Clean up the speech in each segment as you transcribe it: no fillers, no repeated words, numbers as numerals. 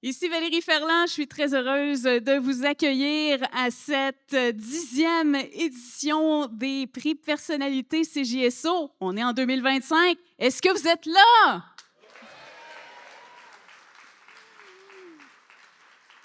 Ici Valérie Ferland, je suis très heureuse de vous accueillir à cette 10e édition des prix personnalité CJSO. On est en 2025. Est-ce que vous êtes là?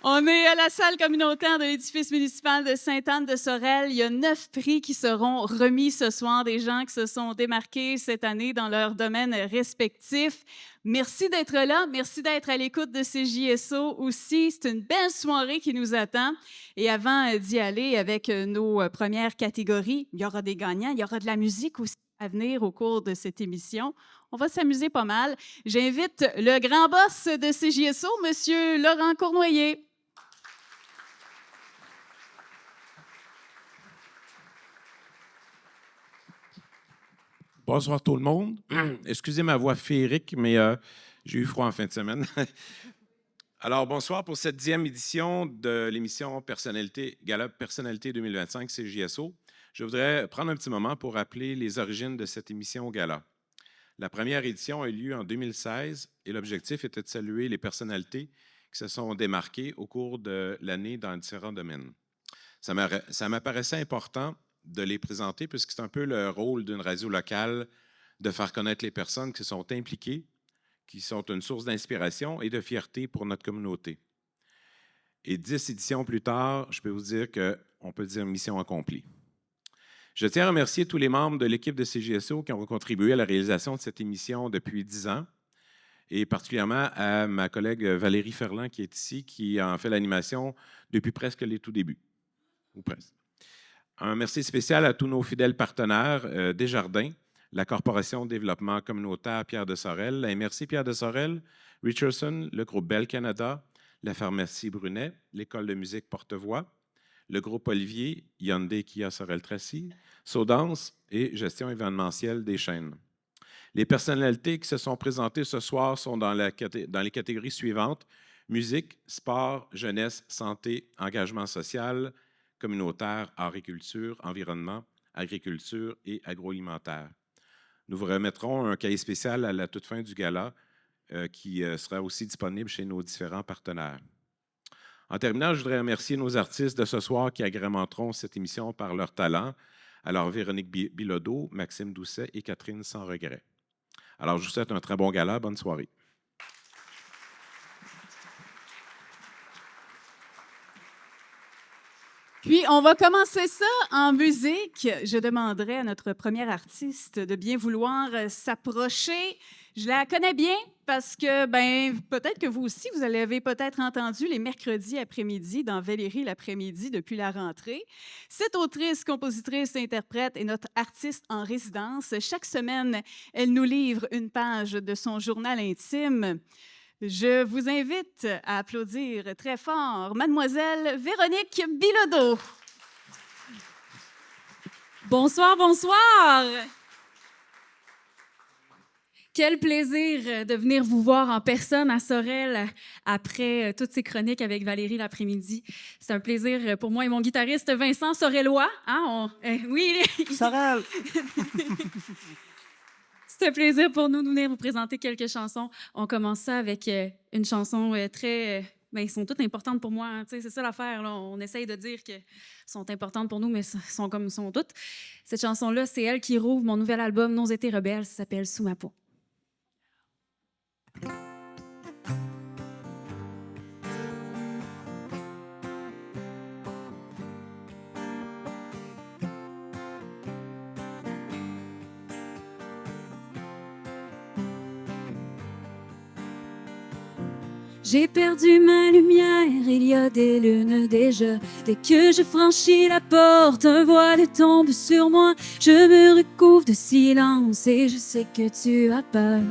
On est à la salle communautaire de l'édifice municipal de Sainte-Anne-de-Sorel. Il y a 9 prix qui seront remis ce soir, des gens qui se sont démarqués cette année dans leurs domaines respectifs. Merci d'être là. Merci d'être à l'écoute de CJSO aussi. C'est une belle soirée qui nous attend. Et avant d'y aller avec nos premières catégories, il y aura des gagnants, il y aura de la musique aussi à venir au cours de cette émission. On va s'amuser pas mal. J'invite le grand boss de CJSO, M. Laurent Cournoyer. Bonsoir tout le monde. Excusez ma voix féerique, mais j'ai eu froid en fin de semaine. Alors, bonsoir pour cette 10e édition de l'émission Gala Personnalité 2025 CJSO. Je voudrais prendre un petit moment pour rappeler les origines de cette émission Gala. La première édition a eu lieu en 2016 et l'objectif était de saluer les personnalités qui se sont démarquées au cours de l'année dans différents domaines. Ça m'apparaissait important de les présenter, puisque c'est un peu le rôle d'une radio locale de faire connaître les personnes qui sont impliquées, qui sont une source d'inspiration et de fierté pour notre communauté. Et 10 éditions plus tard, je peux vous dire qu'on peut dire mission accomplie. Je tiens à remercier tous les membres de l'équipe de CJSO qui ont contribué à la réalisation de cette émission depuis 10 ans, et particulièrement à ma collègue Valérie Ferland qui est ici, qui en fait l'animation depuis presque les tout débuts, ou presque. Un merci spécial à tous nos fidèles partenaires, Desjardins, la Corporation de développement communautaire Pierre de Sorel, la MRC Pierre de Sorel, Richardson, le groupe Bell Canada, la pharmacie Brunet, l'École de musique Porte-Voix, le groupe Olivier, Hyundai Kia Sorel-Tracy, Sodance et Gestion événementielle des chaînes. Les personnalités qui se sont présentées ce soir sont dans les catégories suivantes: musique, sport, jeunesse, santé, engagement social, communautaire, art et culture, environnement, agriculture et agroalimentaire. Nous vous remettrons un cahier spécial à la toute fin du gala qui sera aussi disponible chez nos différents partenaires. En terminant, je voudrais remercier nos artistes de ce soir qui agrémenteront cette émission par leur talent. Alors, Véronique Bilodeau, Maxime Doucet et Catherine Sans Regret. Alors, je vous souhaite un très bon gala. Bonne soirée. Puis, on va commencer ça en musique. Je demanderai à notre première artiste de bien vouloir s'approcher. Je la connais bien parce que, peut-être que vous aussi, vous l'avez peut-être entendu les mercredis après-midi dans Valérie l'après-midi depuis la rentrée. Cette autrice, compositrice, interprète est notre artiste en résidence. Chaque semaine, elle nous livre une page de son journal intime. Je vous invite à applaudir très fort Mademoiselle Véronique Bilodeau. Bonsoir, bonsoir! Quel plaisir de venir vous voir en personne à Sorel après toutes ces chroniques avec Valérie l'après-midi. C'est un plaisir pour moi et mon guitariste Vincent Sorellois. Oui! Sorel! C'est un plaisir pour nous de venir vous présenter quelques chansons. On commence ça avec une chanson très... Ils sont toutes importantes pour moi. Hein, c'est ça l'affaire. Là. On essaye de dire qu'elles sont importantes pour nous, mais sont comme sont toutes. Cette chanson-là, c'est elle qui rouvre mon nouvel album « Nos étés rebelles ». Ça s'appelle « Sous ma peau ». J'ai perdu ma lumière, il y a des lunes déjà. Dès que je franchis la porte, un voile tombe sur moi. Je me recouvre de silence et je sais que tu as peur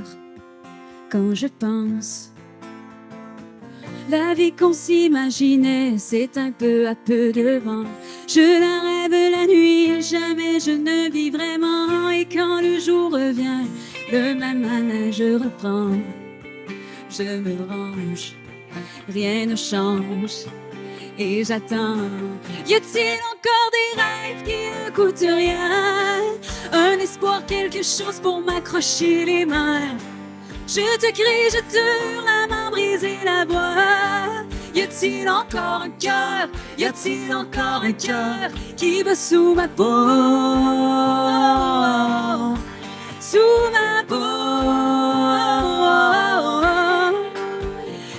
quand je pense. La vie qu'on s'imaginait s'éteint peu à peu devant. Je la rêve la nuit et jamais je ne vis vraiment. Et quand le jour revient, le même manège reprend. Je me range, rien ne change et j'attends. Y a-t-il encore des rêves qui ne coûtent rien? Un espoir, quelque chose pour m'accrocher les mains. Je te crie, je te hurle, la main brisée, la voix. Y a-t-il encore un cœur? Y a-t-il encore un cœur qui bat sous ma peau? Sous ma peau.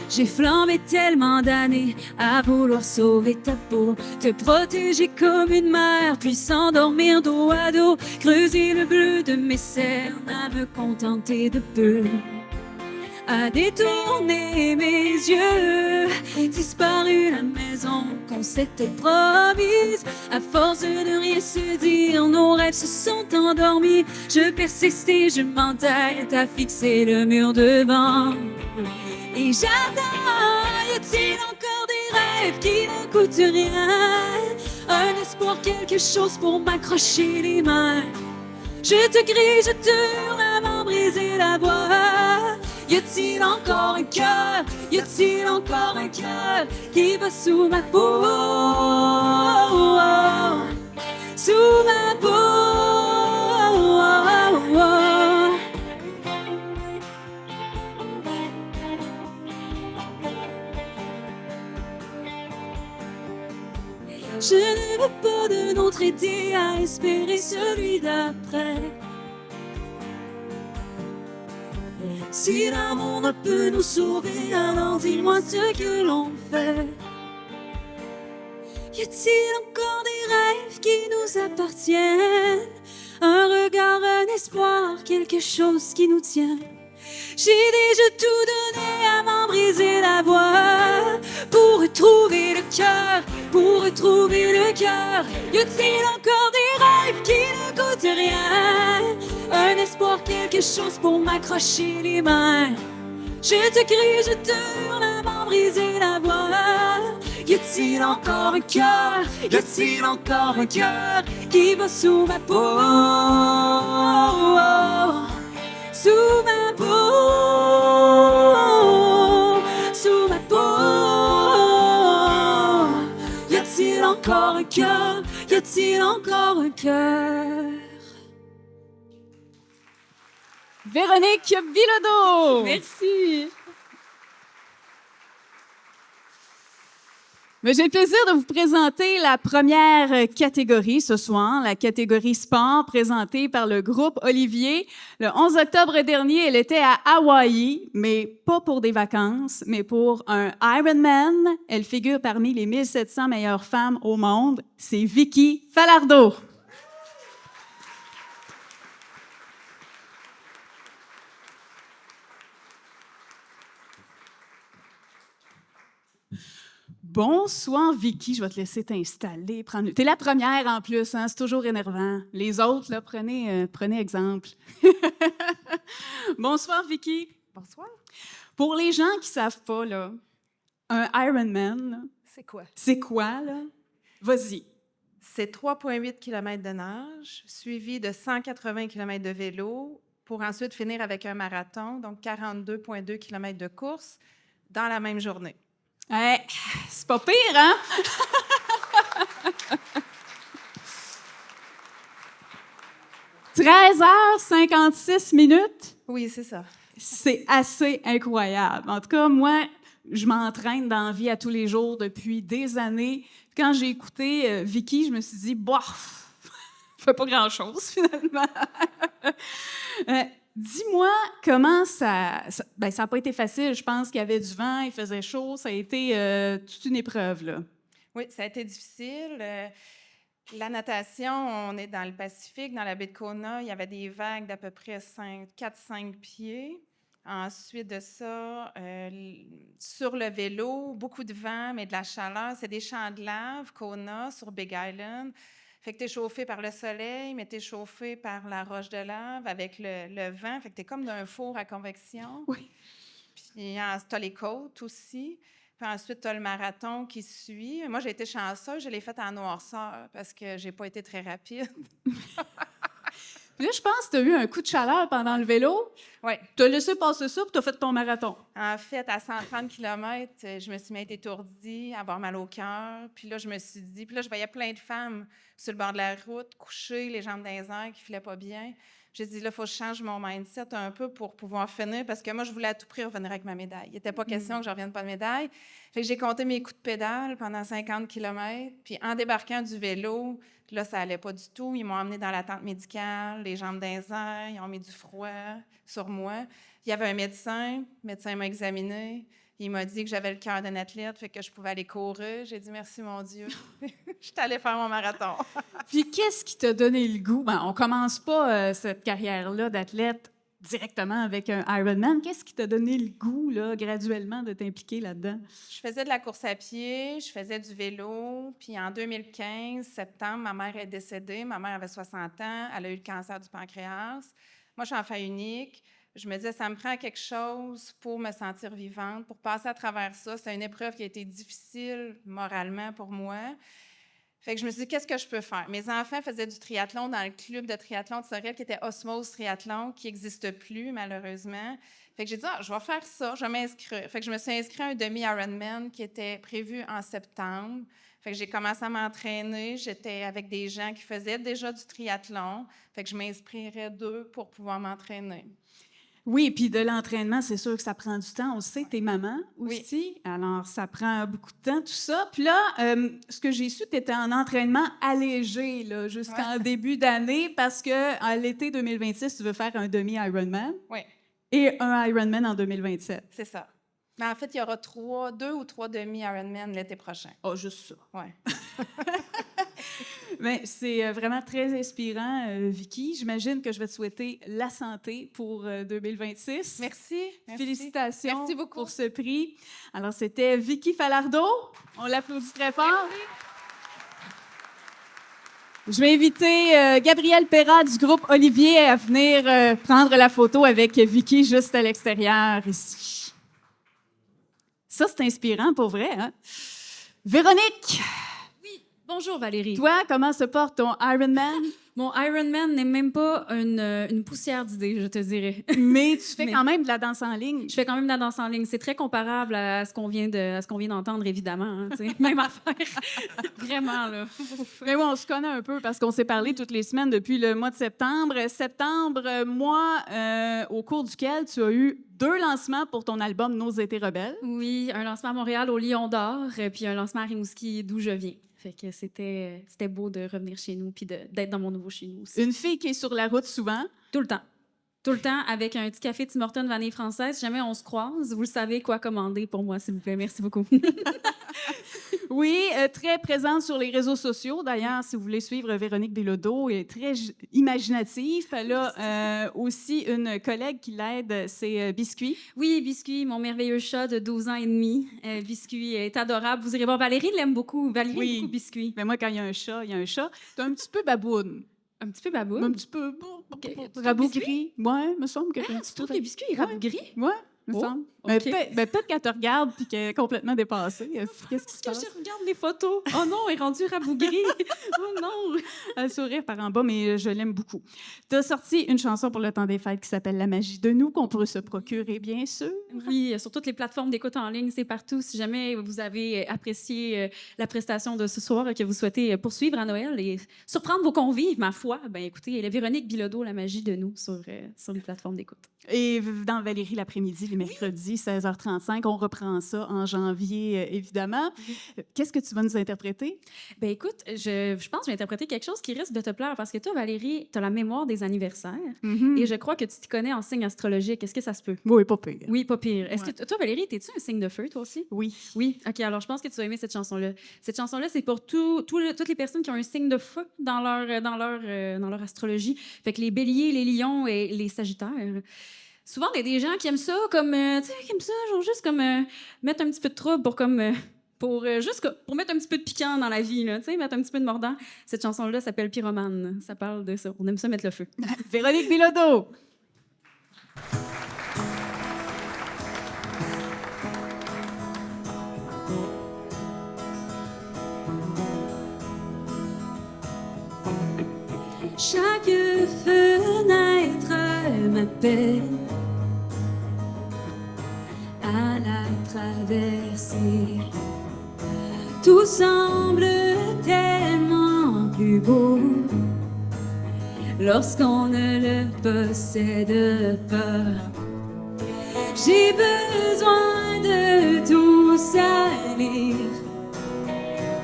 J'ai flambé tellement d'années à vouloir sauver ta peau, te protéger comme une mère, puis s'endormir dos à dos, creuser le bleu de mes cernes, à me contenter de peu, à détourner mes yeux, disparu la maison qu'on s'était promise. À force de rien se dire, nos rêves se sont endormis. Je persiste et je m'entête à fixer le mur devant. Et j'attends, y a-t-il encore des rêves qui ne coûtent rien? Un espoir, quelque chose pour m'accrocher les mains. Je te crie, je te hurle à m'en briser la voix. Y a-t-il encore un cœur? Y a-t-il encore un cœur qui bat sous ma peau? Sous ma peau. Je ne veux pas d'un autre été à espérer celui d'après. Si l'amour ne peut nous sauver, alors dis-moi ce que l'on fait. Y a-t-il encore des rêves qui nous appartiennent? Un regard, un espoir, quelque chose qui nous tient. J'ai déjà tout donné à m'en briser la voix pour retrouver le cœur, pour retrouver le cœur. Y a-t-il encore des rêves qui ne coûtent rien? Un espoir, quelque chose pour m'accrocher les mains. Je te crie, je te hurle à m'en briser la voix. Y a-t-il encore un cœur? Y a-t-il encore un cœur qui bat sous ma peau? Sous ma peau, sous ma peau. Y a-t-il encore un cœur? Y a-t-il encore un cœur? Véronique Bilodeau. Merci. Mais j'ai le plaisir de vous présenter la première catégorie ce soir, la catégorie sport présentée par le groupe Olivier. Le 11 octobre dernier, elle était à Hawaï, mais pas pour des vacances, mais pour un Ironman. Elle figure parmi les 1700 meilleures femmes au monde. C'est Vicky Falardeau. Bonsoir, Vicky. Je vais te laisser t'installer. T'es la première en plus, hein? C'est toujours énervant. Les autres, là, prenez exemple. Bonsoir, Vicky. Bonsoir. Pour les gens qui ne savent pas, là, un Ironman, là, C'est quoi? c'est quoi, là? Vas-y. C'est 3,8 km de nage, suivi de 180 km de vélo, pour ensuite finir avec un marathon, donc 42,2 km de course, dans la même journée. Hey, c'est pas pire, hein? 13h56. Oui, c'est ça. C'est assez incroyable. En tout cas, moi, je m'entraîne dans la vie à tous les jours depuis des années. Quand j'ai écouté Vicky, je me suis dit, bof, fait pas grand-chose finalement. Dis-moi comment ça n'a pas été facile. Je pense qu'il y avait du vent, il faisait chaud. Ça a été toute une épreuve, là. Oui, ça a été difficile. La natation, on est dans le Pacifique, dans la baie de Kona. Il y avait des vagues d'à peu près 4-5 pieds. Ensuite de ça, sur le vélo, beaucoup de vent, mais de la chaleur. C'est des champs de lave, Kona, sur Big Island. Fait que tu es chauffé par le soleil, mais tu es chauffé par la roche de lave avec le vent. Fait que tu es comme d'un four à convection. Oui. Puis tu as les côtes aussi. Puis ensuite, tu as le marathon qui suit. Moi, j'ai été chanceuse, je l'ai fait en noirceur parce que j'ai pas été très rapide. Puis là, je pense que tu as eu un coup de chaleur pendant le vélo. Oui. Tu as laissé passer ça, puis tu as fait ton marathon. En fait, à 130 km, je me suis mis à être étourdie, à avoir mal au cœur. Puis là, je me suis dit... Puis là, je voyais plein de femmes sur le bord de la route, couchées, les jambes dans les airs, qui ne filaient pas bien. J'ai dit, là, il faut que je change mon mindset un peu pour pouvoir finir, parce que moi, je voulais à tout prix revenir avec ma médaille. Il n'était pas question que je ne revienne pas de médaille. Fait que j'ai compté mes coups de pédale pendant 50 km, puis en débarquant du vélo, là, ça n'allait pas du tout. Ils m'ont emmené dans la tente médicale, les jambes dans les airs, ils ont mis du froid sur moi. Il y avait un médecin, le médecin m'a examiné. Il m'a dit que j'avais le cœur d'un athlète, fait que je pouvais aller courir. J'ai dit merci, mon Dieu. Je suis allée faire mon marathon. Puis qu'est-ce qui t'a donné le goût? Ben, on commence pas cette carrière-là d'athlète directement avec un Ironman. Qu'est-ce qui t'a donné le goût, là, graduellement, de t'impliquer là-dedans? Je faisais de la course à pied, je faisais du vélo. Puis en 2015, septembre, ma mère est décédée. Ma mère avait 60 ans. Elle a eu le cancer du pancréas. Moi, je suis enfant unique. Je me disais, ça me prend quelque chose pour me sentir vivante, pour passer à travers ça. C'est une épreuve qui a été difficile moralement pour moi. Fait que je me suis dit, qu'est-ce que je peux faire? Mes enfants faisaient du triathlon dans le club de triathlon de Sorel qui était Osmose Triathlon, qui n'existe plus, malheureusement. Fait que j'ai dit, je vais faire ça, je vais m'inscrire. Fait que je me suis inscrite à un demi-Ironman qui était prévu en septembre. Fait que j'ai commencé à m'entraîner. J'étais avec des gens qui faisaient déjà du triathlon. Fait que je m'inspirais d'eux pour pouvoir m'entraîner. Oui, puis de l'entraînement, c'est sûr que ça prend du temps. On le sait, t'es maman aussi. Oui. Alors, ça prend beaucoup de temps, tout ça. Puis là, ce que j'ai su, tu étais en entraînement allégé là, jusqu'en début d'année parce qu'à l'été 2026, tu veux faire un demi-Ironman Oui, et un Ironman en 2027. c'est ça. Mais en fait, il y aura 2 ou 3 demi-Ironman l'été prochain. Oh, juste ça. Oui. Bien, c'est vraiment très inspirant, Vicky. J'imagine que je vais te souhaiter la santé pour 2026. Merci. Félicitations Merci beaucoup. pour ce prix. Alors, c'était Vicky Falardeau. On l'applaudit très fort. Merci. Je vais inviter Gabrielle Perra du groupe Olivier à venir prendre la photo avec Vicky juste à l'extérieur ici. Ça, c'est inspirant pour vrai, hein? Véronique! Bonjour Valérie. Toi, comment se porte ton Ironman? Mon Ironman n'est même pas une poussière d'idées, je te dirais. Mais tu fais quand même de la danse en ligne. Je fais quand même de la danse en ligne. C'est très comparable à ce qu'on vient d'entendre, évidemment. Hein, même affaire. Vraiment, là. Mais oui, on se connaît un peu parce qu'on s'est parlé toutes les semaines depuis le mois de septembre. Septembre, mois au cours duquel tu as eu 2 lancements pour ton album Nos étés rebelles. Oui, un lancement à Montréal au Lion d'Or, puis un lancement à Rimouski, d'où je viens. Fait que c'était beau de revenir chez nous puis d'être dans mon nouveau chez nous aussi. Une fille qui est sur la route souvent. Tout le temps. Tout le temps, avec un petit café Tim Hortons vanille française. Si jamais on se croise, vous le savez quoi commander pour moi, s'il vous plaît. Merci beaucoup. Oui, très présente sur les réseaux sociaux. D'ailleurs, si vous voulez suivre Véronique Bilodeau, elle est très imaginative. Elle a aussi une collègue qui l'aide, c'est Biscuit. Oui, Biscuit, mon merveilleux chat de 12 ans et demi. Biscuit est adorable. Vous irez voir, Valérie l'aime beaucoup. Valérie aime beaucoup Biscuit. Mais moi, quand il y a un chat, il y a un chat. T'es un petit peu baboune. Un petit peu baboune? Un petit peu rabougri. Ouais, me semble que t'es un petit peu... Tu trouves que Biscuit est rabougri? Ouais. Me semble. Mais peut-être qu'elle te regarde et qu'elle est complètement dépassée. Qu'est-ce qui se passe? Je regarde les photos. Oh non, elle est rendue rabougrie. Oh non! Un sourire par en bas, mais je l'aime beaucoup. Tu as sorti une chanson pour le temps des fêtes qui s'appelle La magie de nous, qu'on peut se procurer, bien sûr. Oui, sur toutes les plateformes d'écoute en ligne, c'est partout. Si jamais vous avez apprécié la prestation de ce soir et que vous souhaitez poursuivre à Noël et surprendre vos convives, ma foi, ben écoutez, la Véronique Bilodeau, La magie de nous, sur les plateformes d'écoute. Et dans Valérie l'après-midi, les mercredis, 16h35, on reprend ça en janvier, évidemment. Qu'est-ce que tu vas nous interpréter? Ben écoute, je pense que je vais interpréter quelque chose qui risque de te plaire parce que toi, Valérie, tu as la mémoire des anniversaires et je crois que tu t'y connais en signe astrologique. Est-ce que ça se peut? Oui, pas pire. Oui, pas pire. Est-ce que toi, Valérie, t'es-tu un signe de feu, toi aussi? Oui. Oui. OK, alors je pense que tu vas aimer cette chanson-là. Cette chanson-là, c'est pour toutes les personnes qui ont un signe de feu dans leur astrologie. Fait que les béliers, les lions et les sagittaires. Souvent, il y a des gens qui aiment ça comme, tu sais, qui aiment ça, genre juste comme mettre un petit peu de trouble pour mettre un petit peu de piquant dans la vie, là, tu sais, mettre un petit peu de mordant. Cette chanson-là s'appelle Pyromane. Ça parle de ça. On aime ça mettre le feu. Véronique Bilodeau. Chaque fenêtre m'appelle à la traversée. Tout semble tellement plus beau. lorsqu'on ne le possède pas. J'ai besoin de tout salir,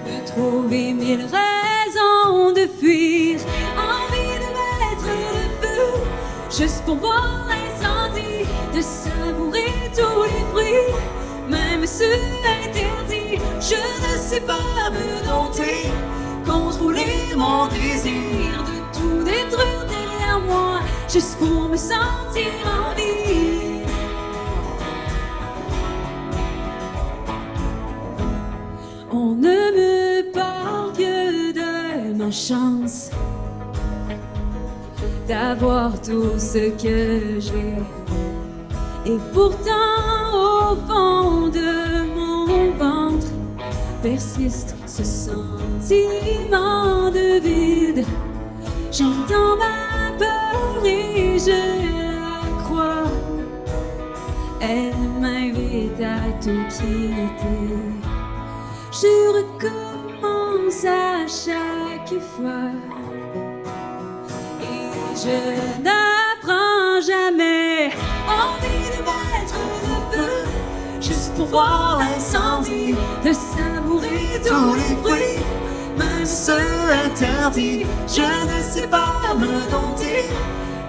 de trouver 1000 raisons de fuir, envie de mettre le feu, juste pour voir l'incendie, de savourer tous les fruits, même ceux interdits. Je ne sais pas me dompter, contrôler mon désir, de tout détruire derrière moi, juste pour me sentir en vie. On ne me parle que de ma chance d'avoir tout ce que j'ai. Et pourtant, au fond de mon ventre, persiste ce sentiment de vide. J'entends ma peur et je la crois. Elle m'invite à tout quitter. Je recommence à chaque fois. Et je n'apprends jamais. Envie de mettre le feu, juste pour voir l'incendie, de savourer tous les fruits, même ceux interdits. Je ne sais pas me dompter,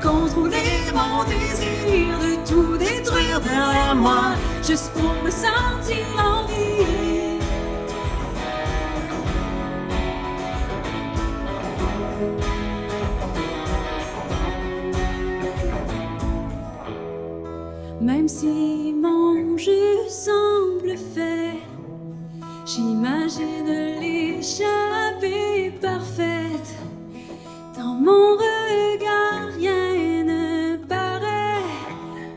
contrôler mon désir, de tout détruire derrière moi, juste pour me sentir en vie. Même si mon jeu semble fait, j'imagine l'échappée parfaite. Dans mon regard, rien ne paraît,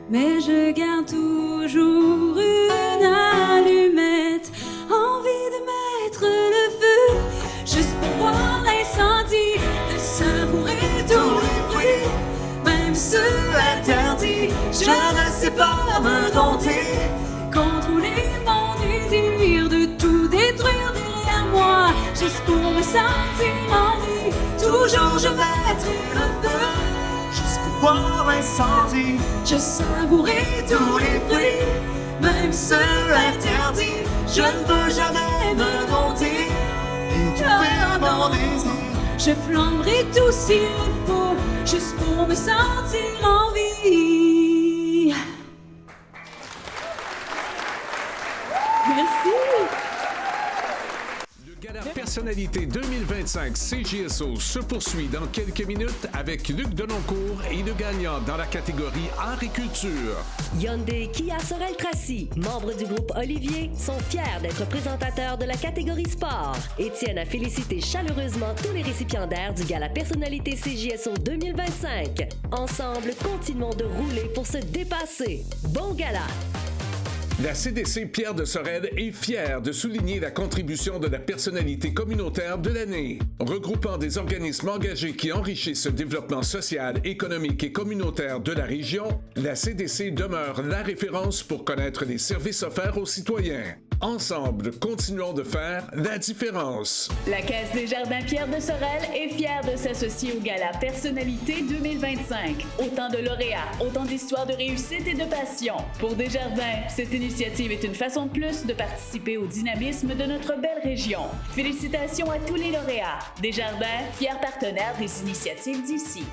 mais je garde toujours une allumette. Envie de mettre le feu, juste pour voir l'incendie, de savourer tous les fruits, même ceux interdits. Je ne sais pas me dompter, contrôler mon désir, de tout détruire derrière moi, juste pour me sentir en vie. Toujours je mettrai le feu, juste pour voir l'incendie. Je savourerai tous les fruits, même ceux interdits. Je ne peux jamais me dompter, étouffer mon désir. Je flamberai tout s'il faut, juste pour me sentir en vie. Merci. Le Gala Personnalité 2025 CJSO se poursuit dans quelques minutes avec Luc Denoncourt et le gagnant dans la catégorie Art et Culture. Hyundai Kia Sorel-Tracy, membres du groupe Olivier, sont fiers d'être présentateurs de la catégorie Sport et tiennent à féliciter chaleureusement tous les récipiendaires du Gala Personnalité CJSO 2025. Ensemble, continuons de rouler pour se dépasser. Bon gala! La CDC Pierre de Sorel est fière de souligner la contribution de la personnalité communautaire de l'année. Regroupant des organismes engagés qui enrichissent le développement social, économique et communautaire de la région, la CDC demeure la référence pour connaître les services offerts aux citoyens. Ensemble, continuons de faire la différence. La Caisse des Jardins Pierre de Sorel est fière de s'associer au Gala Personnalité 2025. Autant de lauréats, autant d'histoires de réussite et de passion. Pour Desjardins, cette initiative est une façon de plus de participer au dynamisme de notre belle région. Félicitations à tous les lauréats. Desjardins, fier partenaire des initiatives d'ici.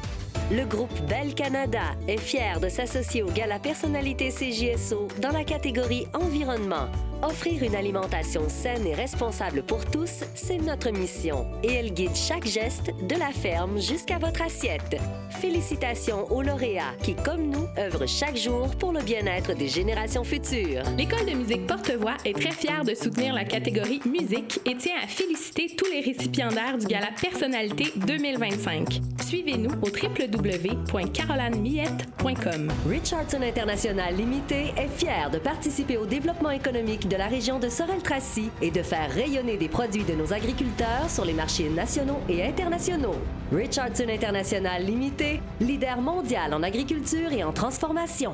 Le groupe Bell Canada est fier de s'associer au Gala Personnalité CJSO dans la catégorie Environnement. Offrir une alimentation saine et responsable pour tous, c'est notre mission. Et elle guide chaque geste de la ferme jusqu'à votre assiette. Félicitations aux lauréats qui, comme nous, œuvrent chaque jour pour le bien-être des générations futures. L'École de musique Porte-Voix est très fière de soutenir la catégorie musique et tient à féliciter tous les récipiendaires du Gala Personnalité 2025. Suivez-nous au www.carolanemiette.com. Richardson International Limité est fier de participer au développement économique de la région de Sorel-Tracy et de faire rayonner des produits de nos agriculteurs sur les marchés nationaux et internationaux. Richardson International Limité, leader mondial en agriculture et en transformation.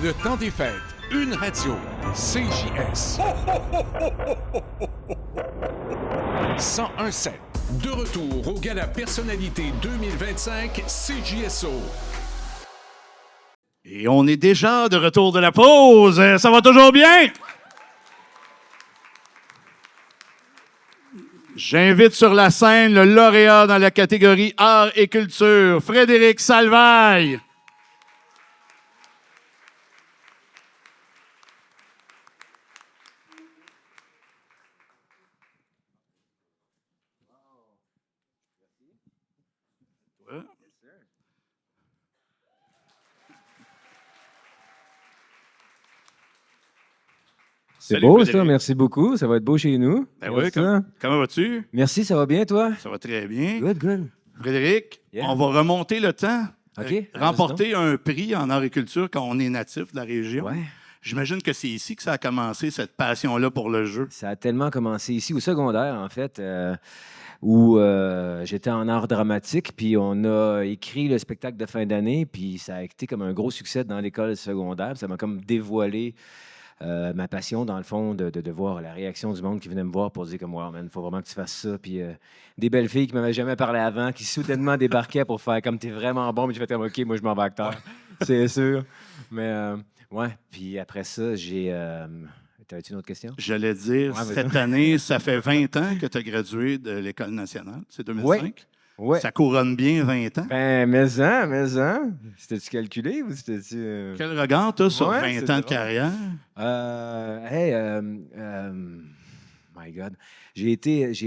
Le temps des fêtes, une radio, CJS. 101.7. De retour au Gala Personnalité 2025 CJSO. Et on est déjà de retour de la pause. Ça va toujours bien? J'invite sur la scène le lauréat dans la catégorie Arts et Culture, Frédéric Salvaille. C'est Salut, beau, Frédéric. ça. Merci beaucoup. Ça va être beau chez nous. Ben oui, comment vas-tu? Merci, ça va bien, toi? Ça va très bien. Good, good. Frédéric, Yeah. on va remonter le temps. OK. Remporter un prix en art et culture quand on est natif de la région. Ouais. J'imagine que c'est ici que ça a commencé, cette passion-là pour le jeu. Ça a tellement commencé ici, au secondaire, en fait, où j'étais en art dramatique, puis on a écrit le spectacle de fin d'année, puis ça a été comme un gros succès dans l'école secondaire. Ça m'a comme dévoilé ma passion, dans le fond, de voir la réaction du monde qui venait me voir pour dire comme « Wow, man, il faut vraiment que tu fasses ça. » Puis des belles filles qui ne m'avaient jamais parlé avant, qui soudainement débarquaient pour faire comme « T'es vraiment bon. » Mais j'ai fait comme « OK, moi, je m'en vais acteur. » C'est sûr. Mais ouais, puis après ça, j'ai... T'avais-tu une autre question? J'allais dire, Ouais, cette année, ça fait 20 ans que tu as gradué de l'École nationale. C'est 2005? Ouais. Ça couronne bien 20 ans. Ben, mais. C'était-tu calculé ou c'était-tu... Quel regard tu as sur Ouais, 20 c'est ans de drôle. carrière? My God. J'ai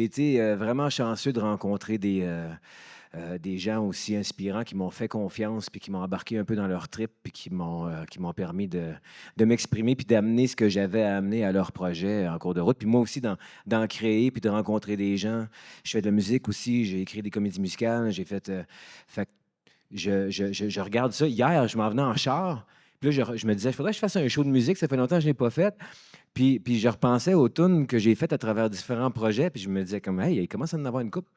été vraiment chanceux de rencontrer des gens aussi inspirants qui m'ont fait confiance puis qui m'ont embarqué un peu dans leur trip puis qui m'ont permis de m'exprimer puis d'amener ce que j'avais à amener à leur projet en cours de route. Puis moi aussi, d'en créer puis de rencontrer des gens. Je fais de la musique aussi, j'ai écrit des comédies musicales, j'ai fait... fait que je regarde ça. Hier, je m'en venais en char. Puis là, je me disais, il faudrait que je fasse un show de musique. Ça fait longtemps que je ne l'ai pas fait. Puis je repensais aux tunes que j'ai faites à travers différents projets. Puis je me disais, comme, hey, il commence à en avoir une couple.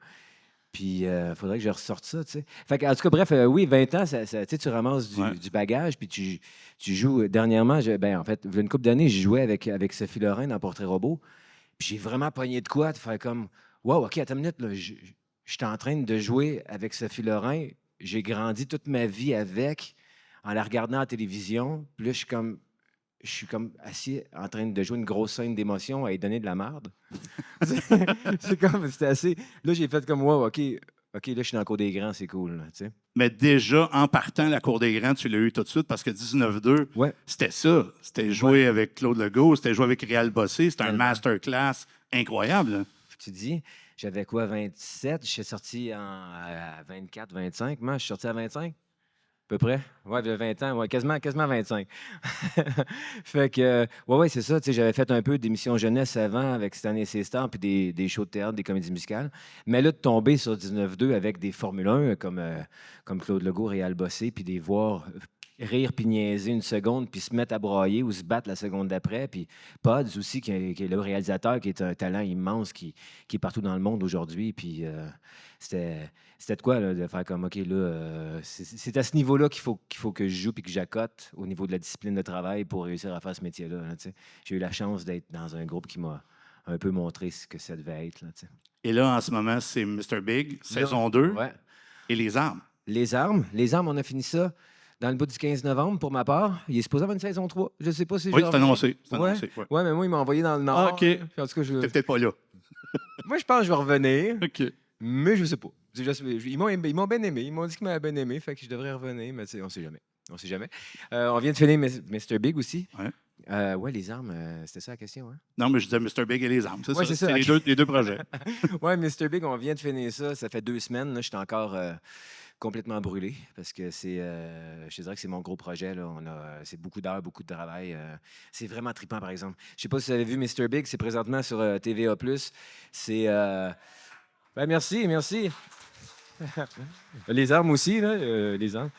Puis il faudrait que je ressorte ça, tu sais. Fait que, en tout cas, bref, oui, 20 ans, tu sais, tu ramasses du bagage. Puis tu joues. Dernièrement, en fait, il y a une couple d'années, j'ai joué avec Sophie Lorrain dans Portrait Robot. Puis j'ai vraiment pogné de quoi, de faire comme, wow, OK, attends une minute, là, je suis en train de jouer avec Sophie Lorrain. J'ai grandi toute ma vie avec, en la regardant à la télévision. Puis là, je suis comme assis en train de jouer une grosse scène d'émotion à y donner de la merde. C'était assez... Là, j'ai fait comme, wow, OK, là, je suis dans le cours des grands, c'est cool, là, tu sais. Mais déjà, en partant, la cour des grands, tu l'as eu tout de suite parce que 19-2, c'était ça. C'était jouer avec Claude Legault, c'était jouer avec Réal Bossé. C'était un masterclass incroyable. Là. Tu dis, j'avais quoi, 27? Je suis sorti à 24, 25. Moi, je suis sorti à 25? À peu près. Ouais, de 20 ans. Ouais, quasiment 25. Fait que, ouais, c'est ça. Tu sais, j'avais fait un peu d'émissions jeunesse avant avec Cette année, c'est Stars, puis des shows de théâtre, des comédies musicales. Mais là, de tomber sur 19-2 avec des Formule 1 comme Claude Legault, Réal Bossé, puis des voir rire puis niaiser une seconde, puis se mettre à broyer ou se battre la seconde d'après. Puis Pods aussi, qui est le réalisateur, qui est un talent immense, qui est partout dans le monde aujourd'hui. Puis c'était de quoi, là, de faire comme, OK, là, c'est à ce niveau-là qu'il faut que je joue puis que j'accote au niveau de la discipline de travail pour réussir à faire ce métier-là. Là, j'ai eu la chance d'être dans un groupe qui m'a un peu montré ce que ça devait être. Là, et là, en ce moment, c'est Mr. Big, saison 2. Ouais. Et Les Armes. Les Armes, on a fini ça dans le bout du 15 novembre, pour ma part. Il est supposé avoir une saison 3. Je ne sais pas si oui, c'est annoncé. Ouais, mais moi, il m'a envoyé dans le Nord. Ah, OK. En tout cas, t'es peut-être pas là. Moi, je pense que je vais revenir. OK. Mais je ne sais pas. Ils m'ont bien aimé. Ils m'ont dit qu'ils m'avaient bien aimé, fait que je devrais revenir, mais on ne sait jamais. On sait jamais. On vient de finir Mr. Big aussi. Ouais. Les armes, c'était ça la question, hein? Non, mais je disais Mr. Big et Les Armes. C'est ça. C'est les deux projets. Oui, Mr. Big, on vient de finir ça. Ça fait 2 semaines. Là, je suis encore complètement brûlé parce que je te dirais que c'est mon gros projet. Là. C'est beaucoup d'heures, beaucoup de travail. C'est vraiment trippant, par exemple. Je ne sais pas si vous avez vu Mr. Big, c'est présentement sur TVA+. C'est... merci. Les armes aussi, là, les armes.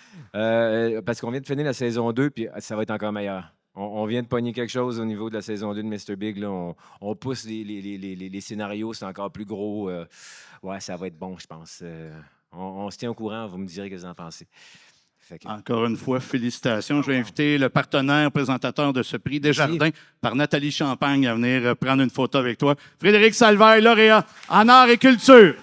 Parce qu'on vient de finir la saison 2, puis ça va être encore meilleur. On vient de pogner quelque chose au niveau de la saison 2 de Mr. Big. Là. On pousse les scénarios, c'est encore plus gros. Ouais, ça va être bon, je pense. On se tient au courant, vous me direz ce que vous en pensez. Encore une fois, félicitations. Je vais inviter le partenaire présentateur de ce prix, Desjardins, par Nathalie Champagne, à venir prendre une photo avec toi. Frédéric Salvaille, lauréat en art et culture.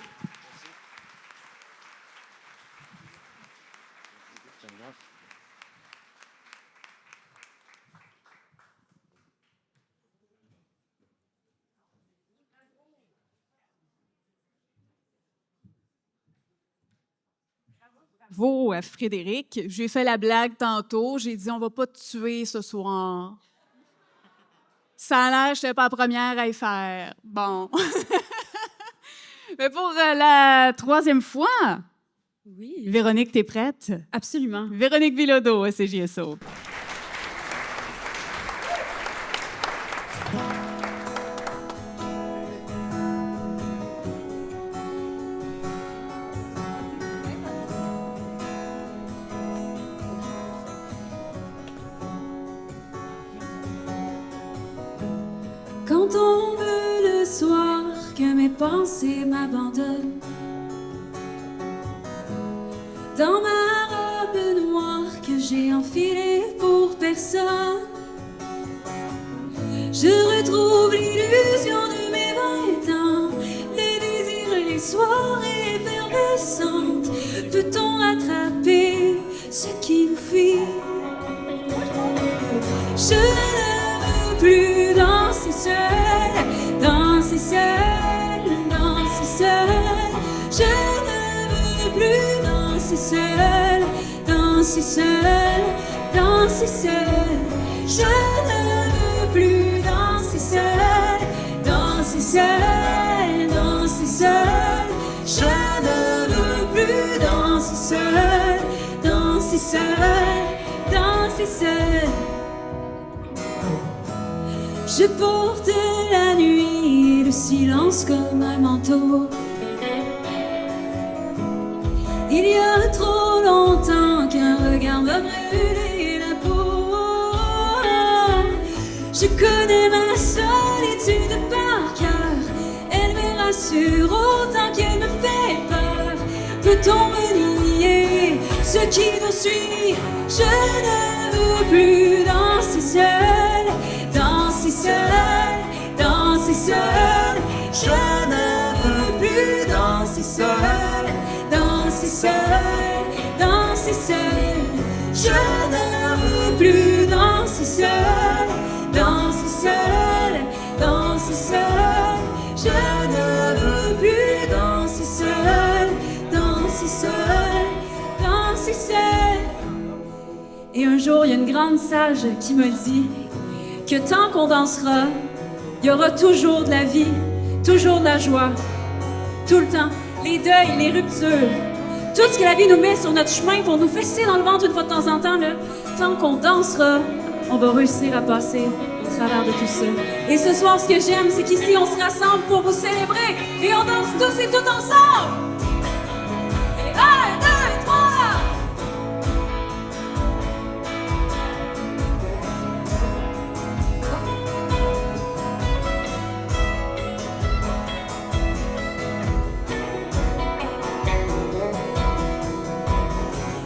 Bravo à Frédéric. J'ai fait la blague tantôt. J'ai dit, on va pas te tuer ce soir. Ça a l'air que je n'étais pas la première à y faire. Bon. Mais pour la troisième fois, Oui. Véronique, t'es prête? Absolument. Véronique Bilodeau à CJSO. Quand on veut le soir que mes pensées m'abandonnent, dans ma robe noire que j'ai enfilée pour personne, je retrouve l'illusion de mes 20 ans, les désirs, les soirées effervescentes. Peut-on rattraper ce qui nous fuit? Je ne veux plus danser seule, danser seule, danser seule. Je ne veux plus danser seule, danser seule, danser seule. Je ne veux plus danser seule, danser seule, danser seule. Je ne veux plus danser seule, danser seule, danser seule. Je porte la nuit et le silence comme un manteau. Il y a trop longtemps qu'un regard m'a brûlé la peau. Je connais ma solitude par cœur. Elle me rassure autant qu'elle me fait peur. Peut-on renier ce qui nous suit? Je ne veux plus danser seule, danser seule, danser seule. Je ne veux plus danser seule, danser seule, danser seule. Je ne veux plus danser seule, danser seule, danser seule. Je ne veux plus danser seule, danser seule, danser seule. Et un jour, il y a une grande sage qui me dit que tant qu'on dansera, il y aura toujours de la vie, toujours de la joie, tout le temps, les deuils, les ruptures, tout ce que la vie nous met sur notre chemin pour nous fesser dans le ventre une fois de temps en temps, là. Tant qu'on dansera, on va réussir à passer au travers de tout ça. Et ce soir, ce que j'aime, c'est qu'ici, on se rassemble pour vous célébrer et on danse tous et toutes ensemble. Et 1, 2, 3!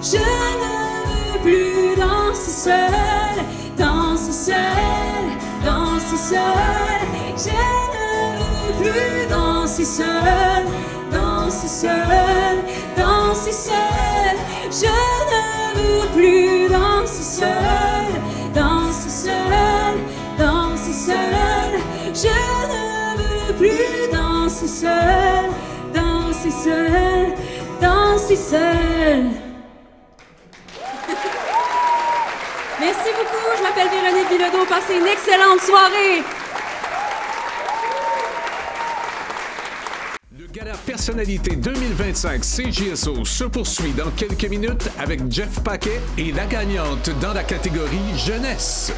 Je ne veux plus danser seule, danser seule, danser seule. Je ne veux plus danser seule, danser seule, danser seule. Je ne veux plus danser seule, danser seule, danser seule. Je ne veux plus danser seule, danser seule, danser seule. Merci beaucoup, je m'appelle Véronique Bilodeau. Passez une excellente soirée. Le Gala Personnalité 2025 CJSO se poursuit dans quelques minutes avec Jeff Paquet et la gagnante dans la catégorie Jeunesse.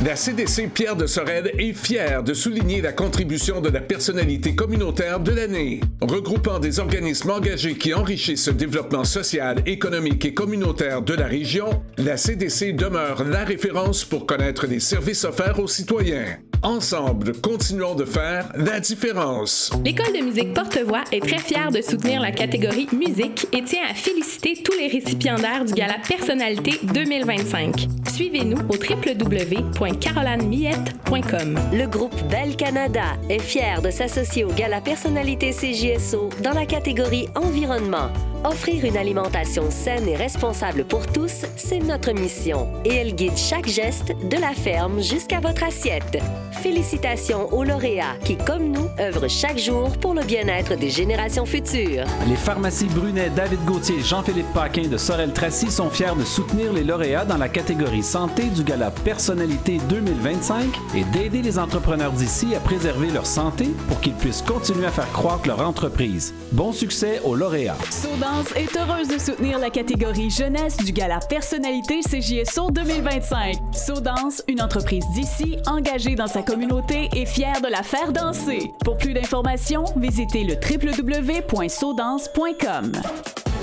La CDC Pierre de Sorel est fière de souligner la contribution de la personnalité communautaire de l'année. Regroupant des organismes engagés qui enrichissent le développement social, économique et communautaire de la région, la CDC demeure la référence pour connaître les services offerts aux citoyens. Ensemble, continuons de faire la différence. L'École de musique Porte-Voix est très fière de soutenir la catégorie musique et tient à féliciter tous les récipiendaires du Gala Personnalité 2025. Suivez-nous au www.carolanemiette.com. Le groupe Bell Canada est fier de s'associer au Gala Personnalité CJSO dans la catégorie Environnement. Offrir une alimentation saine et responsable pour tous, c'est notre mission. Et elle guide chaque geste de la ferme jusqu'à votre assiette. Félicitations aux lauréats qui, comme nous, œuvrent chaque jour pour le bien-être des générations futures. Les pharmacies Brunet, David Gauthier et Jean-Philippe Paquin de Sorel-Tracy sont fiers de soutenir les lauréats dans la catégorie santé du Gala Personnalité 2025 et d'aider les entrepreneurs d'ici à préserver leur santé pour qu'ils puissent continuer à faire croître leur entreprise. Bon succès aux lauréats. SoDance est heureuse de soutenir la catégorie jeunesse du Gala Personnalité CJSO 2025. SoDance, une entreprise d'ici engagée dans sa communauté et fière de la faire danser. Pour plus d'informations, visitez le www.sodance.com.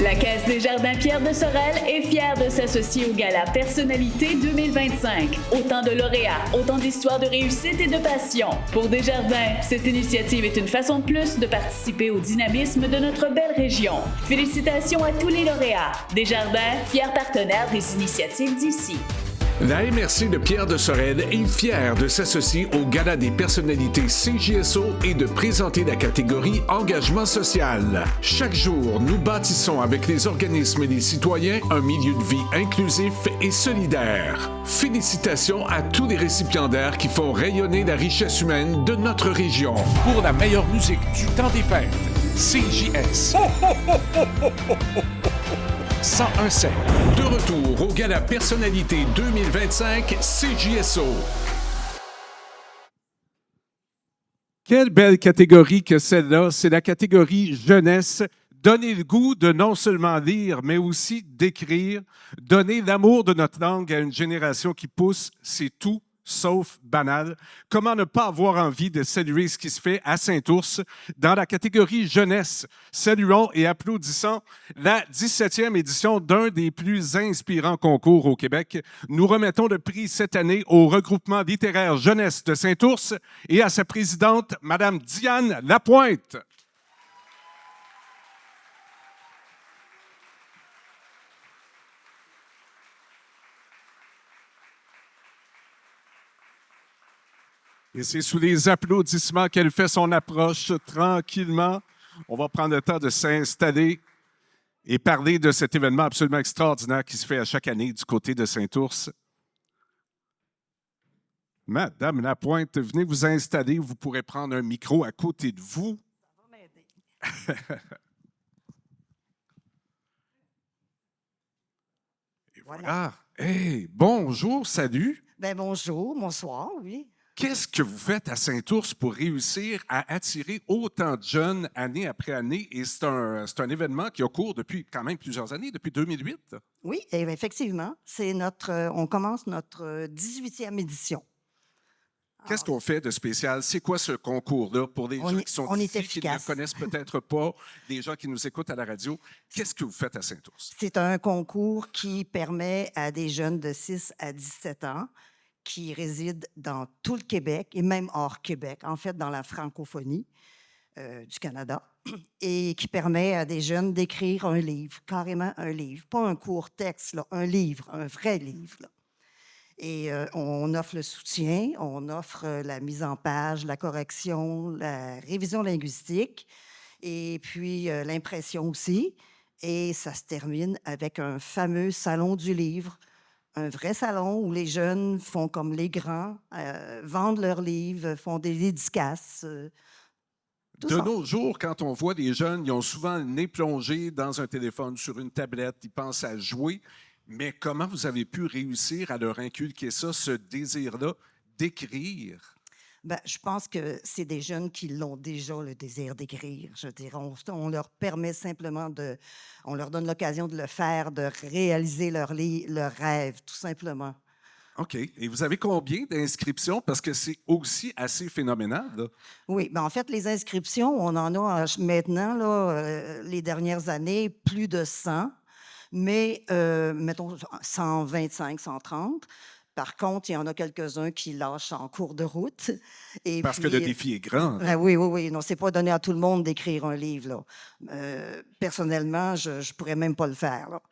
La Caisse des Jardins Pierre de Sorel est fière de s'associer au Gala Personnalité 2025. Autant de lauréats, autant d'histoires de réussite et de passion. Pour Desjardins, cette initiative est une façon de plus de participer au dynamisme de notre belle région. Félicitations à tous les lauréats. Desjardins, fier partenaire des initiatives d'ici. La MRC de Pierre de Sorel est fière de s'associer au Gala des personnalités CJSO et de présenter la catégorie Engagement social. Chaque jour, nous bâtissons avec les organismes et les citoyens un milieu de vie inclusif et solidaire. Félicitations à tous les récipiendaires qui font rayonner la richesse humaine de notre région. Pour la meilleure musique du temps des fêtes, CJS. 101.7. De retour au Gala Personnalité 2025 CJSO. Quelle belle catégorie que celle-là. C'est la catégorie jeunesse. Donner le goût de non seulement lire, mais aussi d'écrire. Donner l'amour de notre langue à une génération qui pousse, c'est tout sauf banal. Comment ne pas avoir envie de saluer ce qui se fait à Saint-Ours dans la catégorie jeunesse? Saluons et applaudissons la 17e édition d'un des plus inspirants concours au Québec. Nous remettons le prix cette année au regroupement littéraire jeunesse de Saint-Ours et à sa présidente, Mme Diane Lapointe. Et c'est sous les applaudissements qu'elle fait son approche tranquillement. On va prendre le temps de s'installer et parler de cet événement absolument extraordinaire qui se fait à chaque année du côté de Saint-Ours. Madame Lapointe, venez vous installer. Vous pourrez prendre un micro à côté de vous. Ça va m'aider. Et voilà. Hey, bonjour, salut. Ben bonjour, bonsoir, oui. Qu'est-ce que vous faites à Saint-Ours pour réussir à attirer autant de jeunes année après année? Et c'est un événement qui a cours depuis quand même plusieurs années, depuis 2008. Oui, effectivement. On commence notre 18e édition. Qu'est-ce qu'on fait de spécial? C'est quoi ce concours-là pour les gens qui sont ici, qui ne le connaissent peut-être pas, des gens qui nous écoutent à la radio? Qu'est-ce que vous faites à Saint-Ours? C'est un concours qui permet à des jeunes de 6 à 17 ans qui résident dans tout le Québec et même hors Québec, en fait dans la francophonie du Canada, et qui permet à des jeunes d'écrire un livre, carrément un livre, pas un court texte, là, un livre, un vrai livre. Là. Et on offre le soutien, on offre la mise en page, la correction, la révision linguistique, et puis l'impression aussi. Et ça se termine avec un fameux salon du livre, un vrai salon où les jeunes font comme les grands, vendent leurs livres, font des dédicaces. De nos jours, quand on voit des jeunes, ils ont souvent le nez plongé dans un téléphone, sur une tablette, ils pensent à jouer. Mais comment vous avez pu réussir à leur inculquer ça, ce désir-là d'écrire? Bien, je pense que c'est des jeunes qui l'ont déjà, le désir d'écrire. Je dirais, on leur permet simplement on leur donne l'occasion de le faire, de réaliser leur rêve, tout simplement. OK. Et vous avez combien d'inscriptions? Parce que c'est aussi assez phénoménal, là. Oui, bien, en fait, les inscriptions, on en a maintenant, là, les dernières années, plus de 100, mais mettons 125, 130. Par contre, il y en a quelques-uns qui lâchent en cours de route. Et parce que le défi est grand. Oui. Non, c'est pas donné à tout le monde d'écrire un livre, là. Personnellement, je pourrais même pas le faire, là.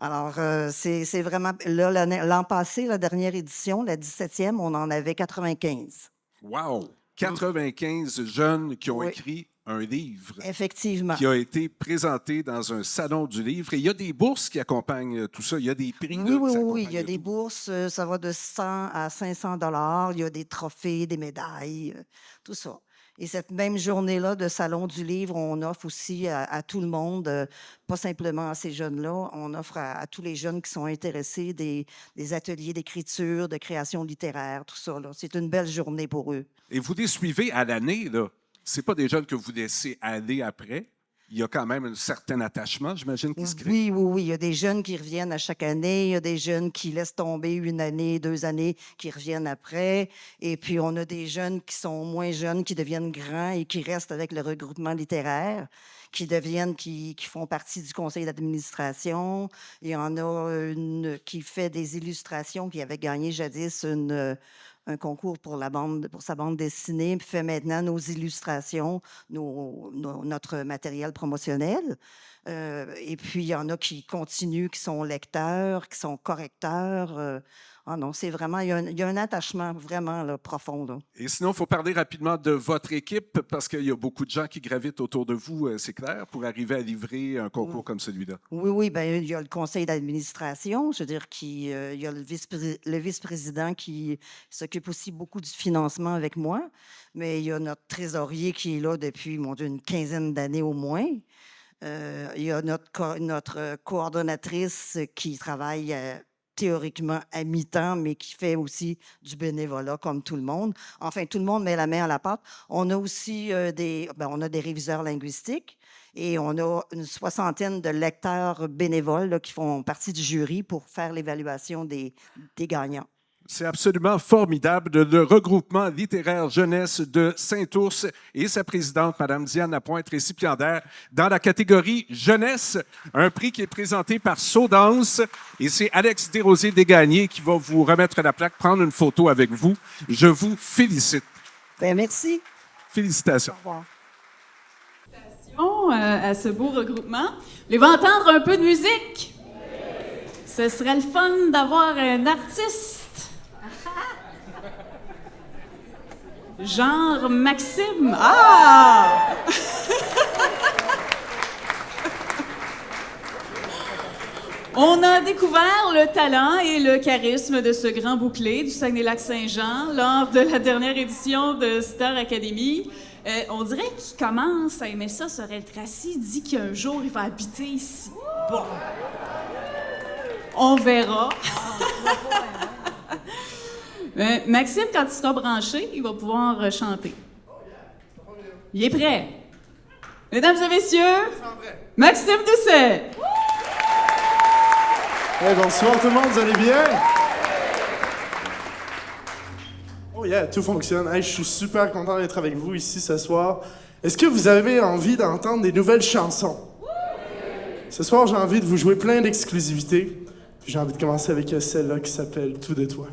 Alors, c'est vraiment... Là, l'an passé, la dernière édition, la 17e, on en avait 95. Wow! 95 jeunes qui ont écrit un livre Effectivement. qui a été présenté dans un salon du livre. Et il y a des bourses qui accompagnent tout ça. Il y a des prix. Oui. Il y a des bourses. Ça va de 100 à 500 $. Il y a des trophées, des médailles, tout ça. Et cette même journée-là de Salon du livre, on offre aussi à tout le monde, pas simplement à ces jeunes-là, on offre à tous les jeunes qui sont intéressés des ateliers d'écriture, de création littéraire, tout ça. C'est une belle journée pour eux. Et vous les suivez à l'année, là. C'est pas des jeunes que vous laissez aller après. Il y a quand même un certain attachement, j'imagine, qui se crée. Oui. Il y a des jeunes qui reviennent à chaque année. Il y a des jeunes qui laissent tomber 1 année, 2 années, qui reviennent après. Et puis, on a des jeunes qui sont moins jeunes, qui deviennent grands et qui restent avec le regroupement littéraire, qui font partie du conseil d'administration. Il y en a une qui fait des illustrations, qui avait gagné jadis un concours pour sa bande dessinée, puis fait maintenant nos illustrations, notre matériel promotionnel. Et puis, il y en a qui continuent, qui sont lecteurs, qui sont correcteurs. Non, c'est vraiment, il y a un attachement vraiment là, profond. Là. Et sinon, il faut parler rapidement de votre équipe parce qu'il y a beaucoup de gens qui gravitent autour de vous, c'est clair, pour arriver à livrer un concours comme celui-là. Oui, bien, il y a le conseil d'administration, je veux dire, il y a le vice-président qui s'occupe aussi beaucoup du financement avec moi, mais il y a notre trésorier qui est là depuis, mon Dieu, une 15aine d'années au moins. Il y a notre coordonnatrice qui travaille théoriquement à mi-temps, mais qui fait aussi du bénévolat comme tout le monde. Enfin, tout le monde met la main à la pâte. On a aussi des réviseurs linguistiques et on a une 60aine de lecteurs bénévoles là, qui font partie du jury pour faire l'évaluation des gagnants. C'est absolument formidable. Le regroupement littéraire jeunesse de Saint-Ours et sa présidente, Mme Diane Lapointe, récipiendaire dans la catégorie jeunesse, un prix qui est présenté par Saudance. Et c'est Alex Desrosiers-Desgagnés qui va vous remettre la plaque, prendre une photo avec vous. Je vous félicite. Bien, merci. Félicitations. Au revoir. À ce beau regroupement. Voulez-vous entendre un peu de musique? Ce serait le fun d'avoir un artiste. Genre Maxime. Ah! On a découvert le talent et le charisme de ce grand bouclé du Saguenay-Lac-Saint-Jean lors de la dernière édition de Star Academy. On dirait qu'il commence à aimer ça, Sorel Tracy. Il dit qu'un jour, il va habiter ici. Bon. On verra. Maxime, quand il sera branché, il va pouvoir chanter. Il est prêt. Mesdames et messieurs, Maxime Doucet. Hey, bonsoir tout le monde, vous allez bien? Oh yeah, tout fonctionne. Hey, je suis super content d'être avec vous ici ce soir. Est-ce que vous avez envie d'entendre des nouvelles chansons? Ce soir, j'ai envie de vous jouer plein d'exclusivités. J'ai envie de commencer avec celle-là qui s'appelle « Tout de toi ».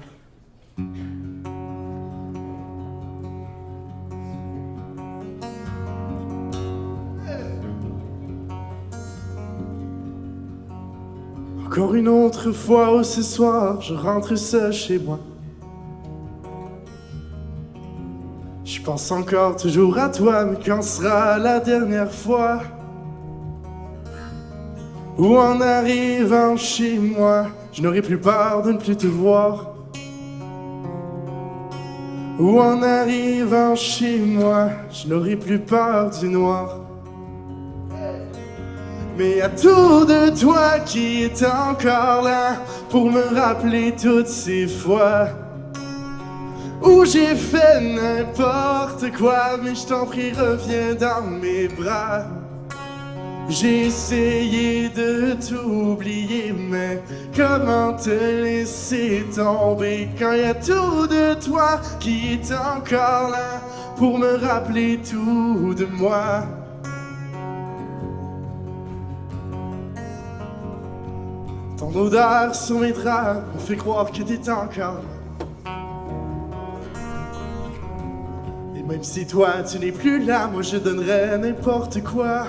Encore une autre fois, oh, ce soir, je rentre seul chez moi. Je pense encore toujours à toi, mais quand sera la dernière fois où en arrivant chez moi, je n'aurai plus peur de ne plus te voir. Où en arrivant chez moi, je n'aurai plus peur du noir. Mais à tout de toi qui est encore là pour me rappeler toutes ces fois où j'ai fait n'importe quoi, mais je t'en prie, reviens dans mes bras. J'ai essayé de t'oublier, mais comment te laisser tomber quand il y a tout de toi qui est encore là pour me rappeler tout de moi. Ton odeur sur mes draps me fait croire que t'es encore là. Et même si toi tu n'es plus là, moi je donnerais n'importe quoi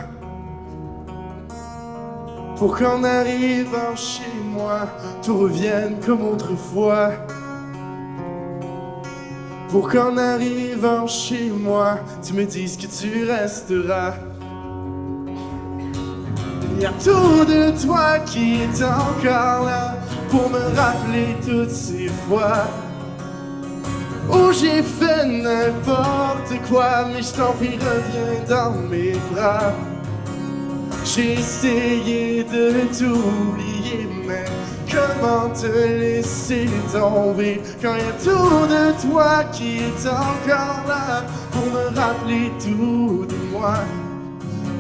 pour qu'en arrivant chez moi, tout revienne comme autrefois. pour qu'en arrivant chez moi, tu me dises que tu resteras. Il y a tout de toi qui est encore là pour me rappeler toutes ces fois où j'ai fait n'importe quoi, mais je t'en prie, reviens dans mes bras. J'ai essayé de t'oublier, mais comment te laisser tomber quand il y a tout de toi qui est encore là pour me rappeler tout de moi.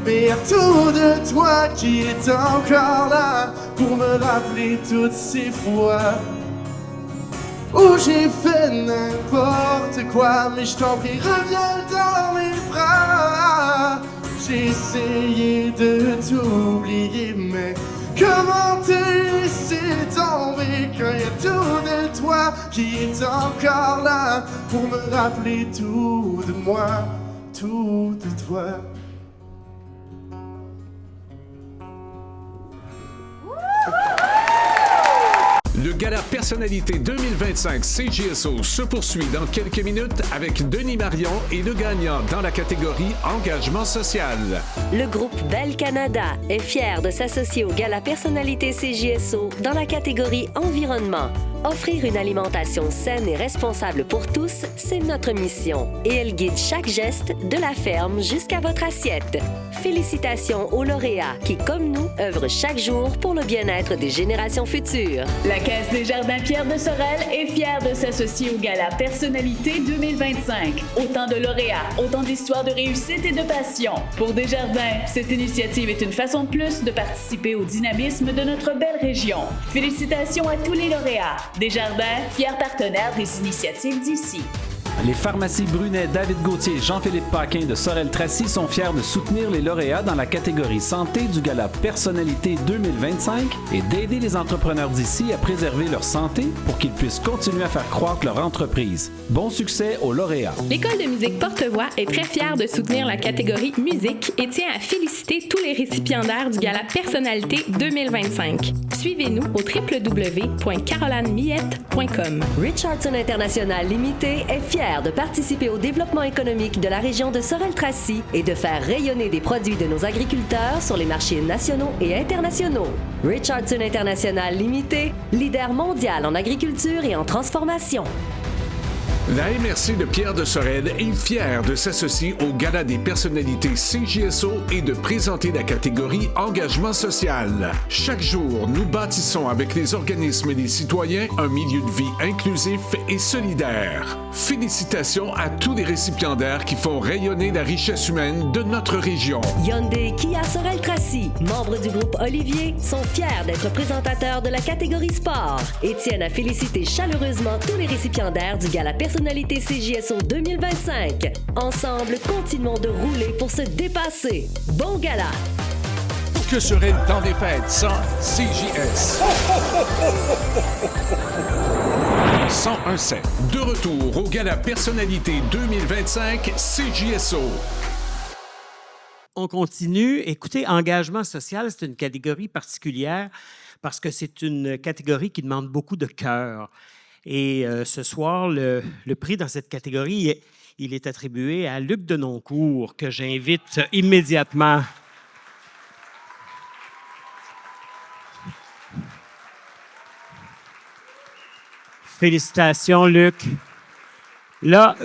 Mais il y a tout de toi qui est encore là pour me rappeler toutes ces fois où j'ai fait n'importe quoi, mais je t'en prie, reviens dans mes bras. J'ai essayé de t'oublier, mais comment te laisser tomber quand il y a tout de toi qui est encore là pour me rappeler tout de moi, tout de toi. Le Gala Personnalité 2025 CJSO se poursuit dans quelques minutes avec Denis Marion et le gagnant dans la catégorie Engagement social. Le groupe Bell Canada est fier de s'associer au Gala Personnalité CJSO dans la catégorie Environnement. Offrir une alimentation saine et responsable pour tous, c'est notre mission. Et elle guide chaque geste de la ferme jusqu'à votre assiette. Félicitations aux lauréats qui, comme nous, œuvrent chaque jour pour le bien-être des générations futures. La Caisse des Jardins Pierre de Sorel est fière de s'associer au Gala Personnalité 2025. Autant de lauréats, autant d'histoires de réussite et de passion. Pour Desjardins, cette initiative est une façon de plus de participer au dynamisme de notre belle région. Félicitations à tous les lauréats. Desjardins, fier partenaire des initiatives d'ici. Les pharmacies Brunet, David Gauthier et Jean-Philippe Paquin de Sorel-Tracy sont fiers de soutenir les lauréats dans la catégorie santé du Gala Personnalité 2025 et d'aider les entrepreneurs d'ici à préserver leur santé pour qu'ils puissent continuer à faire croître leur entreprise. Bon succès aux lauréats. L'École de musique Porte-Voix est très fière de soutenir la catégorie musique et tient à féliciter tous les récipiendaires du Gala Personnalité 2025. Suivez-nous au www.carolanemiette.com. Richardson International Limité est fier de participer au développement économique de la région de Sorel-Tracy et de faire rayonner des produits de nos agriculteurs sur les marchés nationaux et internationaux. Richardson International Limité, leader mondial en agriculture et en transformation. La MRC de Pierre de Sorel est fière de s'associer au Gala des personnalités CJSO et de présenter la catégorie Engagement social. Chaque jour, nous bâtissons avec les organismes et les citoyens un milieu de vie inclusif et solidaire. Félicitations à tous les récipiendaires qui font rayonner la richesse humaine de notre région. Hyundai Kia Sorel-Tracy, membres du groupe Olivier, sont fiers d'être présentateurs de la catégorie sport et tiennent à féliciter chaleureusement tous les récipiendaires du Gala Personnalité CJSO 2025. Ensemble, continuons de rouler pour se dépasser. Bon gala! Que serait le temps des fêtes sans CJS? 101.7. De retour au Gala Personnalité 2025 CJSO. On continue. Écoutez, engagement social, c'est une catégorie particulière parce que c'est une catégorie qui demande beaucoup de cœur. Et ce soir, le prix dans cette catégorie, il est attribué à Luc Denoncourt, que j'invite immédiatement. Félicitations, Luc. Là,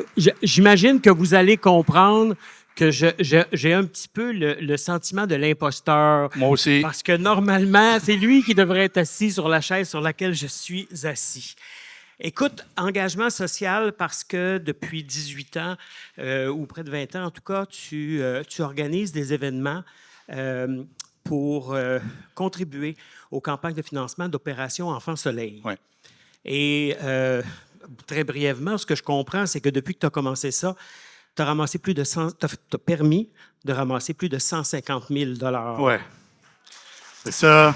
j'imagine que vous allez comprendre que j'ai un petit peu le sentiment de l'imposteur. Moi aussi. Parce que normalement, c'est lui qui devrait être assis sur la chaise sur laquelle je suis assis. Écoute, engagement social parce que depuis 18 ans, ou près de 20 ans en tout cas, tu organises des événements pour contribuer aux campagnes de financement d'Opération Enfant Soleil. Ouais. Et très brièvement, ce que je comprends, c'est que depuis que tu as commencé ça, tu as permis de ramasser plus de 150 000 $. Oui. C'est ça.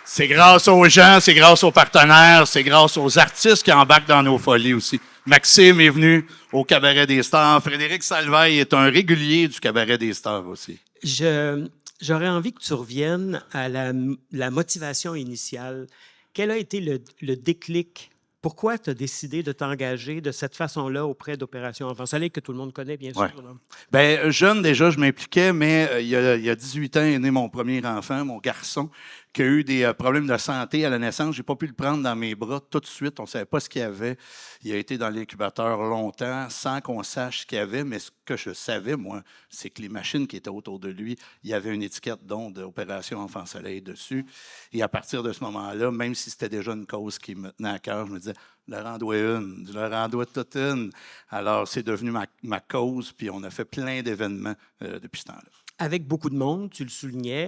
C'est grâce aux gens, c'est grâce aux partenaires, c'est grâce aux artistes qui embarquent dans nos folies aussi. Maxime est venu au Cabaret des Stars. Frédéric Salveille est un régulier du Cabaret des Stars aussi. J'aurais envie que tu reviennes à la motivation initiale. Quel a été le déclic Pourquoi tu as décidé de t'engager de cette façon-là auprès d'Opération Enfants Soleil, que tout le monde connaît, bien sûr? Ouais. Là? Bien, jeune, déjà, je m'impliquais, mais il y a 18 ans est né mon premier enfant, mon garçon, qui a eu des problèmes de santé à la naissance. Je n'ai pas pu le prendre dans mes bras tout de suite. On ne savait pas ce qu'il y avait. Il a été dans l'incubateur longtemps sans qu'on sache ce qu'il y avait, mais ce que je savais, moi, c'est que les machines qui étaient autour de lui, il y avait une étiquette donc d'Opération Enfants Soleil dessus. Et à partir de ce moment-là, même si c'était déjà une cause qui me tenait à cœur, je me disais, je leur en dois une, je leur en dois toute une. Alors, c'est devenu ma cause, puis on a fait plein d'événements depuis ce temps-là. Avec beaucoup de monde, tu le soulignais,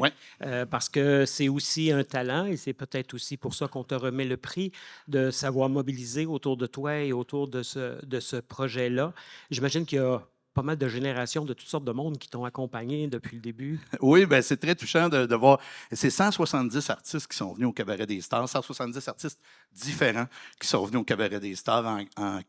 parce que c'est aussi un talent et c'est peut-être aussi pour ça qu'on te remet le prix de savoir mobiliser autour de toi et autour de ce projet-là. J'imagine qu'il y a pas mal de générations de toutes sortes de monde qui t'ont accompagné depuis le début. Oui, bien, c'est très touchant de voir. C'est 170 artistes qui sont venus au Cabaret des Stars, 170 artistes différents qui sont venus au Cabaret des Stars en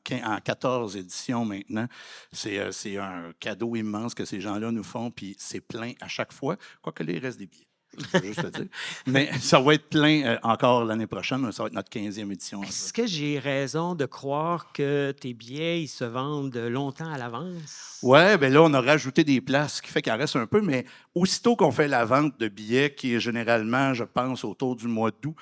14 éditions maintenant. C'est un cadeau immense que ces gens-là nous font, puis c'est plein à chaque fois, quoique là, il reste des billets. Je veux juste le dire. Mais ça va être plein encore l'année prochaine. Ça va être notre 15e édition. Est-ce que j'ai raison de croire que tes billets ils se vendent longtemps à l'avance? Oui, bien là, on a rajouté des places, ce qui fait qu'il en reste un peu, mais aussitôt qu'on fait la vente de billets, qui est généralement, je pense, autour du mois d'août,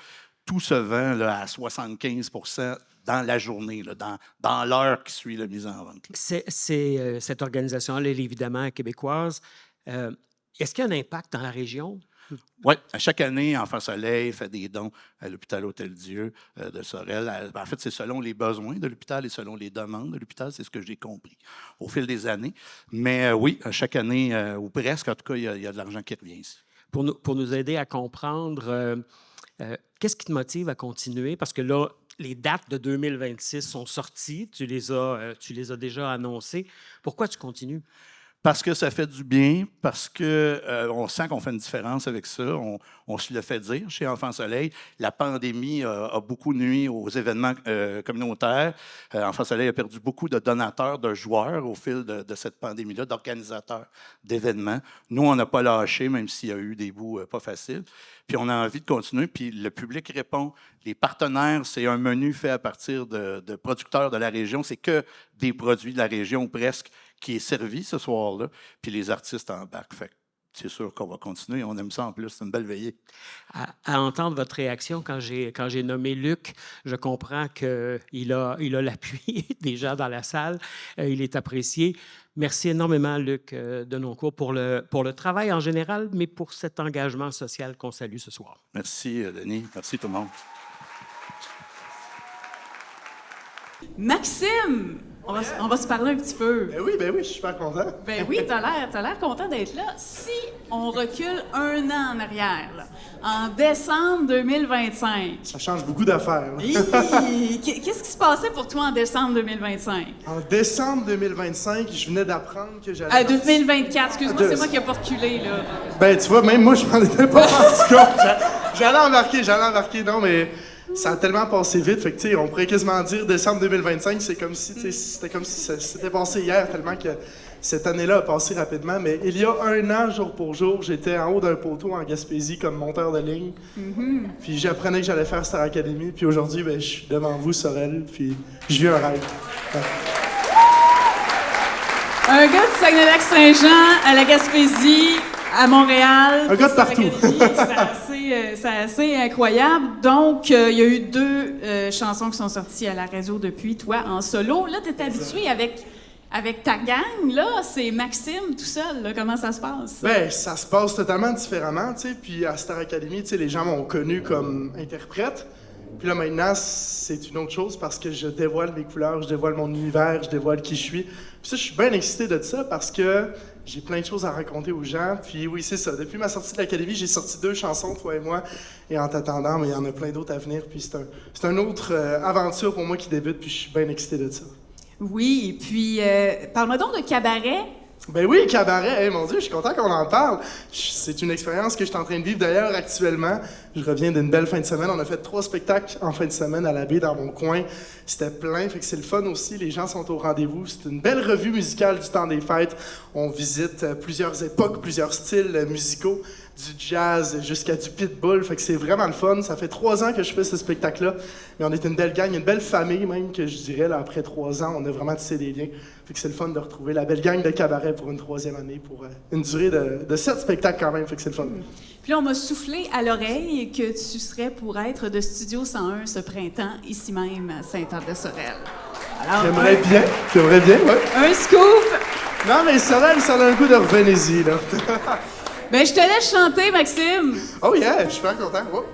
tout se vend là, à 75 % dans la journée, là, dans l'heure qui suit la mise en vente. Cette organisation-là, elle est évidemment québécoise. Est-ce qu'il y a un impact dans la région? Oui, à chaque année, Enfants Soleil fait des dons à l'hôpital Hôtel-Dieu de Sorel. En fait, c'est selon les besoins de l'hôpital et selon les demandes de l'hôpital, c'est ce que j'ai compris au fil des années. Mais oui, à chaque année, ou presque, en tout cas, il y a de l'argent qui revient ici. Pour nous aider à comprendre, qu'est-ce qui te motive à continuer? Parce que là, les dates de 2026 sont sorties, tu les as déjà annoncées. Pourquoi tu continues? Parce que ça fait du bien, parce qu'on sent qu'on fait une différence avec ça. On se le fait dire chez Enfants Soleil. La pandémie a beaucoup nuit aux événements communautaires. Enfants Soleil a perdu beaucoup de donateurs, de joueurs au fil de cette pandémie-là, d'organisateurs d'événements. Nous, on n'a pas lâché, même s'il y a eu des bouts pas faciles. Puis on a envie de continuer, puis le public répond. Les partenaires, c'est un menu fait à partir de producteurs de la région. C'est que des produits de la région, presque, qui est servi ce soir-là, puis les artistes embarquent. Fait c'est sûr qu'on va continuer. On aime ça en plus. C'est une belle veillée. À entendre votre réaction quand j'ai nommé Luc, je comprends qu'il a l'appui des gens dans la salle. Il est apprécié. Merci énormément, Luc Denoncourt, pour le travail en général, mais pour cet engagement social qu'on salue ce soir. Merci, Denis. Merci tout le monde. Maxime! On va se parler un petit peu. Ben oui, je suis super content. Ben oui, t'as l'air content d'être là. Si on recule 1 an en arrière, là, en décembre 2025... Ça change beaucoup d'affaires. Qu'est-ce qui se passait pour toi en décembre 2025? En décembre 2025, je venais d'apprendre que j'allais... 2024, excuse-moi, c'est moi qui n'ai pas reculé, là. Ben, tu vois, même moi, je m'en étais pas rendu compte. J'allais embarquer, non, mais... Ça a tellement passé vite, fait que, tu sais, on pourrait quasiment dire décembre 2025, c'était comme si ça s'était passé hier, tellement que cette année-là a passé rapidement. Mais il y a 1 an, jour pour jour, j'étais en haut d'un poteau en Gaspésie comme monteur de ligne. Puis j'apprenais que j'allais faire Star Academy. Puis aujourd'hui, ben, je suis devant vous, Sorel, puis je vis un rêve. Ouais. Un gars de Saguenay-Lac-Saint-Jean à la Gaspésie, à Montréal. Un gars de partout. C'est assez incroyable. Donc, il y a eu 2 chansons qui sont sorties à la radio depuis, toi, en solo. Là, tu es habitué avec ta gang, là. C'est Maxime tout seul, là. Comment ça se passe? Ben, ça se passe totalement différemment, tu sais. Puis à Star Academy, tu sais, les gens m'ont connu comme interprète. Puis là, maintenant, c'est une autre chose parce que je dévoile mes couleurs, je dévoile mon univers, je dévoile qui je suis. Puis ça, je suis bien excité de ça parce que j'ai plein de choses à raconter aux gens. Puis oui, c'est ça. Depuis ma sortie de l'Académie, j'ai sorti 2 chansons, toi et moi. Et en t'attendant, mais il y en a plein d'autres à venir. Puis c'est une autre aventure pour moi qui débute. Puis je suis bien excité de ça. Oui, et puis parle-moi donc de cabaret. Ben oui, cabaret, hey, mon Dieu, je suis content qu'on en parle. C'est une expérience que je suis en train de vivre d'ailleurs actuellement. Je reviens d'une belle fin de semaine. On a fait 3 spectacles en fin de semaine à la baie dans mon coin. C'était plein, fait que c'est le fun aussi. Les gens sont au rendez-vous. C'est une belle revue musicale du temps des fêtes. On visite plusieurs époques, plusieurs styles musicaux du jazz jusqu'à du pitbull. Fait que c'est vraiment le fun. Ça fait 3 ans que je fais ce spectacle-là. Mais on est une belle gang, une belle famille même, que je dirais. Là, après 3 ans, on a vraiment tissé des liens. Fait que c'est le fun de retrouver la belle gang de cabaret pour une 3e année, pour une durée de 7 spectacles quand même. Fait que c'est le fun. Puis là, on m'a soufflé à l'oreille que tu serais pour être de Studio 101 ce printemps, ici même à Sainte-Anne-de-Sorel. J'aimerais bien, ouais. Un scoop! Non, mais Sorel, ça a un goût de revenez-y, là. Ben, je te laisse chanter, Maxime. Oh yeah, je suis super content. Oh.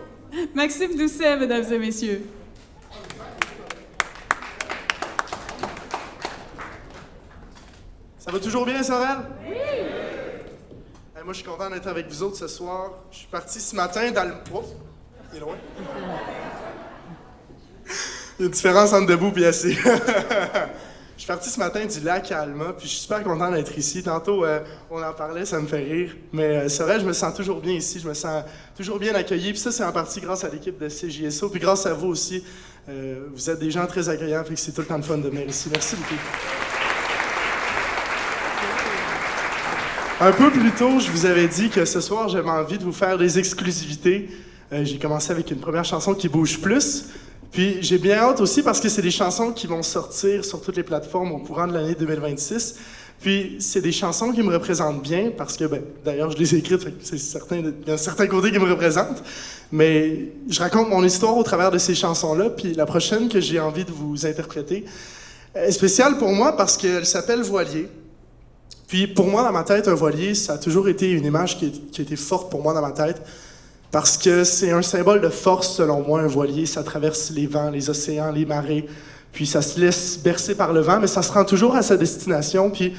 Maxime Doucet, mesdames et messieurs. Ça va toujours bien, Sorel? Oui! Moi, je suis content d'être avec vous autres ce soir. Je suis parti ce matin dans le... Oh, il est loin. Il y a une différence entre debout et assis. Je suis parti ce matin du lac à Alma, puis je suis super content d'être ici. Tantôt, on en parlait, ça me fait rire. Mais c'est vrai, je me sens toujours bien ici, je me sens toujours bien accueilli. Puis ça, c'est en partie grâce à l'équipe de CJSO, puis grâce à vous aussi. Vous êtes des gens très agréables, fait que c'est tout le temps de fun de venir ici. Merci beaucoup. Un peu plus tôt, je vous avais dit que ce soir, j'avais envie de vous faire des exclusivités. J'ai commencé avec une première chanson qui bouge plus. Puis j'ai bien hâte aussi parce que c'est des chansons qui vont sortir sur toutes les plateformes au courant de l'année 2026. Puis c'est des chansons qui me représentent bien parce que, d'ailleurs, je les ai écrites, c'est certain, il y a un certain côté qui me représente. Mais je raconte mon histoire au travers de ces chansons-là. Puis la prochaine que j'ai envie de vous interpréter est spéciale pour moi parce qu'elle s'appelle Voilier. Puis pour moi, dans ma tête, un voilier, ça a toujours été une image qui a été forte pour moi dans ma tête. Parce que c'est un symbole de force, selon moi, un voilier. Ça traverse les vents, les océans, les marées. Puis ça se laisse bercer par le vent, mais ça se rend toujours à sa destination. Puis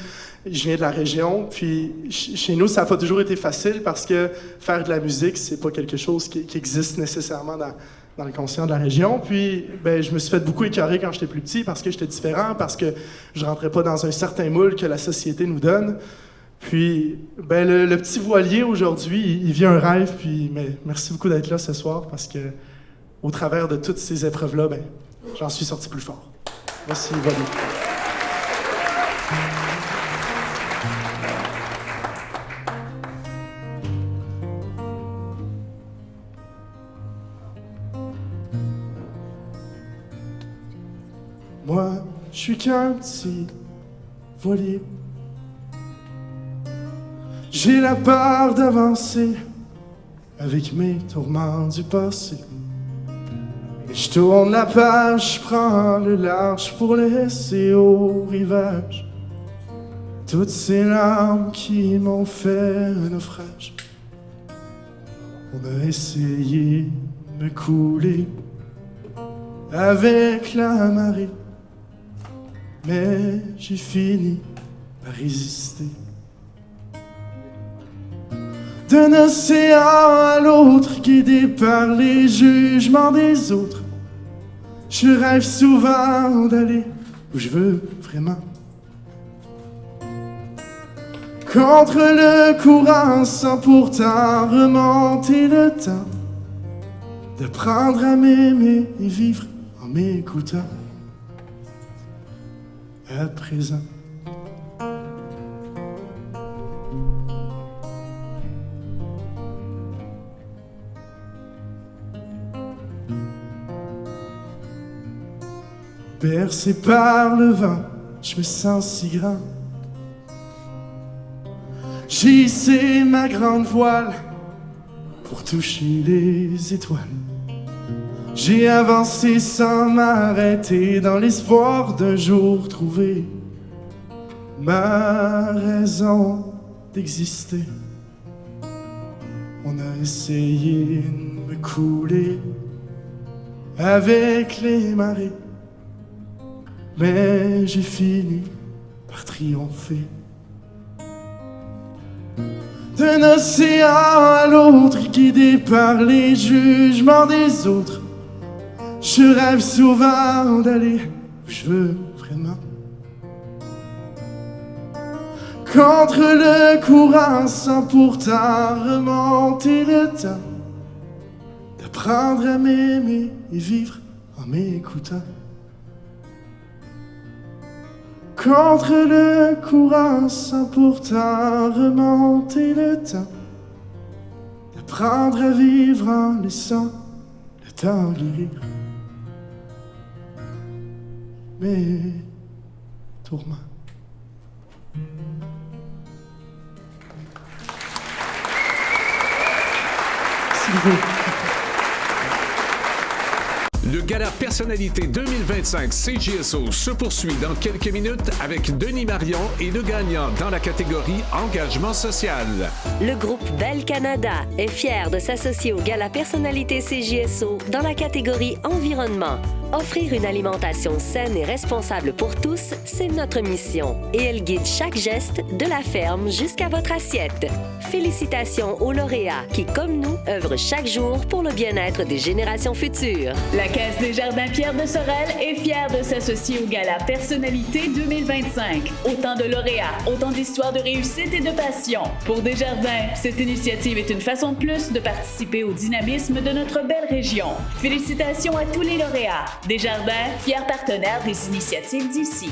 je viens de la région. Puis chez nous, ça n'a pas toujours été facile parce que faire de la musique, c'est pas quelque chose qui existe nécessairement dans le conscient de la région. Puis je me suis fait beaucoup écœurer quand j'étais plus petit parce que j'étais différent, parce que je rentrais pas dans un certain moule que la société nous donne. Puis, le petit voilier aujourd'hui, il vit un rêve. Puis, merci beaucoup d'être là ce soir parce que, au travers de toutes ces épreuves-là, j'en suis sorti plus fort. Merci, voilier. Moi, je suis qu'un petit voilier. J'ai la peur d'avancer avec mes tourments du passé. Et je tourne la page, je prends le large pour laisser au rivage toutes ces larmes qui m'ont fait un naufrage. On a essayé de me couler avec la marée, mais j'ai fini par résister. D'un océan à l'autre, guidé par les jugements des autres, je rêve souvent d'aller où je veux vraiment. Contre le courant, sans pourtant remonter le temps, d'apprendre à m'aimer et vivre en m'écoutant. À présent, bercé par le vent, je me sens si grand. J'ai hissé ma grande voile pour toucher les étoiles. J'ai avancé sans m'arrêter dans l'espoir d'un jour trouver ma raison d'exister. On a essayé de me couler avec les marées, mais j'ai fini par triompher. D'un océan à l'autre, guidé par les jugements des autres, je rêve souvent d'aller où je veux vraiment. Contre le courant, sans pourtant remonter le temps, d'apprendre à m'aimer et vivre en m'écoutant. Contre le courant, sans pourtant remonter le temps, Prendre à vivre en laissant le temps guérir mes tourments. S'il vous plaît. Le Gala Personnalité 2025 CJSO se poursuit dans quelques minutes avec Denis Marion et le gagnant dans la catégorie Engagement social. Le groupe Bell Canada est fier de s'associer au Gala Personnalité CJSO dans la catégorie Environnement. Offrir une alimentation saine et responsable pour tous, c'est notre mission. Et elle guide chaque geste de la ferme jusqu'à votre assiette. Félicitations aux lauréats qui, comme nous, œuvrent chaque jour pour le bien-être des générations futures. La Caisse des Jardins Pierre de Sorel est fière de s'associer au Gala Personnalité 2025. Autant de lauréats, autant d'histoires de réussite et de passion. Pour Desjardins, cette initiative est une façon de plus de participer au dynamisme de notre belle région. Félicitations à tous les lauréats. Desjardins, fier partenaire des initiatives d'ici.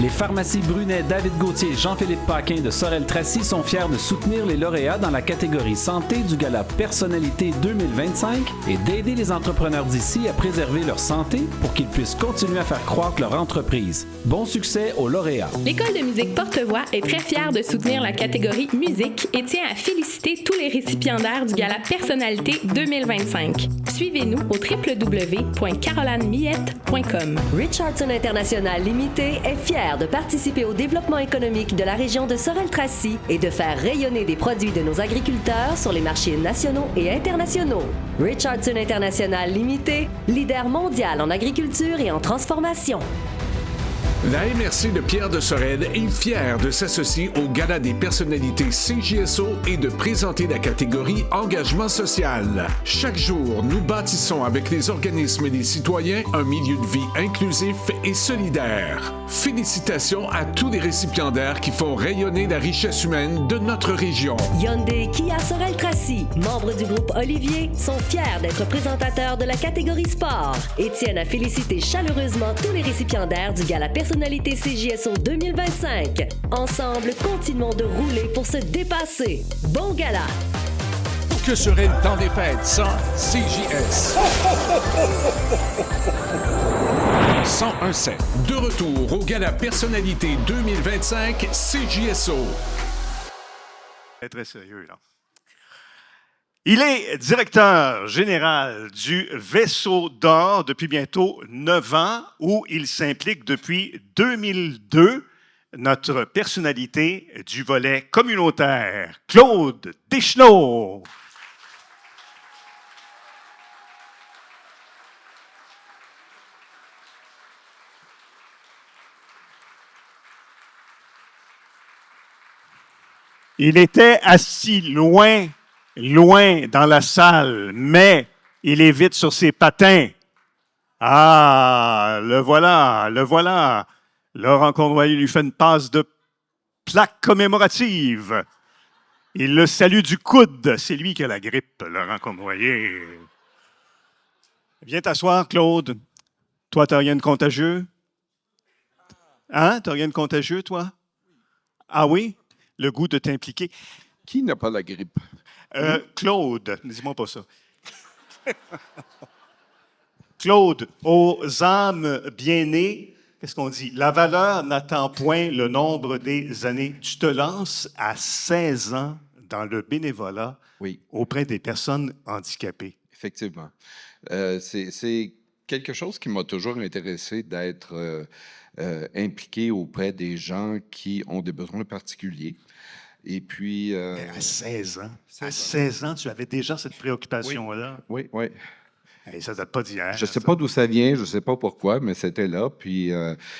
Les pharmacies Brunet, David Gauthier et Jean-Philippe Paquin de Sorel-Tracy sont fiers de soutenir les lauréats dans la catégorie santé du Gala Personnalité 2025 et d'aider les entrepreneurs d'ici à préserver leur santé pour qu'ils puissent continuer à faire croître leur entreprise. Bon succès aux lauréats. L'École de musique Porte-Voix est très fière de soutenir la catégorie musique et tient à féliciter tous les récipiendaires du Gala Personnalité 2025. Suivez-nous au www.carolanemiette.com. Richardson International Limité est fier de participer au développement économique de la région de Sorel-Tracy et de faire rayonner des produits de nos agriculteurs sur les marchés nationaux et internationaux. Richardson International Limité, leader mondial en agriculture et en transformation. La MRC de Pierre de Sorel est fière de s'associer au Gala des personnalités CJSO et de présenter la catégorie Engagement social. Chaque jour, nous bâtissons avec les organismes et les citoyens un milieu de vie inclusif et solidaire. Félicitations à tous les récipiendaires qui font rayonner la richesse humaine de notre région. Hyundai Kia Sorel-Tracy, membres du groupe Olivier, sont fiers d'être présentateurs de la catégorie sport et tiennent à féliciter chaleureusement tous les récipiendaires du Gala Personnalité CJSO 2025. Ensemble, continuons de rouler pour se dépasser. Bon gala! Que serait le temps des fêtes sans CJS? 101.7. De retour au Gala Personnalité 2025 CJSO. Très sérieux, là. Il est directeur général du Vaisseau d'Or depuis bientôt 9 ans, où il s'implique depuis 2002. Notre personnalité du volet communautaire, Claude Deschenaux. Il était assis loin dans la salle, mais il est vite sur ses patins. Ah, le voilà. Laurent Cournoyer lui fait une passe de plaque commémorative. Il le salue du coude. C'est lui qui a la grippe, Laurent Cournoyer. Viens t'asseoir, Claude. Toi, t'as rien de contagieux? Hein? T'as rien de contagieux, toi? Ah oui? Le goût de t'impliquer. Qui n'a pas la grippe? Claude, dis-moi pas ça. Claude, aux âmes bien nées, qu'est-ce qu'on dit? La valeur n'attend point le nombre des années. Tu te lances à 16 ans dans le bénévolat auprès des personnes handicapées. Effectivement. C'est quelque chose qui m'a toujours intéressé d'être impliqué auprès des gens qui ont des besoins particuliers. Et puis... à 16 ans? À 16 ans, tu avais déjà cette préoccupation-là? Oui. Et ça ne date pas d'hier. Je ne sais pas d'où ça vient, je ne sais pas pourquoi, mais c'était là. Puis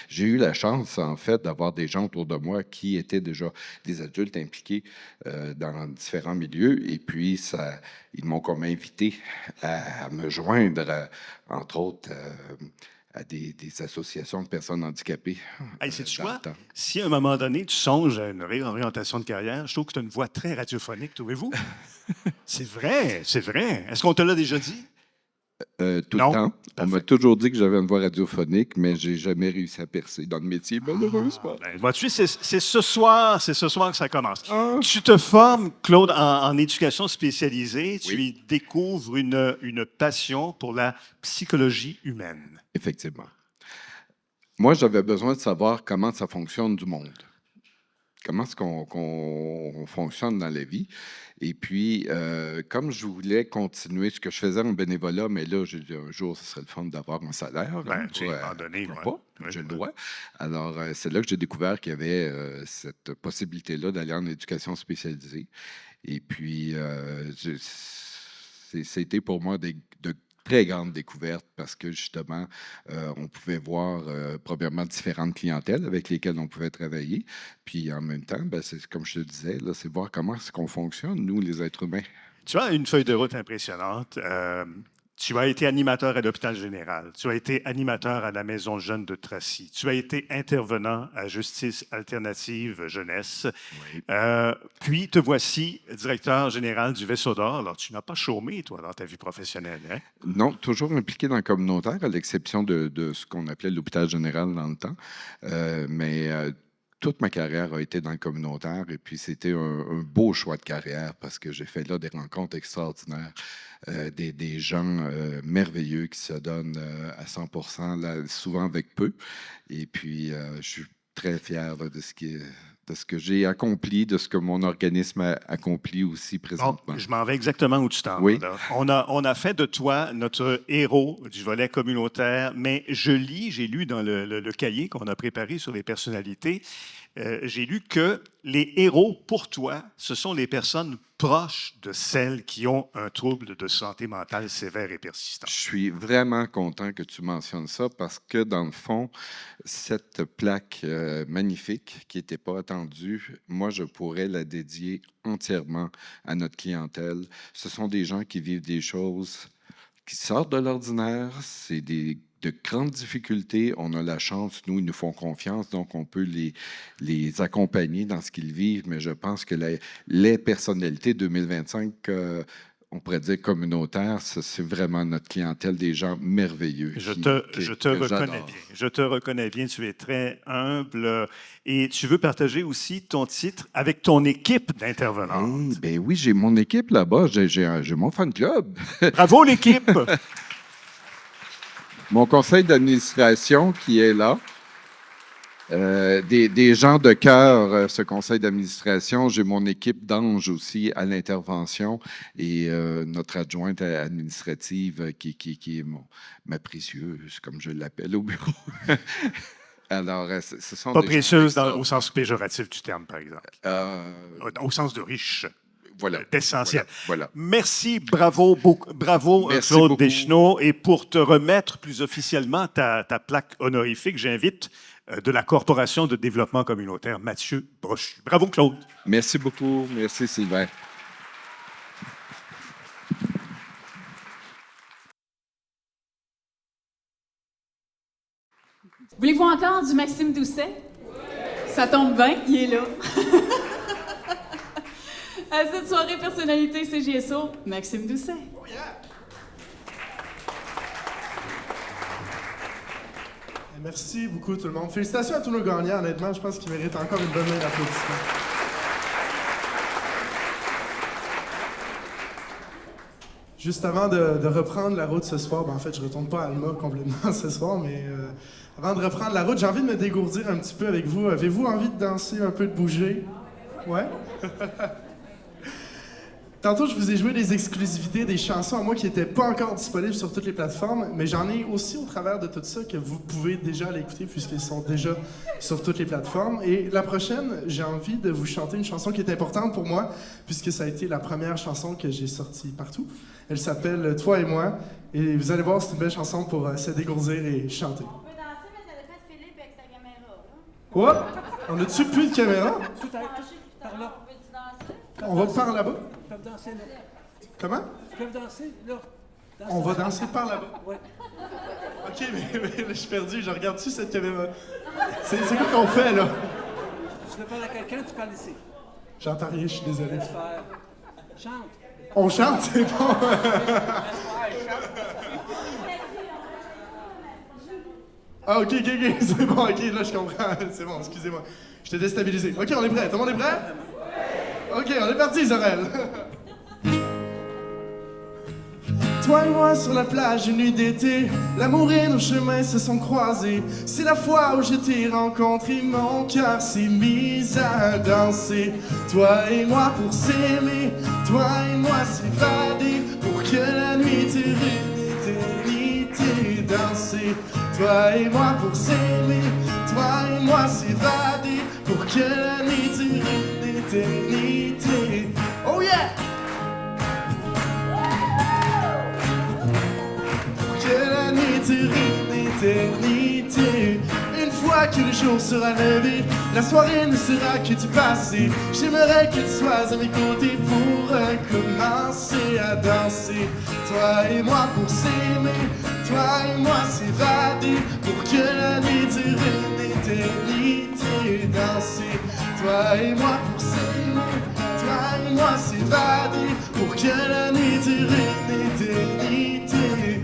j'ai eu la chance, en fait, d'avoir des gens autour de moi qui étaient déjà des adultes impliqués dans différents milieux. Et puis, ils m'ont comme invité à me joindre, entre autres... à des associations de personnes handicapées. Hey, sais-tu quoi? Si à un moment donné, tu songes à une réorientation de carrière, je trouve que tu as une voix très radiophonique, trouvez-vous? C'est vrai. Est-ce qu'on te l'a déjà dit? Tout le temps. On m'a toujours dit que j'avais une voix radiophonique, mais j'ai jamais réussi à percer dans le métier, malheureusement. Vois-tu, c'est ce soir que ça commence. Tu te formes, Claude, en éducation spécialisée. Tu y découvres une passion pour la psychologie humaine. Effectivement. Moi, j'avais besoin de savoir comment ça fonctionne du monde. Comment est-ce qu'on fonctionne dans la vie. Et puis, comme je voulais continuer ce que je faisais en bénévolat, mais là, j'ai dit un jour, ce serait le fun d'avoir un salaire. Tu es abandonné. J'ai le droit. Alors, c'est là que j'ai découvert qu'il y avait cette possibilité-là d'aller en éducation spécialisée. Et puis, c'était pour moi de très grande découverte parce que, justement, on pouvait voir, premièrement, différentes clientèles avec lesquelles on pouvait travailler. Puis, en même temps, c'est comme je te disais, là, c'est voir comment est-ce qu'on fonctionne, nous, les êtres humains. Tu as une feuille de route impressionnante. Tu as été animateur à l'hôpital général. Tu as été animateur à la Maison Jeune de Tracy. Tu as été intervenant à Justice Alternative Jeunesse. Oui. Puis, te voici directeur général du Vaisseau d'Or. Alors, tu n'as pas chômé, toi, dans ta vie professionnelle, hein? Non, toujours impliqué dans le communautaire, à l'exception de ce qu'on appelait l'hôpital général dans le temps. Toute ma carrière a été dans le communautaire et puis c'était un beau choix de carrière parce que j'ai fait là des rencontres extraordinaires, des gens merveilleux qui se donnent à 100%, là, souvent avec peu. Et puis, je suis très fier là, de ce que j'ai accompli, de ce que mon organisme a accompli aussi présentement. Je m'en vais exactement où tu t'en vas. Oui. On a fait de toi notre héros du volet communautaire, mais j'ai lu dans le cahier qu'on a préparé sur les personnalités, j'ai lu que les héros, pour toi, ce sont les personnes proches de celles qui ont un trouble de santé mentale sévère et persistant. Je suis vraiment content que tu mentionnes ça parce que, dans le fond, cette plaque magnifique qui n'était pas attendue, moi, je pourrais la dédier entièrement à notre clientèle. Ce sont des gens qui vivent des choses qui sortent de l'ordinaire, c'est de grandes difficultés. On a la chance, nous, ils nous font confiance, donc on peut les accompagner dans ce qu'ils vivent, mais je pense que les personnalités 2025, on pourrait dire communautaires, c'est vraiment notre clientèle, des gens merveilleux. Je te reconnais bien. Je te reconnais bien, tu es très humble et tu veux partager aussi ton titre avec ton équipe d'intervenants. Ben oui, j'ai mon équipe là-bas, j'ai mon fan club. Bravo l'équipe! Mon conseil d'administration qui est là. Des gens de cœur, ce conseil d'administration. J'ai mon équipe d'anges aussi à l'intervention et notre adjointe administrative qui est ma précieuse, comme je l'appelle au bureau. Alors, ce sont pas précieuse au sens péjoratif du terme, par exemple. Au sens de riche. Voilà. D'essentiel. Voilà. Merci, bravo Claude Deschenaux. Et pour te remettre plus officiellement ta plaque honorifique, j'invite de la Corporation de développement communautaire, Mathieu Brochu. Bravo, Claude. Merci beaucoup. Merci, Sylvain. Voulez-vous encore du Maxime Doucet? Ça tombe bien, il est là. À cette soirée personnalité CJSO, Maxime Doucet. Oh yeah. Merci beaucoup tout le monde. Félicitations à tous nos gagnants, honnêtement, je pense qu'ils méritent encore une bonne main d'applaudissements. Juste avant de reprendre la route ce soir, en fait, je ne retourne pas à Alma complètement ce soir, mais avant de reprendre la route, j'ai envie de me dégourdir un petit peu avec vous. Avez-vous envie de danser, un peu de bouger? Ouais? Tantôt, je vous ai joué des exclusivités, des chansons à moi qui n'étaient pas encore disponibles sur toutes les plateformes, mais j'en ai aussi au travers de tout ça que vous pouvez déjà l'écouter puisqu'ils sont déjà sur toutes les plateformes. Et la prochaine, j'ai envie de vous chanter une chanson qui est importante pour moi puisque ça a été la première chanson que j'ai sortie partout. Elle s'appelle « Toi et moi » et vous allez voir, c'est une belle chanson pour se dégourdir et chanter. On peut danser, mais ça dépend de Philippe avec sa caméra. Hein? Ouais? On a-tu plus de caméra? Par là. On va par là-bas? Ils peuvent danser là. Comment? Ils peuvent danser là. On va danser par là-bas? Oui. OK, mais là, je suis perdu. Je regarde-tu cette caméra? C'est quoi qu'on fait, là? Tu veux parler à quelqu'un, tu parles ici. J'entends rien, je suis désolé. Chante. On chante, c'est bon. Ah, ok, c'est bon, ok, là, je comprends. C'est bon, excusez-moi. Je t'ai déstabilisé. Ok, on est prêt. Tout le monde est prêt? Ok, on est parti, Sorel. Toi et moi sur la plage une nuit d'été, l'amour et nos chemins se sont croisés. C'est la fois où je t'ai rencontré, mon cœur s'est mis à danser. Toi et moi pour s'aimer, toi et moi s'évader, pour que la nuit dure une éternité. Danser, toi et moi pour s'aimer, toi et moi s'évader, pour que la nuit dure une éternité. Oh yeah! Que la nuit dure une éternité. Une fois que le jour sera levé, la soirée ne sera que du passé. J'aimerais que tu sois à mes côtés pour recommencer à danser. Toi et moi pour s'aimer, toi et moi s'évader, pour que la nuit dure une éternité. Danser, toi et moi pour s'aimer, toi et moi s'évader, pour que la nuit dure une éternité.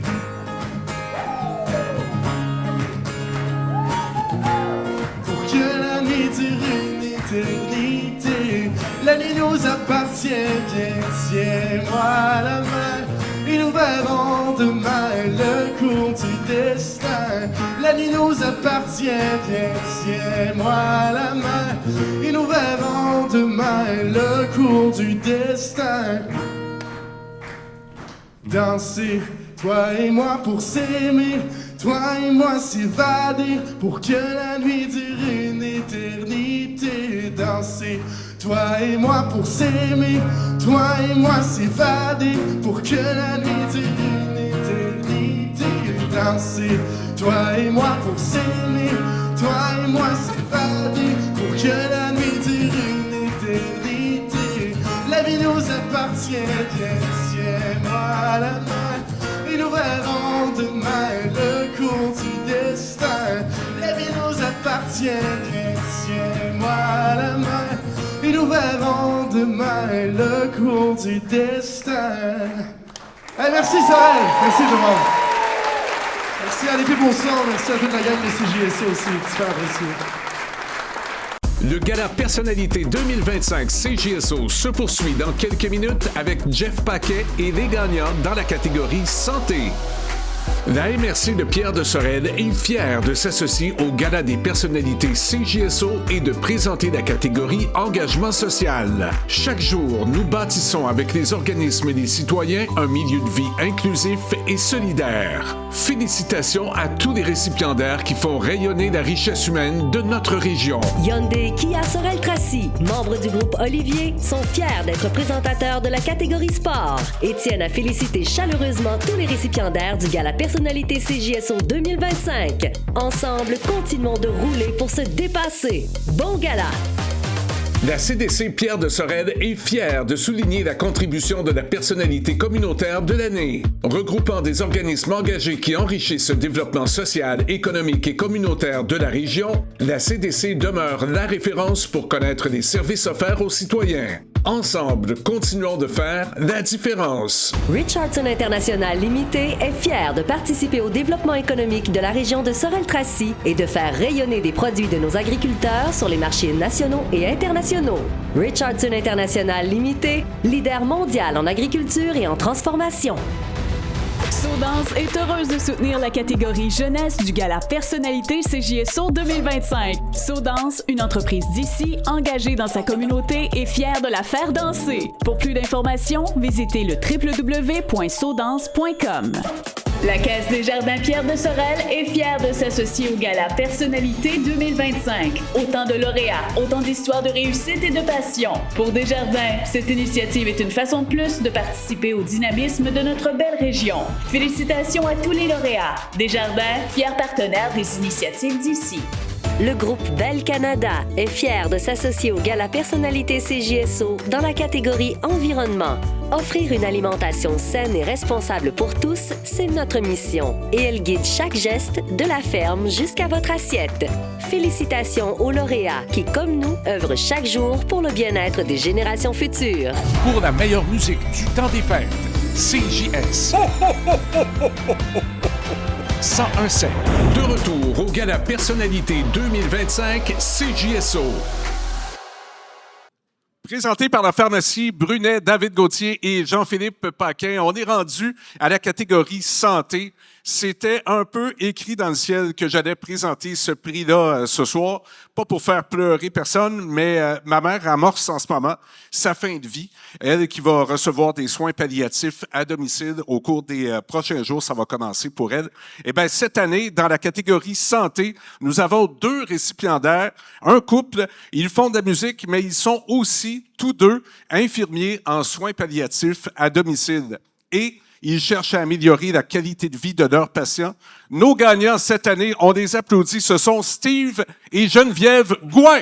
Éternité. La nuit nous appartient, viens, tiens-moi la main, et nous verrons demain le cours du destin. La nuit nous appartient, viens, tiens-moi la main, et nous verrons demain le cours du destin. Danser, toi et moi pour s'aimer, toi et moi s'évader, pour que la nuit dure une éternité. Danser, toi et moi pour s'aimer, toi et moi s'évader, pour que la nuit dure une éternité. Danser, toi et moi pour s'aimer, toi et moi s'évader, pour que la nuit dure une éternité. La vie nous appartient, viens, tiens-moi la main, et nous verrons demain le cours du destin. La vie nous appartient, viens, tiens-moi la main, et nous verrons demain le cours du destin. Hey, merci Sorel, merci tout le monde. Merci à l'équipe au son, merci à toute la gang de CJSO aussi, super apprécié. Le Gala Personnalité 2025 CJSO se poursuit dans quelques minutes avec Jeff Paquet et les gagnants dans la catégorie Santé. La MRC de Pierre de Sorel est fière de s'associer au Gala des personnalités CJSO et de présenter la catégorie Engagement social. Chaque jour, nous bâtissons avec les organismes et les citoyens un milieu de vie inclusif et solidaire. Félicitations à tous les récipiendaires qui font rayonner la richesse humaine de notre région. Hyundai Kia Sorel-Tracy, membres du groupe Olivier, sont fiers d'être présentateurs de la catégorie sport et tiennent à féliciter chaleureusement tous les récipiendaires du Gala Personnalité CJSO 2025. Ensemble, continuons de rouler pour se dépasser. Bon gala! La CDC Pierre de Sorel est fière de souligner la contribution de la personnalité communautaire de l'année. Regroupant des organismes engagés qui enrichissent le développement social, économique et communautaire de la région, la CDC demeure la référence pour connaître les services offerts aux citoyens. Ensemble, continuons de faire la différence. Richardson International Limité est fier de participer au développement économique de la région de Sorel-Tracy et de faire rayonner des produits de nos agriculteurs sur les marchés nationaux et internationaux. Richardson International Limité, leader mondial en agriculture et en transformation. SoDance est heureuse de soutenir la catégorie jeunesse du Gala Personnalité CJSO 2025. SoDance, une entreprise d'ici, engagée dans sa communauté et fière de la faire danser. Pour plus d'informations, visitez le www.sodance.com. La Caisse des Jardins Pierre de Sorel est fière de s'associer au Gala Personnalité 2025. Autant de lauréats, autant d'histoires de réussite et de passion. Pour Desjardins, cette initiative est une façon de plus de participer au dynamisme de notre belle région. Félicitations à tous les lauréats. Desjardins, fier partenaire des initiatives d'ici. Le groupe Bell Canada est fier de s'associer au Gala Personnalité CJSO dans la catégorie Environnement. Offrir une alimentation saine et responsable pour tous, c'est notre mission. Et elle guide chaque geste de la ferme jusqu'à votre assiette. Félicitations aux lauréats qui, comme nous, œuvrent chaque jour pour le bien-être des générations futures. Pour la meilleure musique du temps des fêtes, CJS. 101.7. De retour au Gala Personnalité 2025 CJSO. Présenté par la pharmacie Brunet, David Gauthier et Jean-Philippe Paquin, on est rendu à la catégorie santé. C'était un peu écrit dans le ciel que j'allais présenter ce prix-là ce soir. Pas pour faire pleurer personne, mais ma mère amorce en ce moment sa fin de vie. Elle qui va recevoir des soins palliatifs à domicile au cours des prochains jours. Ça va commencer pour elle. Eh bien, cette année, dans la catégorie santé, nous avons 2 récipiendaires. Un couple, ils font de la musique, mais ils sont aussi tous 2 infirmiers en soins palliatifs à domicile. Et ils cherchent à améliorer la qualité de vie de leurs patients. Nos gagnants cette année, on les applaudit, ce sont Steve et Geneviève Gouin.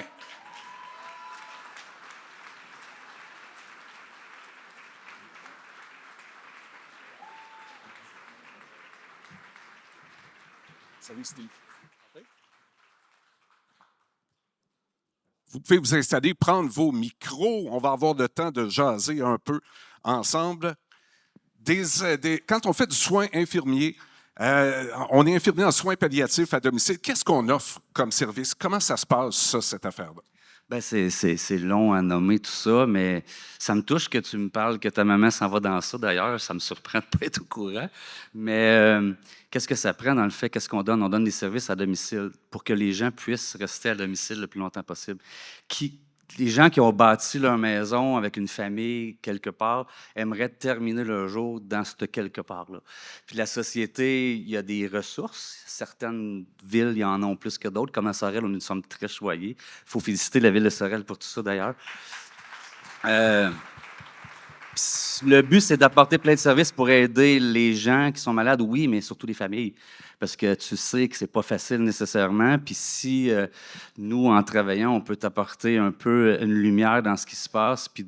Salut Steve. Vous pouvez vous installer, prendre vos micros. On va avoir le temps de jaser un peu ensemble. Quand on fait du soin infirmier, on est infirmier en soins palliatifs à domicile. Qu'est-ce qu'on offre comme service? Comment ça se passe, ça, cette affaire-là? Bien, c'est long à nommer tout ça, mais ça me touche que tu me parles que ta maman s'en va dans ça. D'ailleurs, ça me surprend de ne pas être au courant. Mais qu'est-ce que ça prend dans le fait? Qu'est-ce qu'on donne? On donne des services à domicile pour que les gens puissent rester à domicile le plus longtemps possible. Les gens qui ont bâti leur maison avec une famille quelque part aimeraient terminer leur jour dans ce quelque part-là. Puis la société, il y a des ressources. Certaines villes, il y en ont plus que d'autres. Comme à Sorel, nous sommes très choyés. Il faut féliciter la ville de Sorel pour tout ça, d'ailleurs. Le but, c'est d'apporter plein de services pour aider les gens qui sont malades, oui, mais surtout les familles. Parce que tu sais que c'est pas facile nécessairement. Puis si nous, en travaillant, on peut t'apporter un peu une lumière dans ce qui se passe, puis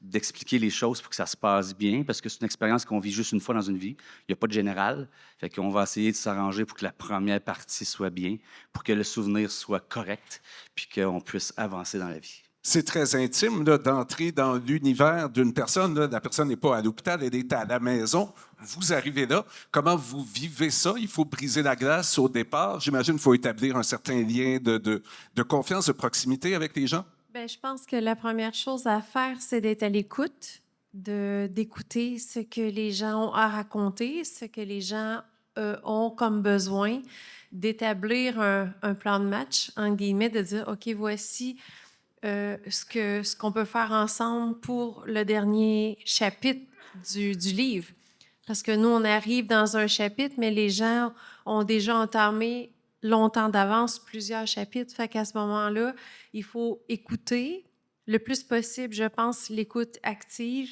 d'expliquer les choses pour que ça se passe bien, parce que c'est une expérience qu'on vit juste une fois dans une vie. Il n'y a pas de général. Fait qu'on va essayer de s'arranger pour que la première partie soit bien, pour que le souvenir soit correct, puis qu'on puisse avancer dans la vie. C'est très intime là, d'entrer dans l'univers d'une personne. Là. La personne n'est pas à l'hôpital, elle est à la maison. Vous arrivez là. Comment vous vivez ça? Il faut briser la glace au départ. J'imagine qu'il faut établir un certain lien de confiance, de proximité avec les gens. Bien, je pense que la première chose à faire, c'est d'être à l'écoute, d'écouter ce que les gens ont à raconter, ce que les gens ont comme besoin, d'établir un plan de match, en guillemets, de dire, OK, voici ce qu'on peut faire ensemble pour le dernier chapitre du livre. Parce que nous, on arrive dans un chapitre, mais les gens ont déjà entamé longtemps d'avance plusieurs chapitres. Fait qu'à ce moment-là, il faut écouter le plus possible, je pense, l'écoute active,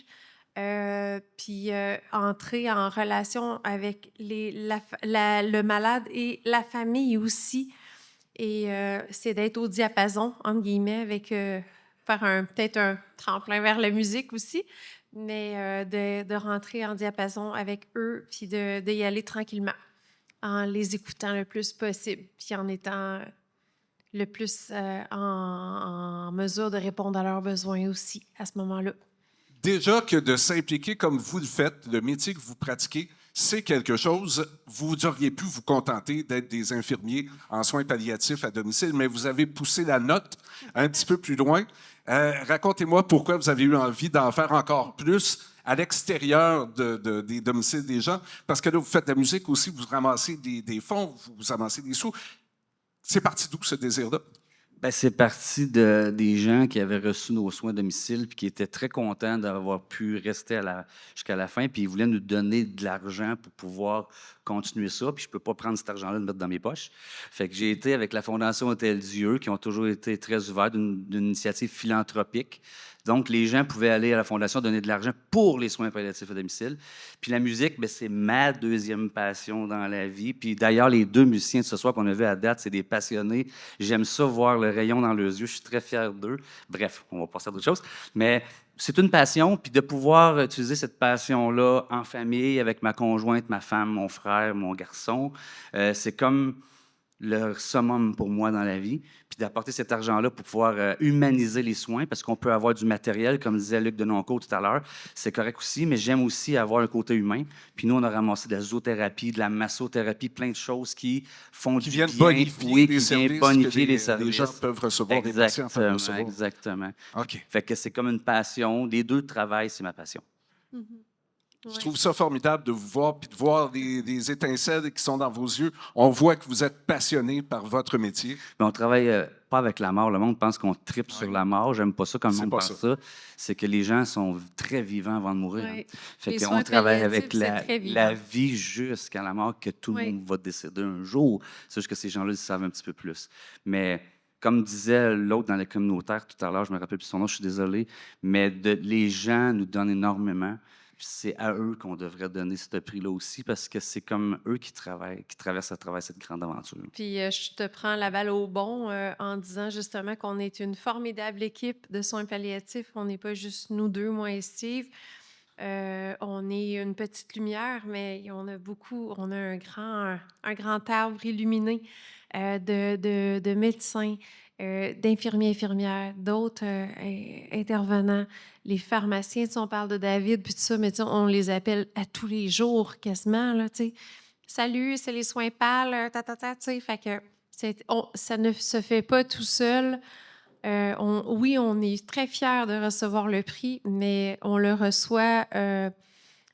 puis entrer en relation avec le malade et la famille aussi. Et c'est d'être au diapason, entre guillemets, avec faire peut-être un tremplin vers la musique aussi, mais de rentrer en diapason avec eux, puis d'y aller tranquillement, en les écoutant le plus possible, puis en étant le plus en mesure de répondre à leurs besoins aussi à ce moment-là. Déjà que de s'impliquer comme vous le faites, le métier que vous pratiquez, c'est quelque chose. Vous auriez pu vous contenter d'être des infirmiers en soins palliatifs à domicile, mais vous avez poussé la note un petit peu plus loin. Racontez-moi pourquoi vous avez eu envie d'en faire encore plus à l'extérieur des domiciles des gens, parce que là, vous faites de la musique aussi, vous ramassez des fonds, vous amassez des sous. C'est parti d'où, ce désir-là? Bien, c'est parti des gens qui avaient reçu nos soins à domicile puis qui étaient très contents d'avoir pu rester jusqu'à la fin, puis ils voulaient nous donner de l'argent pour pouvoir continuer ça, puis je ne peux pas prendre cet argent-là et le mettre dans mes poches. Fait que j'ai été avec la Fondation Hôtel-Dieu, qui ont toujours été très ouverts d'une initiative philanthropique. Donc, les gens pouvaient aller à la Fondation donner de l'argent pour les soins palliatifs à domicile. Puis la musique, bien, c'est ma deuxième passion dans la vie. Puis d'ailleurs, les 2 musiciens de ce soir qu'on a vus à date, c'est des passionnés. J'aime ça, voir le rayon dans leurs yeux. Je suis très fier d'eux. Bref, on va passer à d'autres choses. Mais c'est une passion. Puis de pouvoir utiliser cette passion-là en famille, avec ma conjointe, ma femme, mon frère, mon garçon, c'est comme le summum pour moi dans la vie, puis d'apporter cet argent-là pour pouvoir humaniser les soins, parce qu'on peut avoir du matériel, comme disait Luc Denoncourt tout à l'heure, c'est correct aussi, mais j'aime aussi avoir un côté humain. Puis nous, on a ramassé de la zoothérapie, de la massothérapie, plein de choses qui font du bien. Bonifier qui viennent bonifier les services. Les gens peuvent recevoir, des patients peuvent recevoir. Exactement. OK. Fait que c'est comme une passion. Les deux travaillent, c'est ma passion. Je trouve ça formidable de vous voir, puis de voir des étincelles qui sont dans vos yeux. On voit que vous êtes passionné par votre métier. Mais on travaille pas avec la mort. Le monde pense qu'on tripe sur la mort. J'aime pas ça quand le monde pense ça. C'est que les gens sont très vivants avant de mourir. Oui. Fait qu'on travaille avec la vie jusqu'à la mort, que tout le monde va décéder un jour. C'est juste que ces gens-là, ils savent un petit peu plus. Mais comme disait l'autre dans les communautaires tout à l'heure, je me rappelle plus son nom, je suis désolé, mais les gens nous donnent énormément. C'est à eux qu'on devrait donner ce prix-là aussi, parce que c'est comme eux qui traversent à travers cette grande aventure. Puis je te prends la balle au bon en disant justement qu'on est une formidable équipe de soins palliatifs. On n'est pas juste nous deux, moi et Steve. On est une petite lumière, mais on a un grand arbre illuminé de médecins, d'infirmiers, infirmières, d'autres intervenants, les pharmaciens, on parle de David, puis tout ça, mais on les appelle à tous les jours quasiment, là, tu sais. Salut, c'est les soins pâles, tu sais, fait que ça ne se fait pas tout seul. Oui, on est très fiers de recevoir le prix, mais on le reçoit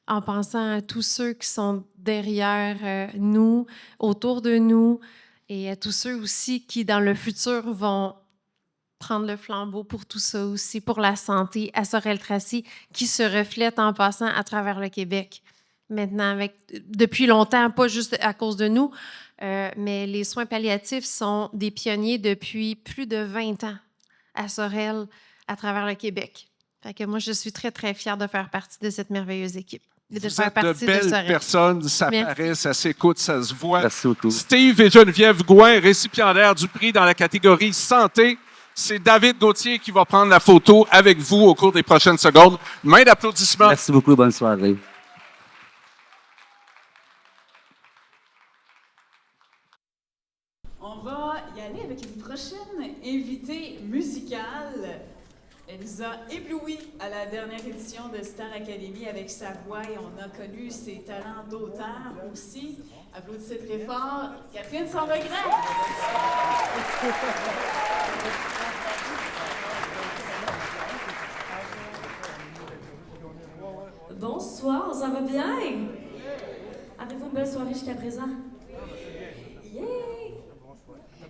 en pensant à tous ceux qui sont derrière nous, autour de nous, et à tous ceux aussi qui, dans le futur, vont prendre le flambeau pour tout ça aussi, pour la santé à Sorel-Tracy, qui se reflète en passant à travers le Québec. Maintenant, depuis longtemps, pas juste à cause de nous, mais les soins palliatifs sont des pionniers depuis plus de 20 ans à Sorel, à travers le Québec. Fait que moi, je suis très, très fière de faire partie de cette merveilleuse équipe. Vous êtes de belles personnes, ça paraît, ça s'écoute, ça se voit. Merci beaucoup. Steve et Geneviève Gouin, récipiendaires du prix dans la catégorie santé. C'est David Gauthier qui va prendre la photo avec vous au cours des prochaines secondes. Main d'applaudissement. Merci beaucoup, bonne soirée. On va y aller avec une prochaine invitée musicale. Elle nous a éblouis à la dernière édition de Star Academy avec sa voix et on a connu ses talents d'auteur aussi. Applaudissez très fort. Catherine Sans Regret. Bonsoir, ça va bien? Avez-vous une belle soirée jusqu'à présent? Yeah!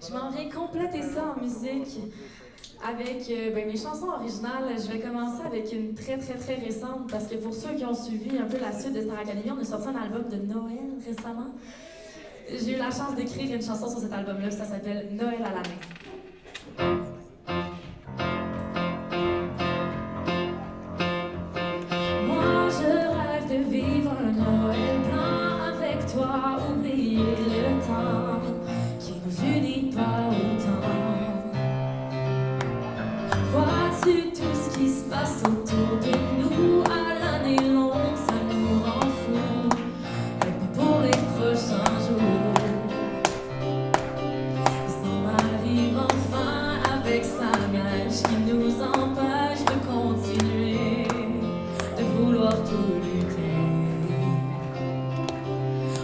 Je m'en viens compléter ça en musique avec mes chansons originales. Je vais commencer avec une très, très, très récente parce que pour ceux qui ont suivi un peu la suite de Star Academy, on a sorti un album de Noël récemment. J'ai eu la chance d'écrire une chanson sur cet album-là, ça s'appelle Noël à l'année. Moi, je rêve de vivre un Noël blanc avec toi, oublier le temps qui nous unit pas autant. Vois-tu tout ce qui se passe autour de nous à l'année longue, ça nous rend fous, et puis pour les prochains jours. Ça m'arrive enfin avec sa neige qui nous empêche de continuer, de vouloir tout lutter.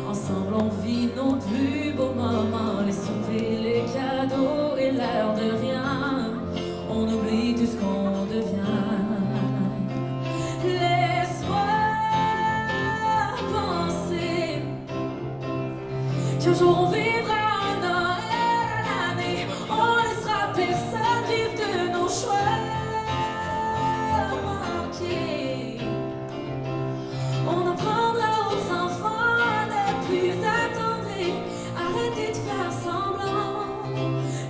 Ensemble on vit nos plus beaux moments, les soupers, les cadeaux et l'air de rien. On oublie tout ce qu'on devient. Laisse-moi penser qu'un jour on vivra un Noël à l'année. On laissera personne vivre de nos choix manqués. On apprendra aux enfants à ne plus attendre, arrêter de faire semblant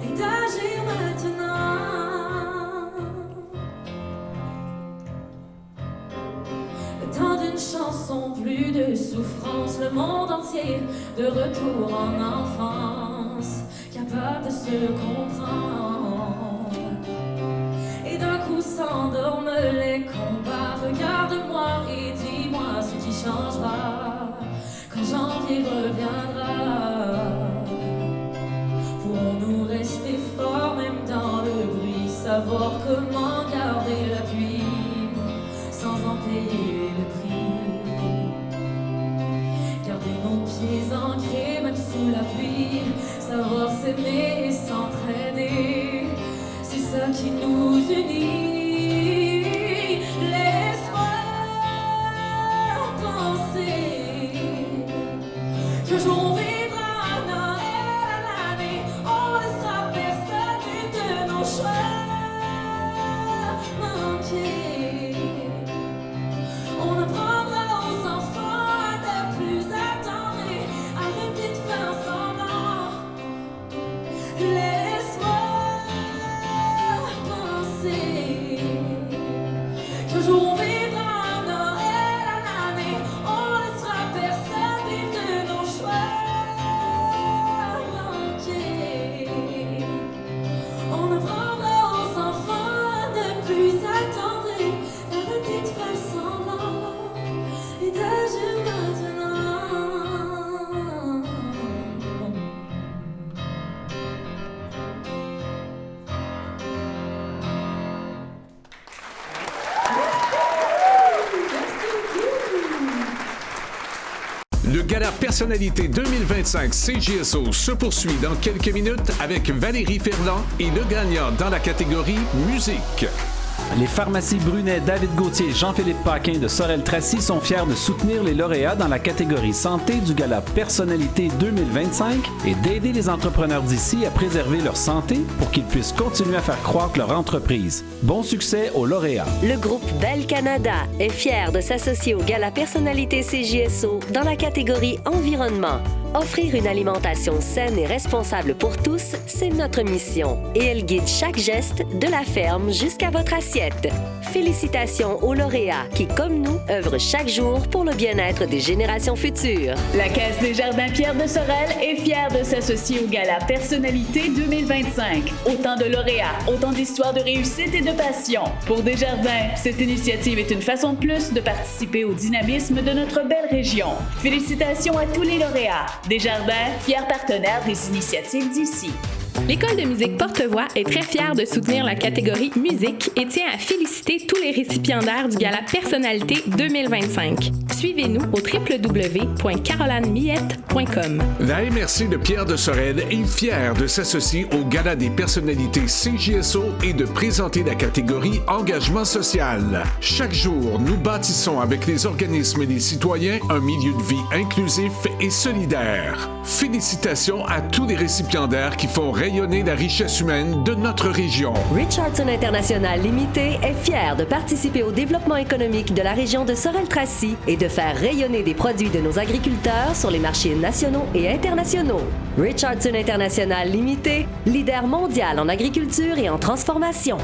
et d'agir maintenant. Le temps d'une chanson, plus de souffrance, le monde entier de retour en enfance, capable de se comprendre. Et d'un coup s'endorment les combats. Regarde-moi et dis-moi ce qui changera quand janvier reviendra. Le Gala Personnalité 2025 CJSO se poursuit dans quelques minutes avec Valérie Ferland et le gagnant dans la catégorie musique. Les pharmacies Brunet, David Gauthier et Jean-Philippe Paquin de Sorel-Tracy sont fiers de soutenir les lauréats dans la catégorie santé du Gala Personnalité 2025 et d'aider les entrepreneurs d'ici à préserver leur santé pour qu'ils puissent continuer à faire croître leur entreprise. Bon succès aux lauréats. Le groupe Bell Canada est fier de s'associer au Gala Personnalité CJSO dans la catégorie environnement. Offrir une alimentation saine et responsable pour tous, c'est notre mission. Et elle guide chaque geste de la ferme jusqu'à votre assiette. Félicitations aux lauréats qui, comme nous, œuvrent chaque jour pour le bien-être des générations futures. La Caisse des Jardins Pierre de Sorel est fière de s'associer au Gala Personnalité 2025. Autant de lauréats, autant d'histoires de réussite et de passion. Pour Desjardins, cette initiative est une façon de plus de participer au dynamisme de notre belle région. Félicitations à tous les lauréats. Desjardins, fier partenaire des initiatives d'ici. L'École de musique Porte-Voix est très fière de soutenir la catégorie musique et tient à féliciter tous les récipiendaires du Gala Personnalité 2025. Suivez-nous au www.carolanemiette.com. La MRC de Pierre de Sorel est fière de s'associer au Gala des personnalités CJSO et de présenter la catégorie engagement social. Chaque jour, nous bâtissons avec les organismes et les citoyens un milieu de vie inclusif et solidaire. Félicitations à tous les récipiendaires qui font rayonner la richesse humaine de notre région. Richardson International Limité est fier de participer au développement économique de la région de Sorel-Tracy et de faire rayonner des produits de nos agriculteurs sur les marchés nationaux et internationaux. Richardson International Limité, leader mondial en agriculture et en transformation.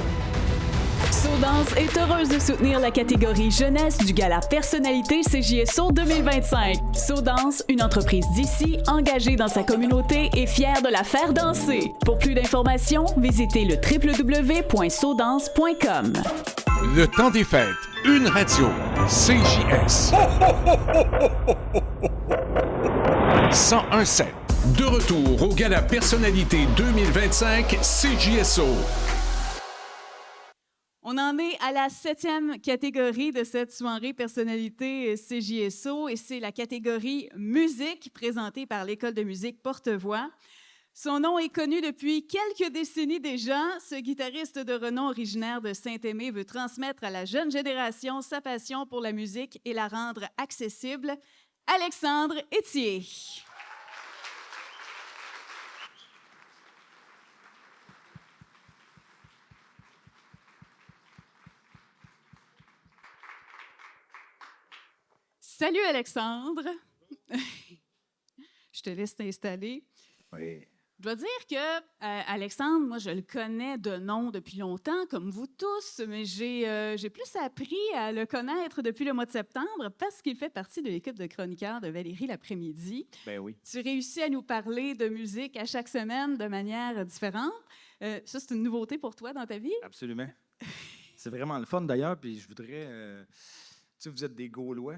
Saudance est heureuse de soutenir la catégorie jeunesse du Gala Personnalité CJSO 2025. Saudance, une entreprise d'ici, engagée dans sa communauté et fière de la faire danser. Pour plus d'informations, visitez le www.saudance.com. Le temps des fêtes, une radio, CJS. 101.7. De retour au Gala Personnalité 2025 CJSO. On en est à la 7e catégorie de cette soirée personnalité CJSO et c'est la catégorie musique présentée par l'École de musique Porte-Voix. Son nom est connu depuis quelques décennies déjà. Ce guitariste de renom originaire de Saint-Aimé veut transmettre à la jeune génération sa passion pour la musique et la rendre accessible. Alexandre Etier. Salut Alexandre. Je te laisse t'installer. Oui. Je dois dire que Alexandre, moi, je le connais de nom depuis longtemps, comme vous tous, mais j'ai plus appris à le connaître depuis le mois de septembre parce qu'il fait partie de l'équipe de chroniqueurs de Valérie l'après-midi. Ben oui. Tu réussis à nous parler de musique à chaque semaine de manière différente. Ça, c'est une nouveauté pour toi dans ta vie? Absolument. C'est vraiment le fun d'ailleurs, puis je voudrais... tu sais, vous êtes des Gaulois.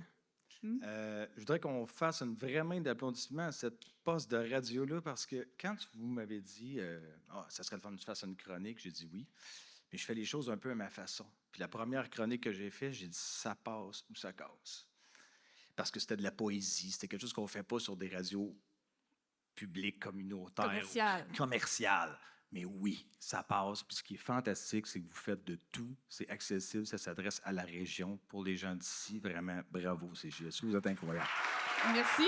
Je voudrais qu'on fasse une vraie main d'applaudissement à cette poste de radio-là parce que quand vous m'avez dit ça serait le fun que tu fasses une chronique, j'ai dit oui. Mais je fais les choses un peu à ma façon. Puis la première chronique que j'ai faite, j'ai dit ça passe ou ça casse. Parce que c'était de la poésie, c'était quelque chose qu'on ne fait pas sur des radios publiques, communautaires, commerciales. Mais oui, ça passe. Puis ce qui est fantastique, c'est que vous faites de tout. C'est accessible, ça s'adresse à la région. Pour les gens d'ici, vraiment, bravo, CJSO. Vous êtes incroyables. Merci.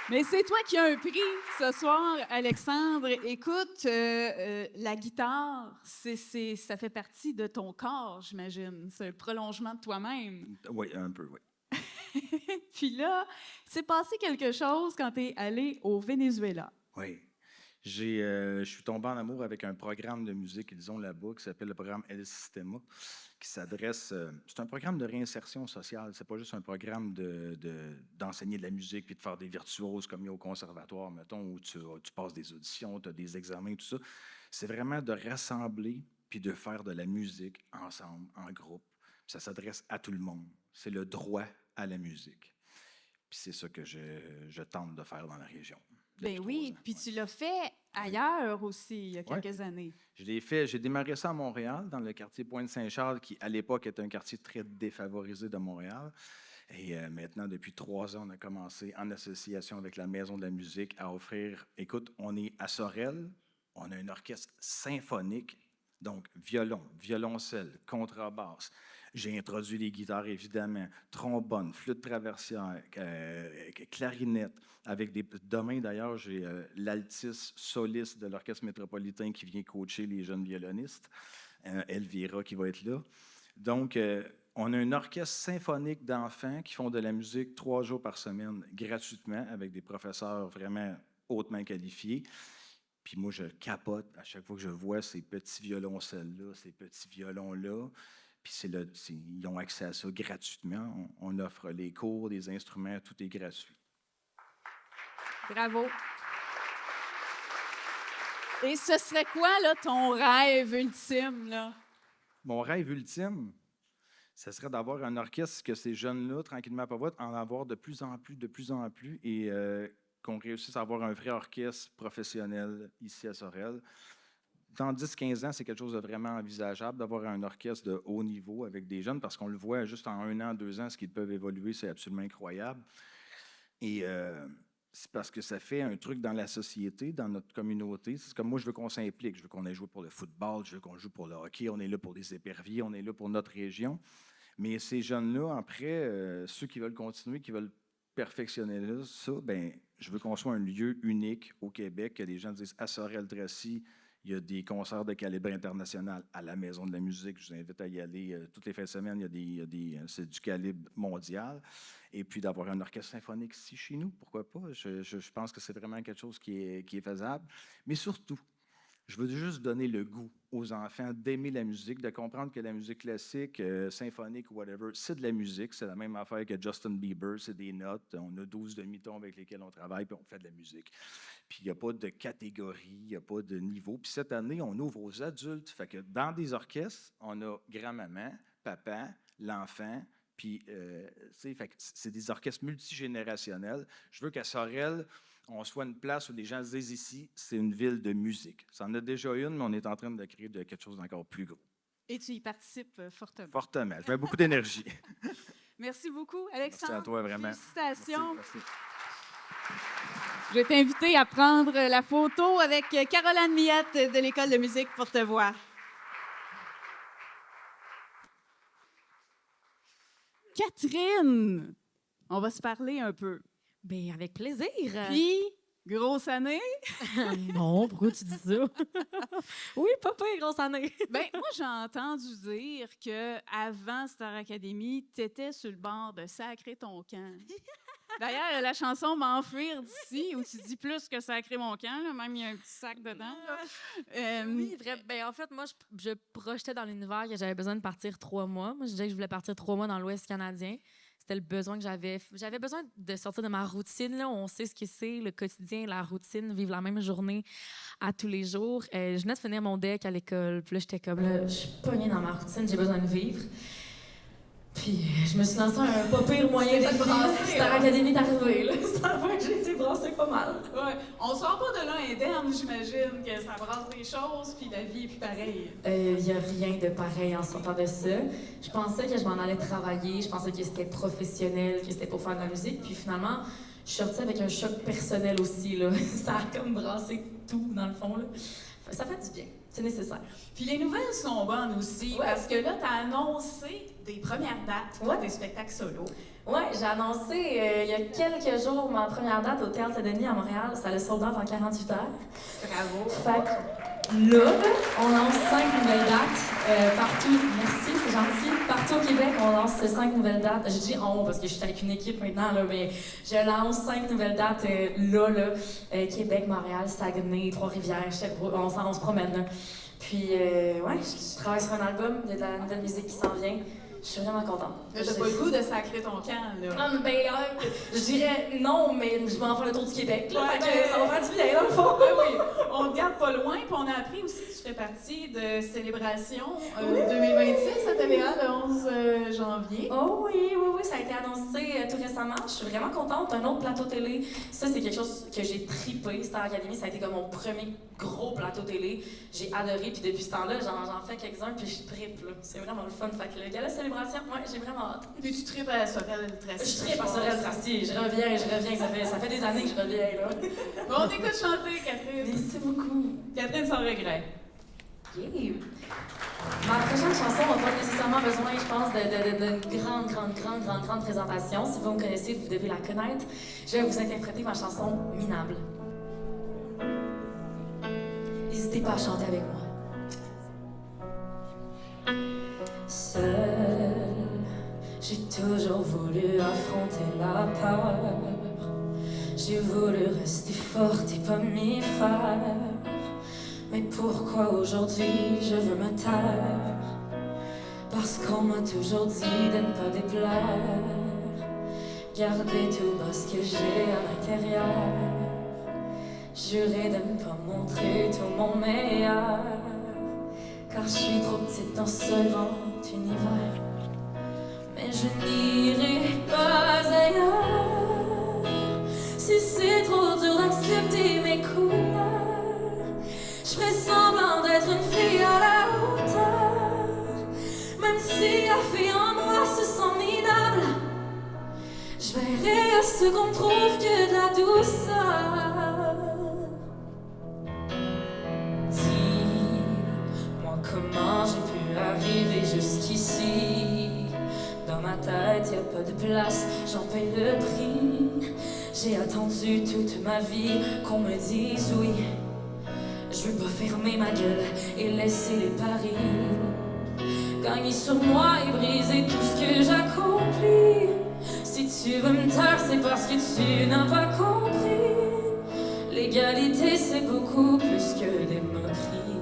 Mais c'est toi qui as un prix ce soir, Alexandre. Écoute, la guitare, ça fait partie de ton corps, j'imagine. C'est le prolongement de toi-même. Oui, un peu, oui. Puis là, c'est passé quelque chose quand tu es allé au Venezuela. Oui. Je suis tombé en amour avec un programme de musique qu'ils ont là-bas qui s'appelle le programme El Sistema, qui s'adresse... c'est un programme de réinsertion sociale. C'est pas juste un programme d'enseigner de la musique puis de faire des virtuoses comme il y a au conservatoire, mettons, où tu passes des auditions, tu as des examens, tout ça. C'est vraiment de rassembler puis de faire de la musique ensemble, en groupe. Puis ça s'adresse à tout le monde. C'est le droit à la musique. Puis c'est ça que je tente de faire dans la région. Ben oui, puis tu l'as fait ailleurs aussi, il y a quelques années. J'ai démarré ça à Montréal, dans le quartier Pointe-Saint-Charles, qui, à l'époque, était un quartier très défavorisé de Montréal. Et maintenant, depuis 3 ans, on a commencé, en association avec la Maison de la musique, à offrir... Écoute, on est à Sorel, on a un orchestre symphonique, donc violon, violoncelle, contrebasse. J'ai introduit les guitares, évidemment, trombone, flûte traversière, clarinette. Demain, d'ailleurs, j'ai l'altiste soliste de l'Orchestre métropolitain qui vient coacher les jeunes violonistes, Elvira, qui va être là. Donc, on a un orchestre symphonique d'enfants qui font de la musique 3 jours par semaine, gratuitement, avec des professeurs vraiment hautement qualifiés. Puis moi, je capote à chaque fois que je vois ces petits violoncelles-là, ces petits violons-là. Puis ils ont accès à ça gratuitement. On offre les cours, les instruments, tout est gratuit. Bravo. Et ce serait quoi, là, ton rêve ultime, là? Mon rêve ultime, ce serait d'avoir un orchestre que ces jeunes-là, tranquillement, pas vite, en avoir de plus en plus, et qu'on réussisse à avoir un vrai orchestre professionnel ici à Sorel. Dans 10-15 ans, c'est quelque chose de vraiment envisageable d'avoir un orchestre de haut niveau avec des jeunes, parce qu'on le voit juste en 1 an, 2 ans, ce qu'ils peuvent évoluer, c'est absolument incroyable. Et c'est parce que ça fait un truc dans la société, dans notre communauté. C'est comme moi, je veux qu'on s'implique, je veux qu'on aille jouer pour le football, je veux qu'on joue pour le hockey, on est là pour les éperviers, on est là pour notre région. Mais ces jeunes-là, après, ceux qui veulent continuer, qui veulent perfectionner ça, ben, je veux qu'on soit un lieu unique au Québec, que les gens disent à Sorel-Tracy, il y a des concerts de calibre international à la Maison de la musique. Je vous invite à y aller. Toutes les fins de semaine, c'est du calibre mondial. Et puis d'avoir un orchestre symphonique ici chez nous, pourquoi pas? Je pense que c'est vraiment quelque chose qui est faisable. Mais surtout, je veux juste donner le goût aux enfants d'aimer la musique, de comprendre que la musique classique, symphonique ou whatever, c'est de la musique. C'est la même affaire que Justin Bieber, c'est des notes. On a 12 demi-tons avec lesquels on travaille, puis on fait de la musique. Puis il n'y a pas de catégorie, il n'y a pas de niveau. Puis cette année, on ouvre aux adultes. Fait que dans des orchestres, on a grand-maman, papa, l'enfant, puis c'est des orchestres multigénérationnels. Je veux qu'à Sorel, on soit une place où les gens se disent ici, c'est une ville de musique. Ça en a déjà une, mais on est en train de créer quelque chose d'encore plus gros. Et tu y participes fortement. Fortement. Je mets beaucoup d'énergie. Merci beaucoup, Alexandre. Merci à toi, vraiment. Félicitations. Merci. Je vais t'inviter à prendre la photo avec Caroline Millette de l'École de musique pour te voir. Catherine, on va se parler un peu. Bien, avec plaisir. Puis, grosse année? Non, pourquoi tu dis ça? Oui, papa, grosse année. Bien, moi, j'ai entendu dire qu'avant Star Academy, tu étais sur le bord de sacrer ton camp. D'ailleurs, la chanson M'enfuir d'ici, où tu dis plus que sacrer mon camp, là, même il y a un petit sac dedans. Oui, vrai. Ben, en fait, moi, je projetais dans l'univers que j'avais besoin de partir 3 mois. Moi, je disais que je voulais partir 3 mois dans l'Ouest canadien. C'était le besoin que j'avais. J'avais besoin de sortir de ma routine. Là. On sait ce que c'est, le quotidien, la routine, vivre la même journée à tous les jours. Je venais de finir mon deck à l'école. Puis là, j'étais comme, là, je suis pognée dans ma routine, j'ai besoin de vivre. Puis je me suis lancée un pas pire moyen de vivre. Star Academy est arrivé, là. Ça fait que j'ai été brassée pas mal. Ouais. On sort pas de là indemne, j'imagine, que ça brasse des choses, puis la vie est plus pareille. Il y a rien de pareil en sortant de ça. Je pensais que je m'en allais travailler, je pensais que c'était professionnel, que c'était pour faire de la musique, puis finalement, je suis sortie avec un choc personnel aussi, là. Ça a comme brassé tout, dans le fond, là. Ça fait du bien, c'est nécessaire. Puis les nouvelles sont bonnes aussi, parce que là, tu as annoncé des premières dates pour tes spectacles solo. Oui, j'ai annoncé il y a quelques jours ma première date au Théâtre Saint-Denis à Montréal. Ça le sold out en 48 heures. Bravo. Fait que là, on lance 5 nouvelles dates partout. Merci, c'est gentil. Partout au Québec, on lance 5 nouvelles dates. J'ai dit on parce que je suis avec une équipe maintenant, là, mais je lance 5 nouvelles dates Québec, Montréal, Saguenay, Trois-Rivières, Sherbrooke. On se promène là. Puis, ouais, je travaille sur un album, il y a de la nouvelle musique qui s'en vient. Je Je suis vraiment contente. T'as pas le goût de sacrer ton camp, là. Non, mais je dirais non, mais je vais en faire le tour du Québec. Là, fait que ça va faire du bien, dans le fond. Oui, on te garde pas loin, puis on a appris aussi que tu fais partie de Célébration 2026 à TVA le 11 janvier. Oh oui, ça a été annoncé tout récemment. Je suis vraiment contente. Un autre plateau télé. Ça, c'est quelque chose que j'ai trippé. Star Academy, ça a été comme mon premier gros plateau télé. J'ai adoré, puis depuis ce temps-là, j'en fais quelques-uns, puis je trippe, là. C'est vraiment le fun. Fait que le gala Célébration, ouais, j'ai vraiment hâte. Puis tu tripes à Sorel Tracy. Je trippe à Sorel Tracy. Je reviens. Ça fait des années que je reviens, là. Bon, on t'écoute chanter, Catherine. Merci beaucoup. Catherine sans regret. Yeah. Ma prochaine chanson n'a pas nécessairement besoin, je pense, d'une grande présentation. Si vous me connaissez, vous devez la connaître. Je vais vous interpréter ma chanson Minable. N'hésitez pas à chanter avec moi. Seule, j'ai toujours voulu affronter la peur. J'ai voulu rester forte et pas m'y faire. Mais pourquoi aujourd'hui je veux me taire? Parce qu'on m'a toujours dit de ne pas déplaire. Garder tout bas ce que j'ai à l'intérieur. Jurer de ne pas montrer tout mon meilleur. Car je suis trop petite dans ce grand univers. Mais je n'irai pas ailleurs. Si c'est trop dur d'accepter mes couleurs, je ferai semblant d'être une fille à la hauteur. Même si la fille en moi se sent minable, je verrai à ce qu'on trouve que de la douceur. Dis-moi comment j'ai pu arriver jusqu'ici. Dans ma tête, y a pas de place, j'en paye le prix. J'ai attendu toute ma vie qu'on me dise oui. Je veux pas fermer ma gueule et laisser les paris gagner sur moi et briser tout ce que j'accomplis. Si tu veux me taire, c'est parce que tu n'as pas compris. L'égalité, c'est beaucoup plus que des moqueries.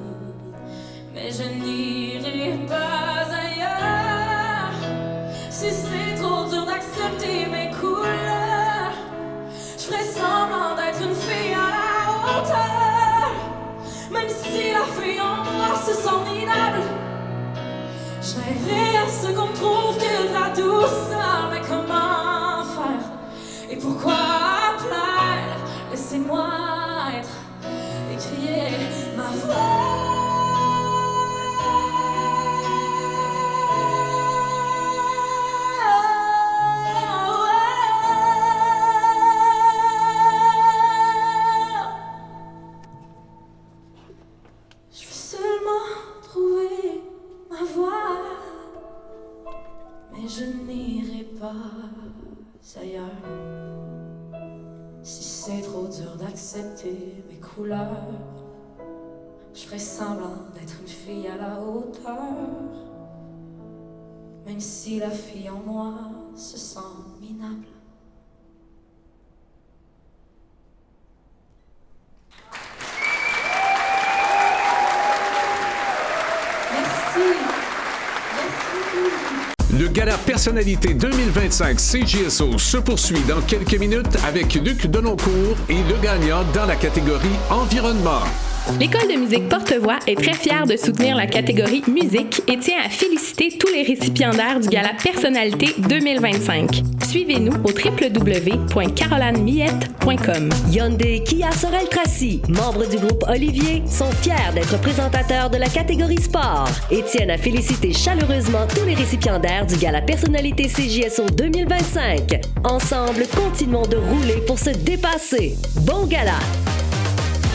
Mais je n'irai pas ailleurs. Si c'est trop dur d'accepter mes couleurs, je ferai semblant d'être une fille à la hauteur. Même si la fille en moi se sent minable, je verrai à ce qu'on trouve que de la douceur. Mais comment faire et pourquoi plaire? Laissez-moi être et crier ma voix. Je n'irai pas ailleurs. Si c'est trop dur d'accepter mes couleurs, je ferai semblant d'être une fille à la hauteur. Même si la fille en moi se sent minable. Le gala Personnalité 2025 CJSO se poursuit dans quelques minutes avec Luc Denoncourt et le gagnant dans la catégorie Environnement. L'École de musique Porte-Voix est très fière de soutenir la catégorie musique et tient à féliciter tous les récipiendaires du gala Personnalité 2025. Suivez-nous au www.carolanemiette.com. Hyundai Kia Sorel Tracy, membres du groupe Olivier, sont fiers d'être présentateurs de la catégorie sport et tiennent à féliciter chaleureusement tous les récipiendaires du gala Personnalité CJSO 2025. Ensemble, continuons de rouler pour se dépasser. Bon gala!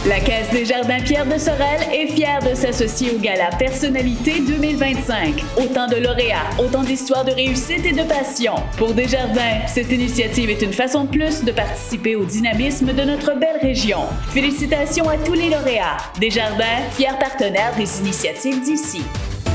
La Caisse des Jardins Pierre de Sorel est fière de s'associer au gala Personnalité 2025. Autant de lauréats, autant d'histoires de réussite et de passion. Pour Desjardins, cette initiative est une façon de plus de participer au dynamisme de notre belle région. Félicitations à tous les lauréats. Desjardins, fier partenaire des initiatives d'ici.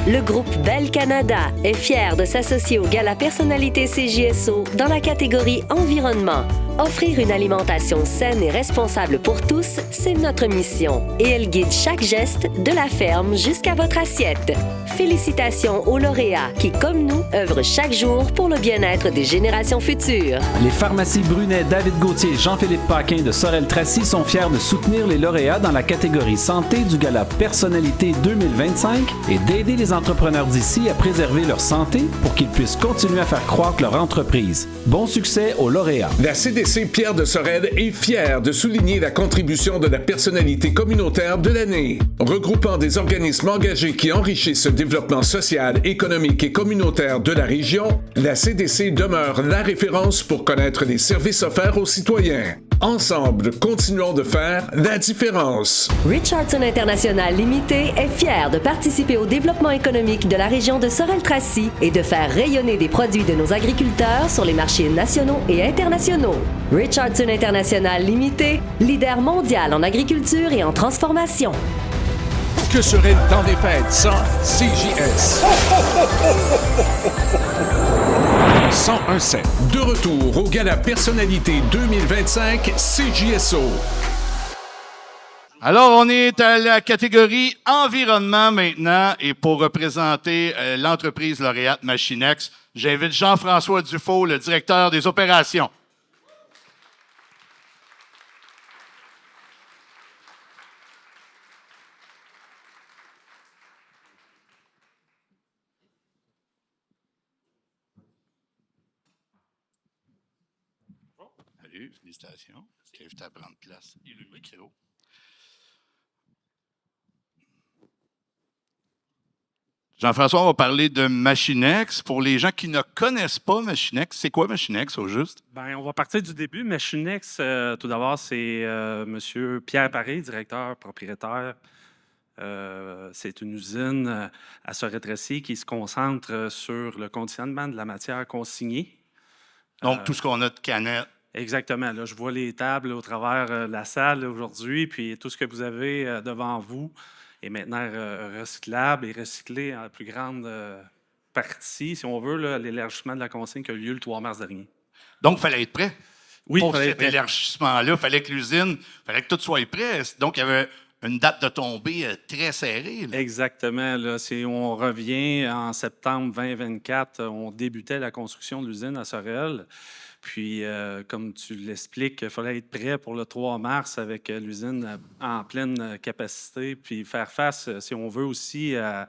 Le groupe Bell Canada est fier de s'associer au gala Personnalité CJSO dans la catégorie Environnement. Offrir une alimentation saine et responsable pour tous, c'est notre mission. Et elle guide chaque geste de la ferme jusqu'à votre assiette. Félicitations aux lauréats qui, comme nous, œuvrent chaque jour pour le bien-être des générations futures. Les pharmacies Brunet, David Gauthier et Jean-Philippe Paquin de Sorel-Tracy sont fiers de soutenir les lauréats dans la catégorie santé du Gala Personnalité 2025 et d'aider les entrepreneurs d'ici à préserver leur santé pour qu'ils puissent continuer à faire croître leur entreprise. Bon succès aux lauréats. La CDC Pierre de Sorel est fière de souligner la contribution de la personnalité communautaire de l'année. Regroupant des organismes engagés qui enrichissent le développement social, économique et communautaire de la région, la CDC demeure la référence pour connaître les services offerts aux citoyens. Ensemble, continuons de faire la différence. Richardson International Limited est fier de participer au développement économique de la région de Sorel-Tracy et de faire rayonner des produits de nos agriculteurs sur les marchés nationaux et internationaux. Richardson International Limited, leader mondial en agriculture et en transformation. Que serait le temps des fêtes sans CJS? 101.7. De retour au Gala Personnalité 2025 CJSO. Alors, on est à la catégorie environnement maintenant. Et pour représenter l'entreprise lauréate Machinex, j'invite Jean-François Dufault, le directeur des opérations. Salut, félicitations. Je t'invite à prendre place. Et le micro. Jean-François, on va parler de Machinex. Pour les gens qui ne connaissent pas Machinex, c'est quoi Machinex au juste? Bien, on va partir du début. Machinex, tout d'abord, c'est M. Pierre Paré, directeur propriétaire. C'est une usine à Sorel-Tracy qui se concentre sur le conditionnement de la matière consignée. Donc, tout ce qu'on a de canettes. Exactement. Là, je vois les tables au travers de la salle aujourd'hui, puis tout ce que vous avez devant vous est maintenant recyclable et recyclé en plus grande partie, si on veut, là, l'élargissement de la consigne qui a eu lieu le 3 mars dernier. Donc, il fallait être prêt. Oui, pour cet élargissement-là, il fallait que l'usine, il fallait que tout soit prêt. Donc, il y avait une date de tombée très serrée. Là. Exactement. Là, si on revient en septembre 2024, on débutait la construction de l'usine à Sorel. Puis, comme tu l'expliques, il fallait être prêt pour le 3 mars avec l'usine en pleine capacité, puis faire face, si on veut, aussi à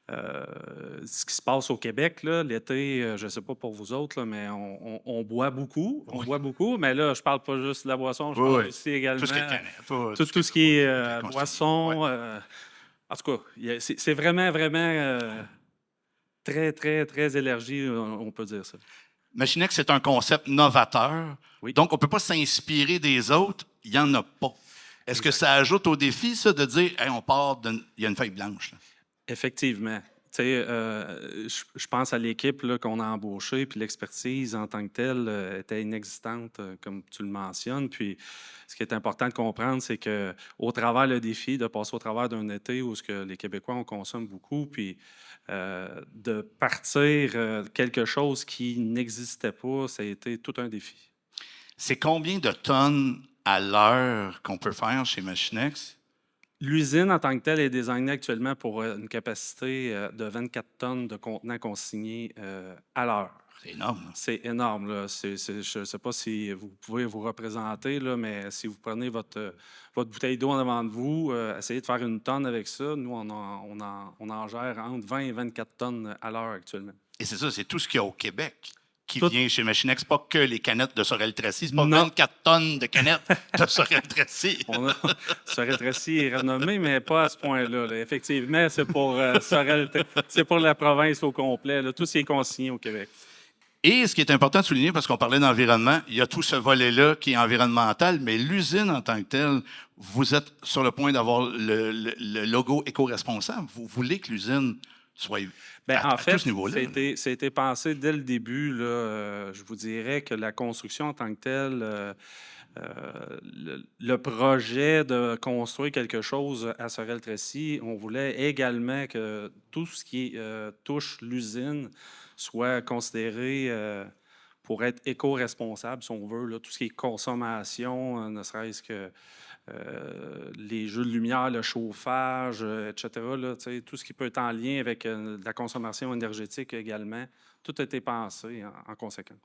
ce qui se passe au Québec. L'été, je ne sais pas pour vous autres, là, mais on boit beaucoup. On boit beaucoup, mais là, je ne parle pas juste de la boisson, je parle aussi également tout ce qui est canette, tout ce qui est boisson. En tout cas, c'est vraiment, vraiment très, très, très élargi, on peut dire ça. Machinex, c'est un concept novateur. Oui. Donc, on ne peut pas s'inspirer des autres. Il n'y en a pas. Est-ce que ça ajoute au défi, ça, de dire hey, on part il y a une feuille blanche? Là. Effectivement. Je pense à l'équipe qu'on a embauchée, puis l'expertise en tant que telle était inexistante, comme tu le mentionnes. Puis, ce qui est important de comprendre, c'est qu'au travers le défi de passer au travers d'un été où les Québécois, on consomme beaucoup, puis de partir quelque chose qui n'existait pas, ça a été tout un défi. C'est combien de tonnes à l'heure qu'on peut faire chez Machinex? L'usine en tant que telle est designée actuellement pour une capacité de 24 tonnes de contenants consignés à l'heure. C'est énorme. Là. C'est énorme. Là. Je ne sais pas si vous pouvez vous représenter, là, mais si vous prenez votre bouteille d'eau en avant de vous, essayez de faire une tonne avec ça. Nous, on en gère entre 20 et 24 tonnes à l'heure actuellement. Et c'est ça, c'est tout ce qu'il y a au Québec qui vient chez Machinex, pas que les canettes de Sorel-Tracy. C'est pas 24 tonnes de canettes de Sorel-Tracy. Sorel-Tracy est renommé, mais pas à ce point-là. Là. Effectivement, c'est pour c'est pour la province au complet. Là. Tout ce qui est consigné au Québec. Et ce qui est important de souligner, parce qu'on parlait d'environnement, il y a tout ce volet-là qui est environnemental, mais l'usine en tant que telle, vous êtes sur le point d'avoir le logo éco-responsable. Vous voulez que l'usine soit en fait, tout ce niveau-là. Ça a été pensé dès le début. Là, je vous dirais que la construction en tant que telle, le projet de construire quelque chose à Sorel-Tracy, on voulait également que tout ce qui touche l'usine soit considéré pour être éco-responsable, si on veut, là, tout ce qui est consommation, ne serait-ce que les jeux de lumière, le chauffage, etc., là, tout ce qui peut être en lien avec la consommation énergétique également, tout a été pensé en conséquence.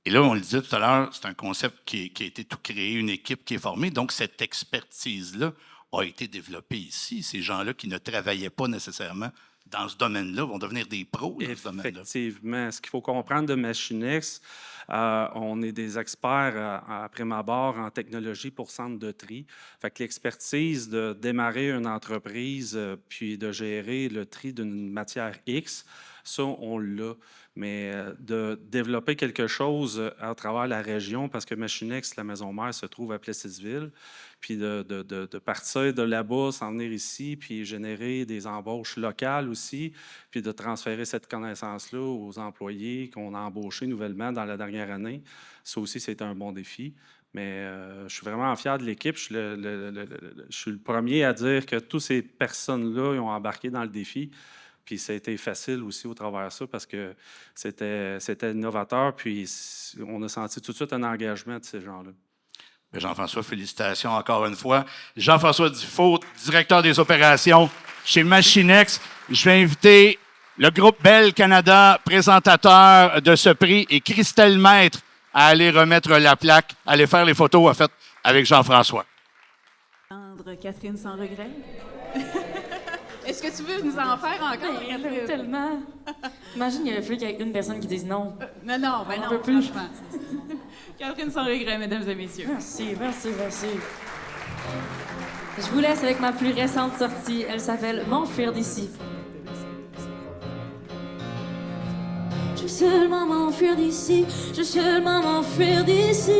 Et là, on le disait tout à l'heure, c'est un concept qui a été tout créé, une équipe qui est formée. Donc, cette expertise-là a été développée ici. Ces gens-là qui ne travaillaient pas nécessairement dans ce domaine-là vont devenir des pros dans ce domaine-là. Effectivement. Ce qu'il faut comprendre de Machinex, on est des experts à prime abord en technologie pour centre de tri. Fait que l'expertise de démarrer une entreprise puis de gérer le tri d'une matière X, ça, on l'a. Mais de développer quelque chose à travers la région, parce que Machinex, la maison mère, se trouve à Plessisville, puis de partir de là-bas, s'en venir ici, puis générer des embauches locales aussi, puis de transférer cette connaissance-là aux employés qu'on a embauchés nouvellement dans la dernière année. Ça aussi, c'est un bon défi. Mais je suis vraiment fier de l'équipe. Je suis le premier à dire que toutes ces personnes-là ont embarqué dans le défi. Puis ça a été facile aussi au travers de ça parce que c'était novateur. Puis on a senti tout de suite un engagement de ces gens-là. Jean-François, félicitations encore une fois. Jean-François Dufault, directeur des opérations chez Machinex. Je vais inviter le groupe Bell Canada, présentateur de ce prix, et Christelle Maître à aller remettre la plaque, aller faire les photos, en fait, avec Jean-François. Catherine sans regret. Est-ce que tu veux nous en faire encore? Il y en a tellement. Imagine, il y avait fallu qu'il y ait une personne qui dise non. Non, non, ben non, franchement. Catherine sans regret, mesdames et messieurs. Merci, merci, merci. Je vous laisse avec ma plus récente sortie. Elle s'appelle « M'enfuir d'ici ». Je veux seulement m'enfuir d'ici, je veux seulement m'enfuir d'ici.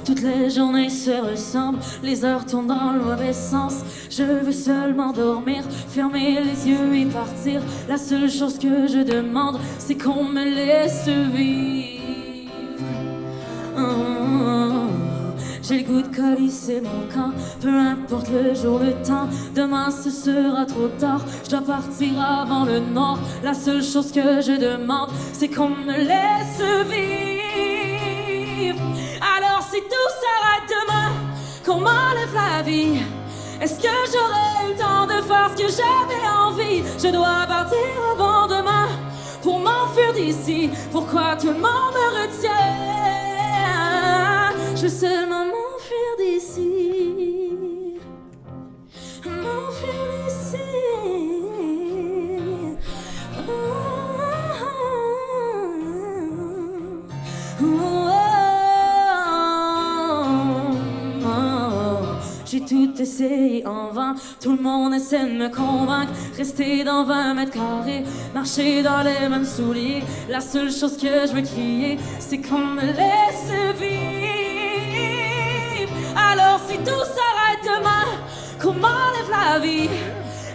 Toutes les journées se ressemblent, les heures tournent dans le mauvais sens. Je veux seulement dormir, fermer les yeux et partir. La seule chose que je demande, c'est qu'on me laisse vivre. J'ai le goût de colisser mon camp, peu importe le jour, le temps. Demain ce sera trop tard, je dois partir avant le noir. La seule chose que je demande, c'est qu'on me laisse vivre. Alors si tout s'arrête demain, qu'on m'enlève la vie, est-ce que j'aurai le temps de faire ce que j'avais envie? Je dois partir avant demain pour m'enfuir d'ici. Pourquoi tout le monde me retient? Je veux seulement m'enfuir d'ici. M'enfuir d'ici. J'ai tout essayé en vain, tout le monde essaie de me convaincre. Rester dans 20 mètres carrés, marcher dans les mêmes souliers. La seule chose que je veux crier, c'est qu'on me laisse vivre. Alors si tout s'arrête demain, qu'on m'enlève la vie,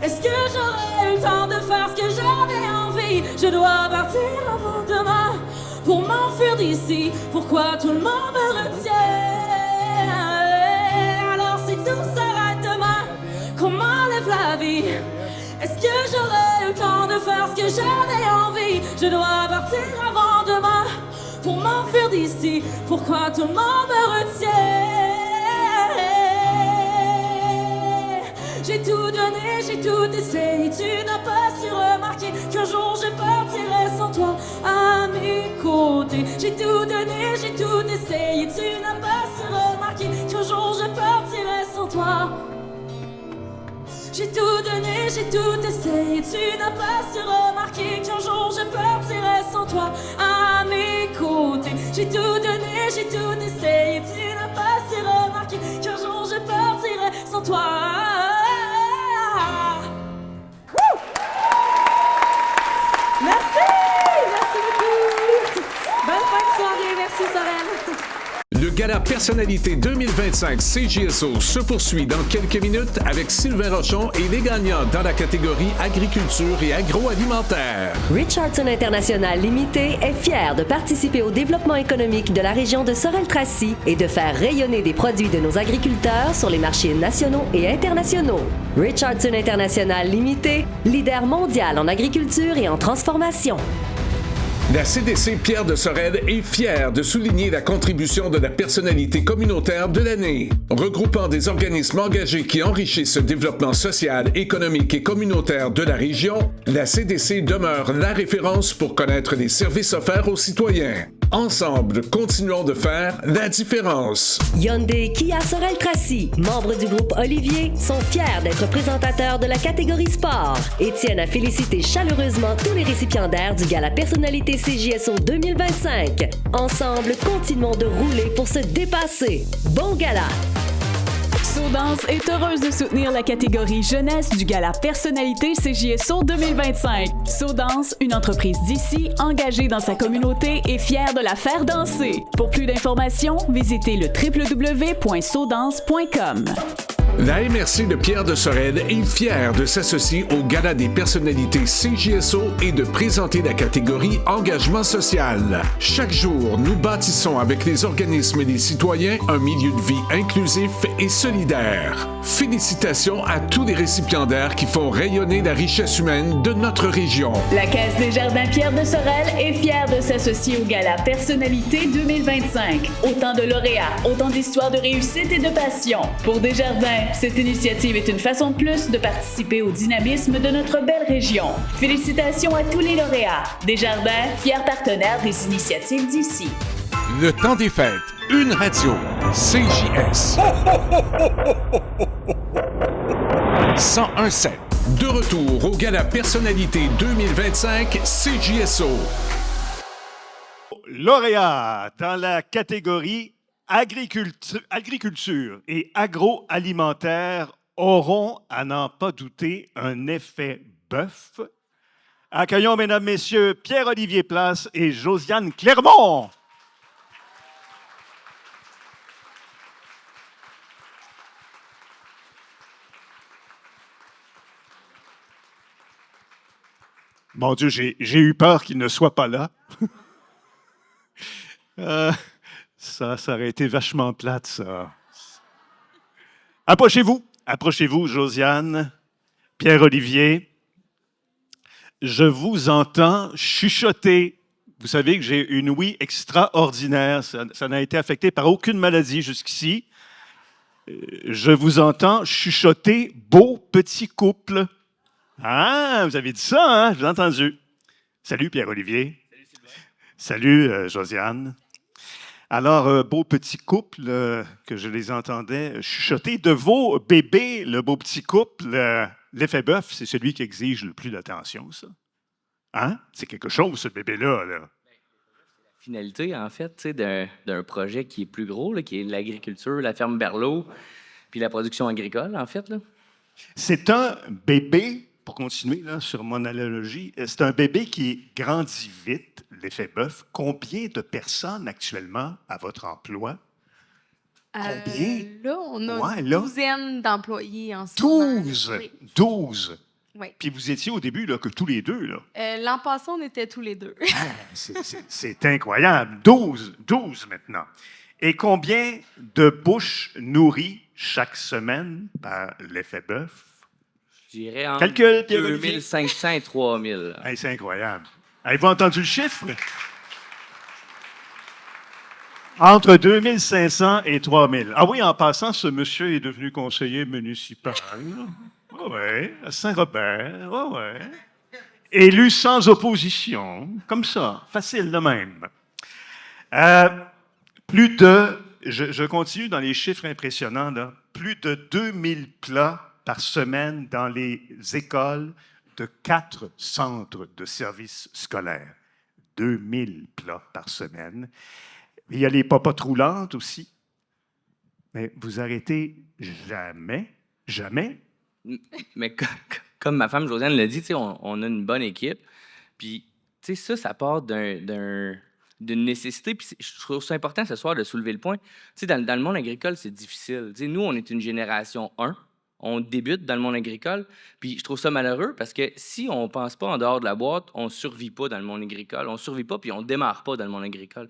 est-ce que j'aurai le temps de faire ce que j'avais envie? Je dois partir avant demain pour m'enfuir d'ici. Pourquoi tout le monde me retient? Tout s'arrête demain, qu'on m'enlève la vie. Est-ce que j'aurai le temps de faire ce que j'avais envie? Je dois partir avant demain pour m'enfuir d'ici. Pourquoi tout le monde me retient? J'ai tout donné, j'ai tout essayé. Tu n'as pas su remarquer qu'un jour je partirai sans toi à mes côtés. J'ai tout donné, j'ai tout essayé. Tu n'as pas su remarquer qu'un jour je partirai sans toi. J'ai tout donné, j'ai tout essayé. Tu n'as pas su remarquer qu'un jour je partirai sans toi à mes côtés. J'ai tout donné, j'ai tout essayé. Tu n'as pas su remarquer qu'un jour je partirai sans toi. Merci! Merci beaucoup! Bonne fin de soirée, merci Sorel! Le Gala Personnalité 2025 CJSO se poursuit dans quelques minutes avec Sylvain Rochon et les gagnants dans la catégorie agriculture et agroalimentaire. Richardson International Limité est fier de participer au développement économique de la région de Sorel-Tracy et de faire rayonner des produits de nos agriculteurs sur les marchés nationaux et internationaux. Richardson International Limité, leader mondial en agriculture et en transformation. La CDC Pierre de Sorel est fière de souligner la contribution de la personnalité communautaire de l'année. Regroupant des organismes engagés qui enrichissent le développement social, économique et communautaire de la région, la CDC demeure la référence pour connaître les services offerts aux citoyens. Ensemble, continuons de faire la différence. Hyundai Kia Sorel-Tracy, membres du groupe Olivier, sont fiers d'être présentateurs de la catégorie sport et tiennent à féliciter chaleureusement tous les récipiendaires du Gala Personnalité CJSO 2025. Ensemble, continuons de rouler pour se dépasser. Bon gala! Saudance est heureuse de soutenir la catégorie jeunesse du Gala Personnalité CJSO 2025. Saudance, une entreprise d'ici, engagée dans sa communauté et fière de la faire danser. Pour plus d'informations, visitez le www.saudance.com. La MRC de Pierre de Sorel est fière de s'associer au Gala des personnalités CJSO et de présenter la catégorie engagement social. Chaque jour, nous bâtissons avec les organismes et les citoyens un milieu de vie inclusif et solidaire. Félicitations à tous les récipiendaires qui font rayonner la richesse humaine de notre région. La Caisse des Jardins Pierre de Sorel est fière de s'associer au Gala Personnalité 2025. Autant de lauréats, autant d'histoires de réussite et de passion. Pour Desjardins, cette initiative est une façon de plus de participer au dynamisme de notre belle région. Félicitations à tous les lauréats. Desjardins, fiers partenaires des initiatives d'ici. Le temps des fêtes, une radio, CJS. 101.7. De retour au Gala Personnalité 2025 CJSO. Lauréat dans la catégorie agriculture et agroalimentaire auront, à n'en pas douter, un effet bœuf. Accueillons, mesdames, messieurs, Pierre-Olivier Place et Josiane Clermont. Mon Dieu, j'ai eu peur qu'il ne soit pas là. Ça aurait été vachement plate, ça. Approchez-vous, Josiane, Pierre-Olivier. Je vous entends chuchoter. Vous savez que j'ai une ouïe extraordinaire. Ça n'a été affecté par aucune maladie jusqu'ici. Je vous entends chuchoter « beau petit couple ». Ah, vous avez dit ça, hein? Je vous ai entendu. Salut, Pierre-Olivier. Salut, Josiane. Alors, beau petit couple, que je les entendais chuchoter. De vos bébés, le beau petit couple, l'effet bœuf, c'est celui qui exige le plus d'attention, ça. Hein? C'est quelque chose, ce bébé-là. Là. Finalité, en fait, d'un projet qui est plus gros, là, qui est l'agriculture, la ferme Berlot, puis la production agricole, en fait. Là. C'est un bébé, pour continuer là, sur mon analogie, c'est un bébé qui grandit vite, l'effet bœuf. Combien de personnes actuellement à votre emploi? Combien? Là, on a une douzaine d'employés en ce 12! moment. Oui. 12! Oui. Puis vous étiez au début là, que tous les deux. Là. L'an passé, on était tous les deux. C'est incroyable. 12 maintenant. Et combien de bouches nourries chaque semaine par l'effet bœuf? Je dirais entre 2500 et 3000. Hey, c'est incroyable. Avez-vous entendu le chiffre? Entre 2500 et 3000. Ah oui, en passant, ce monsieur est devenu conseiller municipal. Oui, à Saint-Robert. Oui. Élu sans opposition. Comme ça. Facile de même. Je continue dans les chiffres impressionnants, là. Plus de 2000 plats par semaine dans les écoles de 4 centres de services scolaires. 2000 plats par semaine. Il y a les popotes roulantes aussi. Mais vous arrêtez jamais. Mais comme ma femme Josiane l'a dit, on a une bonne équipe. Puis, ça part d'un d'une nécessité. Puis je trouve ça important ce soir de soulever le point. Tu sais, dans le monde agricole, c'est difficile. Tu sais, nous, on est une génération 1. On débute dans le monde agricole. Puis je trouve ça malheureux parce que si on ne pense pas en dehors de la boîte, on ne survit pas dans le monde agricole. On ne survit pas puis on ne démarre pas dans le monde agricole.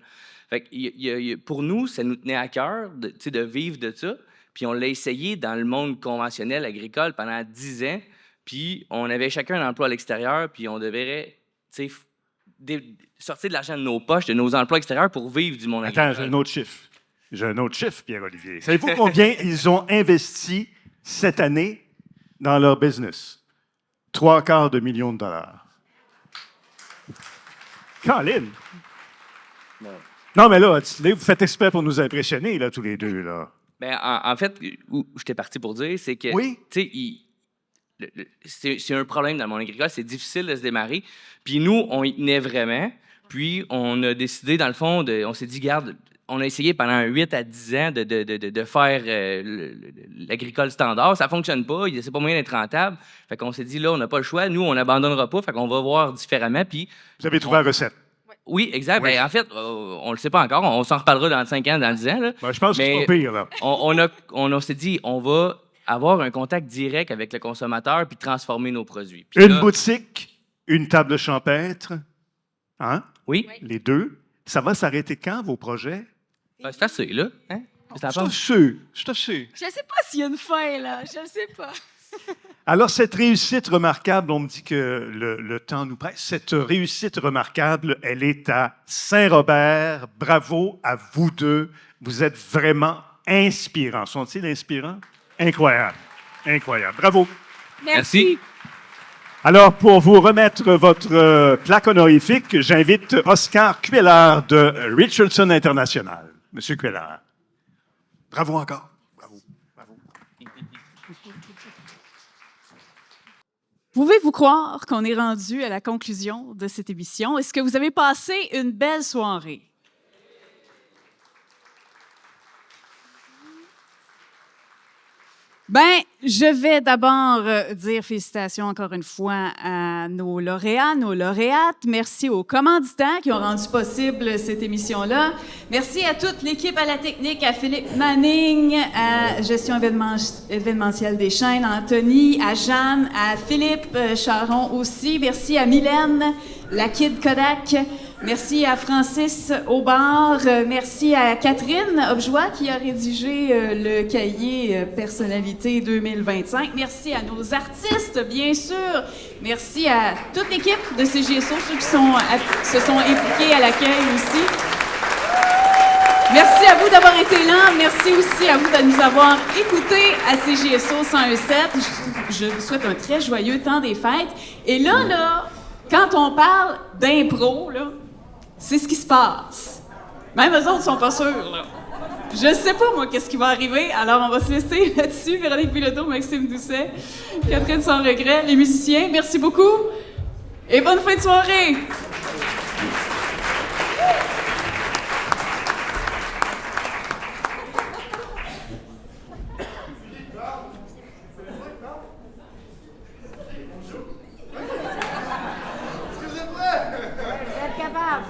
Fait que, pour nous, ça nous tenait à cœur de vivre de ça. Puis on l'a essayé dans le monde conventionnel agricole pendant 10 ans. Puis on avait chacun un emploi à l'extérieur. Puis on devait sortir de l'argent de nos poches, de nos emplois extérieurs pour vivre du monde agricole. Attends, j'ai un autre chiffre, Pierre-Olivier. Savez-vous combien ils ont investi cette année dans leur business? 3/4 million de dollars. Colin! Non, mais là, vous faites exprès pour nous impressionner, là, tous les deux, là. Ben, en fait, où j'étais parti pour dire, c'est que, oui? C'est un problème dans le monde agricole, c'est difficile de se démarrer. Puis nous, on y tenait vraiment. Puis on a décidé, dans le fond, on s'est dit, garde, on a essayé pendant 8 à 10 ans de faire l'agricole standard. Ça ne fonctionne pas, c'est pas moyen d'être rentable. Fait qu'on s'est dit, là, on n'a pas le choix. Nous, on n'abandonnera pas, fait qu'on va voir différemment. Puis vous avez trouvé la recette. Oui, exact. Oui. Ben, en fait, on ne le sait pas encore. On s'en reparlera dans 5 ans, dans 10 ans. Là. Ben, je pense que c'est pas pire. Là. On s'est dit, on va avoir un contact direct avec le consommateur puis transformer nos produits. Puis une boutique, une table champêtre, hein? Oui. Les deux. Ça va s'arrêter quand, vos projets? Ben, c'est assez, là. Hein? Je suis sûr. Je sais pas s'il y a une fin, là. Je ne sais pas. Alors, cette réussite remarquable, on me dit que le temps nous presse. Cette réussite remarquable, elle est à Saint-Robert. Bravo à vous deux. Vous êtes vraiment inspirants. Sont-ils inspirants? Incroyable. Incroyable. Bravo. Merci. Alors, pour vous remettre votre plaque honorifique, j'invite Oscar Cuélard de Richardson International. Monsieur Cuélard. Bravo encore. Bravo. Bravo. Pouvez-vous croire qu'on est rendu à la conclusion de cette émission? Est-ce que vous avez passé une belle soirée? Bien, je vais d'abord dire félicitations encore une fois à nos lauréats, nos lauréates. Merci aux commanditaires qui ont rendu possible cette émission-là. Merci à toute l'équipe à la technique, à Philippe Manning, à Gestion événementielle des chaînes, à Anthony, à Jeanne, à Philippe Charon aussi. Merci à Mylène, la Kid Kodak. Merci à Francis Aubard. Merci à Catherine Objoie qui a rédigé le cahier Personnalité 2025. Merci à nos artistes, bien sûr. Merci à toute l'équipe de CJSO, ceux qui se sont impliqués à l'accueil aussi. Merci à vous d'avoir été là. Merci aussi à vous de nous avoir écoutés à CJSO 101.7. Je vous souhaite un très joyeux temps des fêtes. Et là, quand on parle d'impro, là, c'est ce qui se passe. Même eux autres sont pas sûrs, là. Je sais pas, moi, qu'est-ce qui va arriver. Alors, on va se laisser là-dessus. Véronique Bilodeau, Maxime Doucet, Catherine Sans Regret, les musiciens. Merci beaucoup et bonne fin de soirée. Vous êtes capable.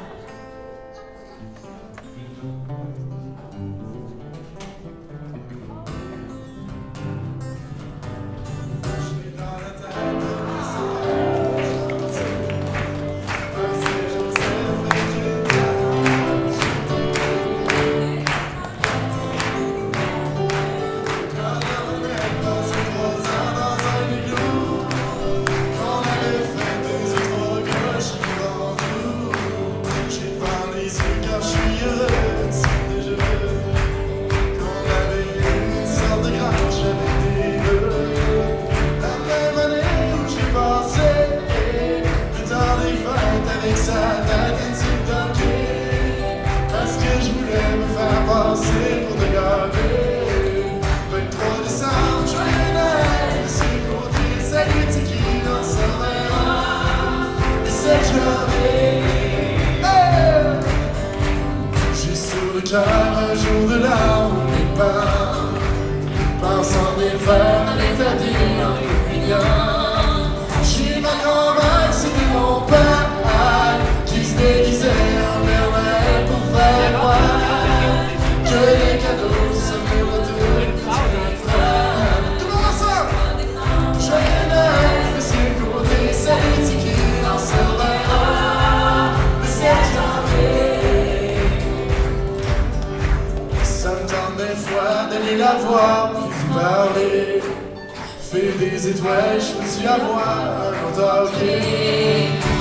les étoiles, je peux-tu avoir un compteur clé?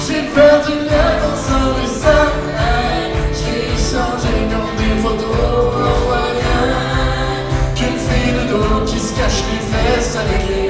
J'ai perdu le consent de ça. J'ai échangé comme des photos, on voit rien qu'une fille de dos qui se cache les fesses avec les